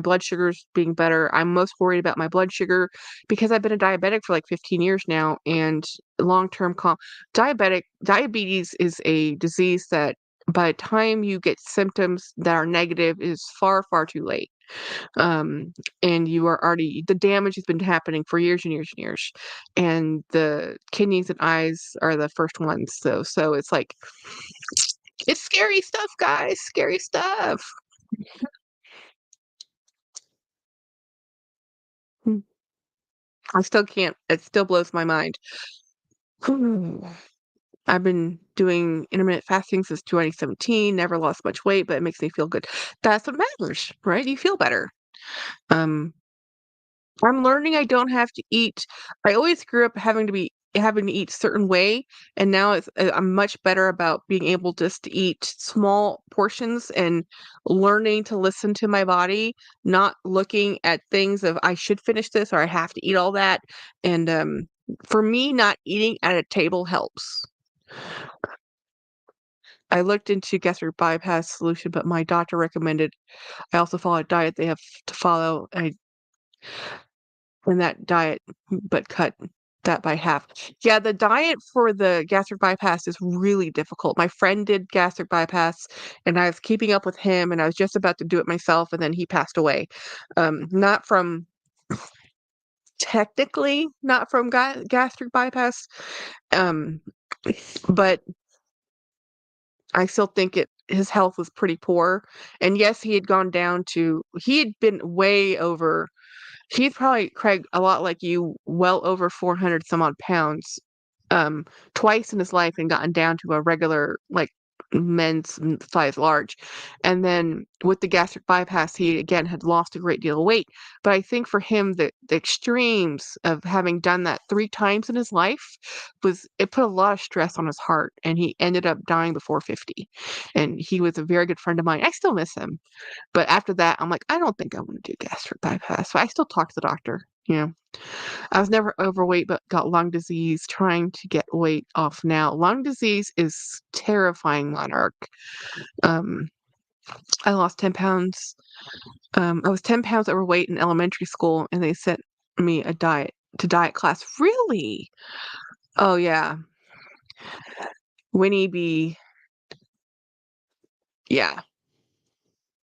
blood sugar's being better. I'm most worried about my blood sugar because I've been a diabetic for like 15 years now, and long-term diabetes is a disease that by the time you get symptoms that are negative is far, far too late. Um, and the damage has been happening for years and years and years. And the kidneys and eyes are the first ones. So it's like, it's scary stuff, guys. Scary stuff. Hmm. I still can't, it still blows my mind. I've been doing intermittent fasting since 2017, never lost much weight, but it makes me feel good. That's what matters, right? You feel better. Um, I'm learning I don't have to eat. I always grew up having to eat certain way, and now I'm much better about being able just to eat small portions and learning to listen to my body, not looking at things of I should finish this or I have to eat all that. And for me, not eating at a table helps. I looked into gastric bypass solution, but my doctor recommended I also follow a diet they have to follow. In that diet, but cut that by half. Yeah, the diet for the gastric bypass is really difficult. My friend did gastric bypass, and I was keeping up with him, and I was just about to do it myself, and then he passed away. Not from technically not from gastric bypass, um, but I still think his health was pretty poor. And yes, he had been way over. He's probably, Craig, a lot like you, well over 400 some odd pounds, um, twice in his life and gotten down to a regular, like, men's size large. And then with the gastric bypass, he again had lost a great deal of weight. But I think for him, the extremes of having done that 3 times in his life it put a lot of stress on his heart, and he ended up dying before 50. And he was a very good friend of mine. I still miss him. But after that, I'm like, I don't think I want to do gastric bypass. So I still talk to the doctor. I was never overweight, but got lung disease, trying to get weight off now. Lung disease is terrifying, Monarch. Um, I lost 10 pounds. I was 10 pounds overweight in elementary school, and they sent me to diet class. Really? Oh, yeah. Winnie B. Yeah.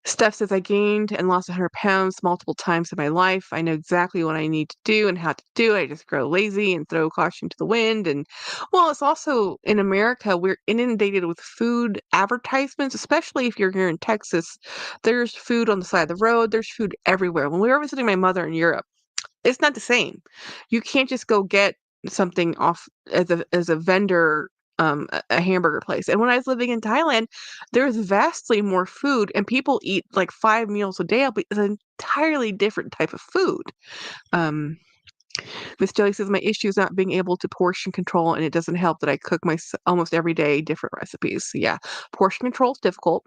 Steph says, I gained and lost 100 pounds multiple times in my life. I know exactly what I need to do and how to do it. I just grow lazy and throw caution to the wind. And well, it's also in America, we're inundated with food advertisements, especially if you're here in Texas. There's food on the side of the road, there's food everywhere. When we were visiting my mother in Europe, it's not the same. You can't just go get something off as a vendor, a hamburger place. And when I was living in Thailand, there's vastly more food, and people eat like 5 meals a day, but it's an entirely different type of food. Um, Miss Jelly says my issue is not being able to portion control, and it doesn't help that I cook almost every day different recipes. Yeah, portion control is difficult.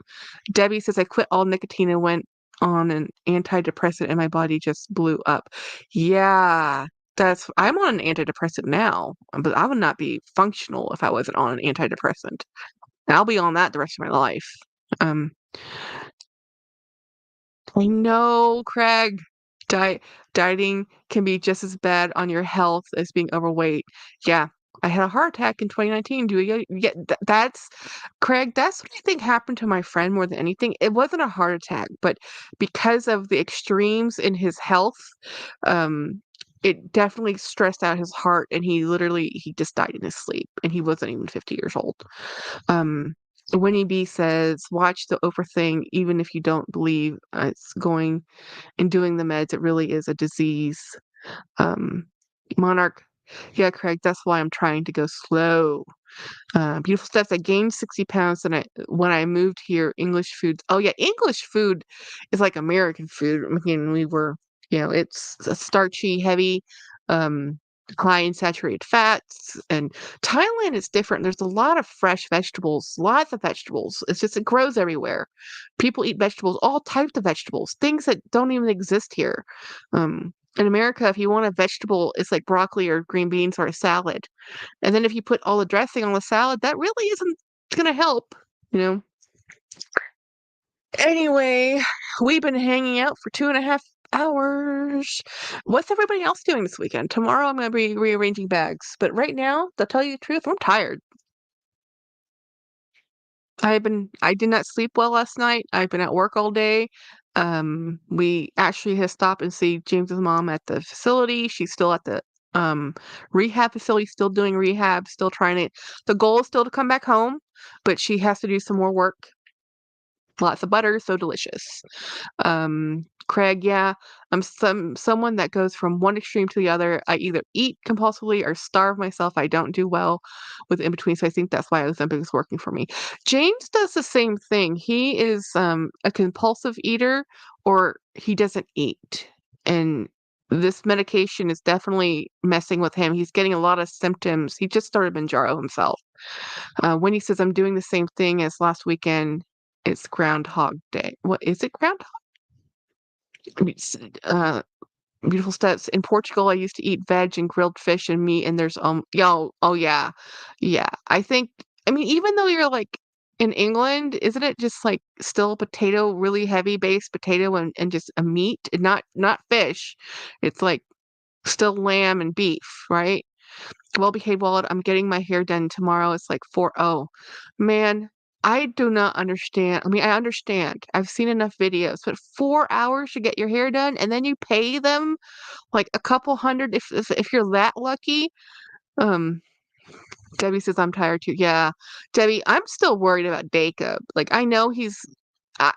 Debbie says I quit all nicotine and went on an antidepressant, and my body just blew up. Yeah, I'm on an antidepressant now, but I would not be functional if I wasn't on an antidepressant. And I'll be on that the rest of my life. Um, I know, Craig. Diet Dieting can be just as bad on your health as being overweight. Yeah, I had a heart attack in 2019. Do you get that's Craig? That's what I think happened to my friend more than anything. It wasn't a heart attack, but because of the extremes in his health, um, it definitely stressed out his heart, and he just died in his sleep, and he wasn't even 50 years old. Um, Winnie B says, watch the Oprah thing, even if you don't believe it's going and doing the meds, it really is a disease. Um, Monarch, yeah, Craig, that's why I'm trying to go slow. Beautiful stuff. I gained 60 pounds when I moved here. English food. Oh yeah, English food is like American food. I mean, it's a starchy, heavy, um, high in saturated fats. And Thailand is different. There's a lot of fresh vegetables, lots of vegetables. It grows everywhere. People eat vegetables, all types of vegetables, things that don't even exist here. In America, if you want a vegetable, it's like broccoli or green beans or a salad. And then if you put all the dressing on the salad, that really isn't It's gonna help, you know. Anyway, we've been hanging out for 2.5 hours. What's everybody else doing this weekend? Tomorrow I'm gonna be rearranging bags, but right now, to tell you the truth, I'm tired. I did not sleep well last night. I've been at work all day. We actually had stopped and see James's mom at the facility. She's still at the um rehab facility, still doing rehab, still trying to, the goal is still to come back home, but she has to do some more work. Lots of butter, so delicious. Craig, yeah, I'm someone that goes from one extreme to the other. I either eat compulsively or starve myself. I don't do well with in between, so I think that's why Ozempic is working for me. James does the same thing. He is a compulsive eater, or he doesn't eat, and this medication is definitely messing with him. He's getting a lot of symptoms. He just started Manjaro himself. When he says I'm doing the same thing as last weekend, it's Groundhog Day. What is it? Groundhog? Uh, Beautiful steps. In Portugal, I used to eat veg and grilled fish and meat, and there's oh yeah, yeah. I think, I mean, even though you're like in England, isn't it just like still a potato, really heavy base potato and just a meat, and not fish. It's like still lamb and beef, right? Well-behaved wallet. I'm getting my hair done tomorrow. It's like 4:00. Man, I do not understand. I mean, I understand. I've seen enough videos, but 4 hours to get your hair done, and then you pay them like a couple hundred if you're that lucky. Um, Debbie says I'm tired too. Yeah, Debbie, I'm still worried about Jacob. Like I know he's uh,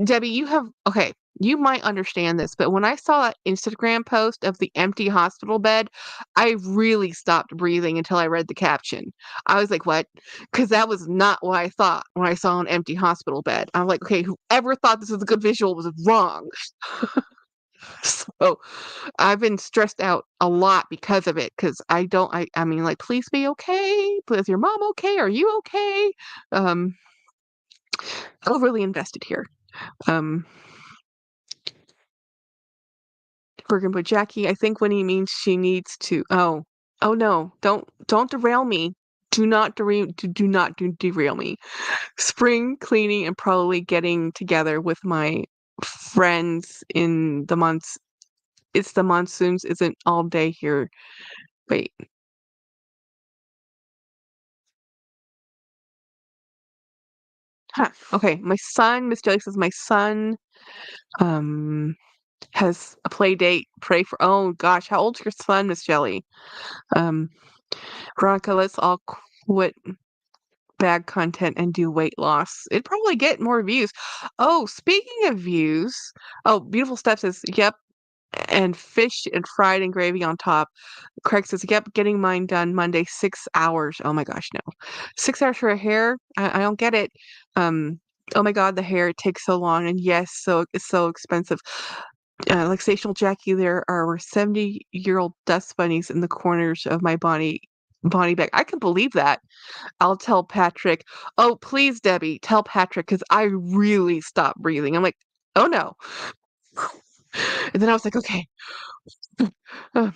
Debbie, you have okay. You might understand this, but when I saw that Instagram post of the empty hospital bed, I really stopped breathing until I read the caption. I was like, "What?" Because that was not what I thought when I saw an empty hospital bed. I'm like, "Okay, whoever thought this was a good visual was wrong." So I've been stressed out a lot because of it. Because I mean, like, please be okay. Is your mom okay? Are you okay? Um, I'm really invested here. Um, we're gonna put Jackie. I think when he means she needs to. Oh no! Don't derail me. Do not derail me. Spring cleaning and probably getting together with my friends in the months. It's the monsoons isn't all day here. Wait. Huh. Okay, my son, Miss Jelly says my son um has a play date. Pray for, oh gosh, how old's your son, Miss Jelly? Um Veronica, let's all quit bad content and do weight loss. It'd probably get more views. Oh, speaking of views, oh, Beautiful Step says, yep, and fish and fried and gravy on top. Craig says, yep, getting mine done Monday, 6 hours. Oh my gosh, no. 6 hours for a hair? I don't get it. Oh my God, the hair, it takes so long. And yes, so it's so expensive. Luxational Jackie, there are 70-year-old dust bunnies in the corners of my body bag. I can believe that. I'll tell Patrick. Oh, please, Debbie, tell Patrick because I really stopped breathing. I'm like, oh no. And then I was like, okay. Uh,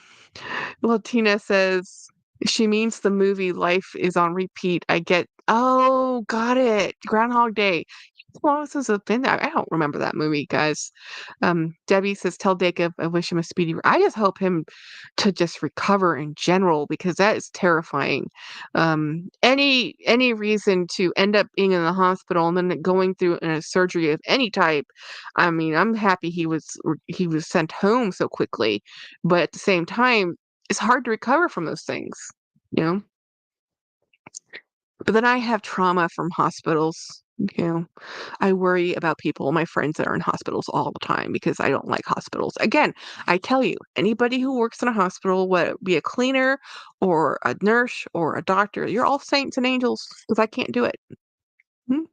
well, Tina says she means the movie Life is on repeat. I get, oh, got it. Groundhog Day. How long has it been? I don't remember that movie, guys. Debbie says, tell Jacob I wish him a speedy. I just hope him to just recover in general because that is terrifying. Any reason to end up being in the hospital and then going through a surgery of any type. I mean, I'm happy he was sent home so quickly, but at the same time, it's hard to recover from those things, you know. But then I have trauma from hospitals. You know, I worry about people, my friends that are in hospitals all the time because I don't like hospitals. Again, I tell you, anybody who works in a hospital, whether it be a cleaner or a nurse or a doctor, you're all saints and angels because I can't do it. Hmm?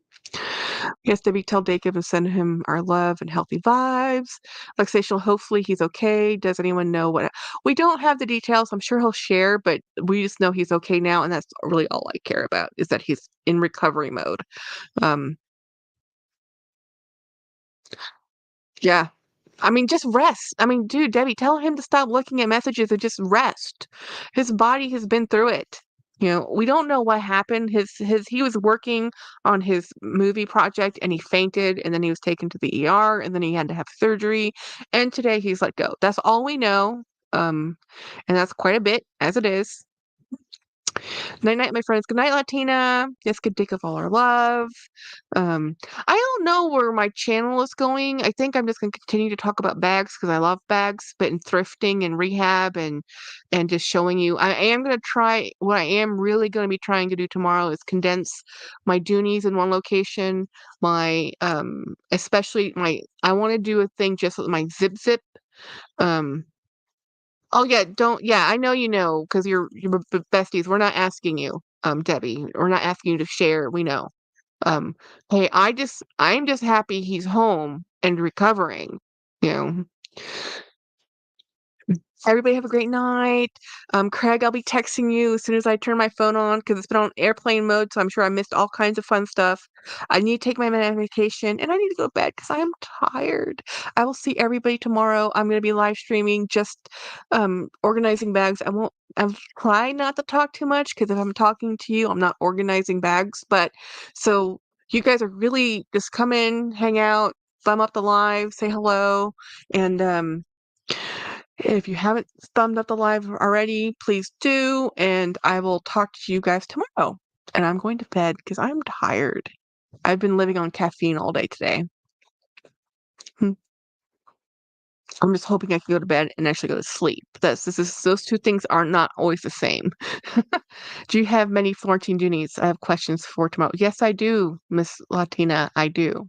Yes, Debbie, tell Jacob and send him our love and healthy vibes. Luxational, hopefully he's okay. Does anyone know what? We don't have the details. I'm sure he'll share, but we just know he's okay now, and that's really all I care about is that he's in recovery mode. Um, yeah. I mean, just rest. I mean, dude, Debbie, tell him to stop looking at messages and just rest. His body has been through it. You know, we don't know what happened. He was working on his movie project and he fainted and then he was taken to the ER and then he had to have surgery and today he's let go. That's all we know. And that's quite a bit as it is. Night night, my friends. Good night, Latina. Yes, good dick of all our love. I don't know where my channel is going. I think I'm just gonna continue to talk about bags because I love bags, but in thrifting and rehab and just showing you. I am gonna try. What I am really gonna be trying to do tomorrow is condense my Doonies in one location. My especially my. I want to do a thing just with my zip. Um, Oh yeah, don't yeah, I know you know because you're besties. We're not asking you, Debbie. We're not asking you to share. We know. Um, hey, I'm just happy he's home and recovering. You know. Everybody have a great night. Craig, I'll be texting you as soon as I turn my phone on because it's been on airplane mode, so I'm sure I missed all kinds of fun stuff. I need to take my medication and I need to go to bed because I am tired. I will see everybody tomorrow. I'm going to be live streaming, just organizing bags. I'll try not to talk too much because if I'm talking to you, I'm not organizing bags. But so you guys are really just come in, hang out, thumb up the live, say hello, and if you haven't thumbed up the live already, please do, and I will talk to you guys tomorrow. And I'm going to bed because I'm tired. I've been living on caffeine all day today. I'm just hoping I can go to bed and actually go to sleep. Those two things are not always the same. Do you have many Florentine Doonies? I have questions for tomorrow. Yes, I do, Miss Latina. I do.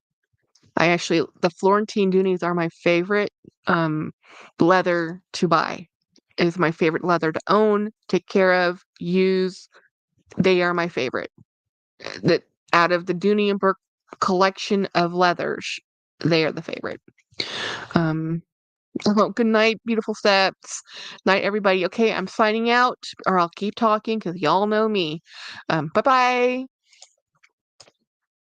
The Florentine Doonies are my favorite leather to buy. It is my favorite leather to own, take care of, use. They are my favorite. That out of the Dooney and Burke collection of leathers, they are the favorite. Good night, beautiful steps. Night, everybody. Okay, I'm signing out, or I'll keep talking because y'all know me. Bye bye.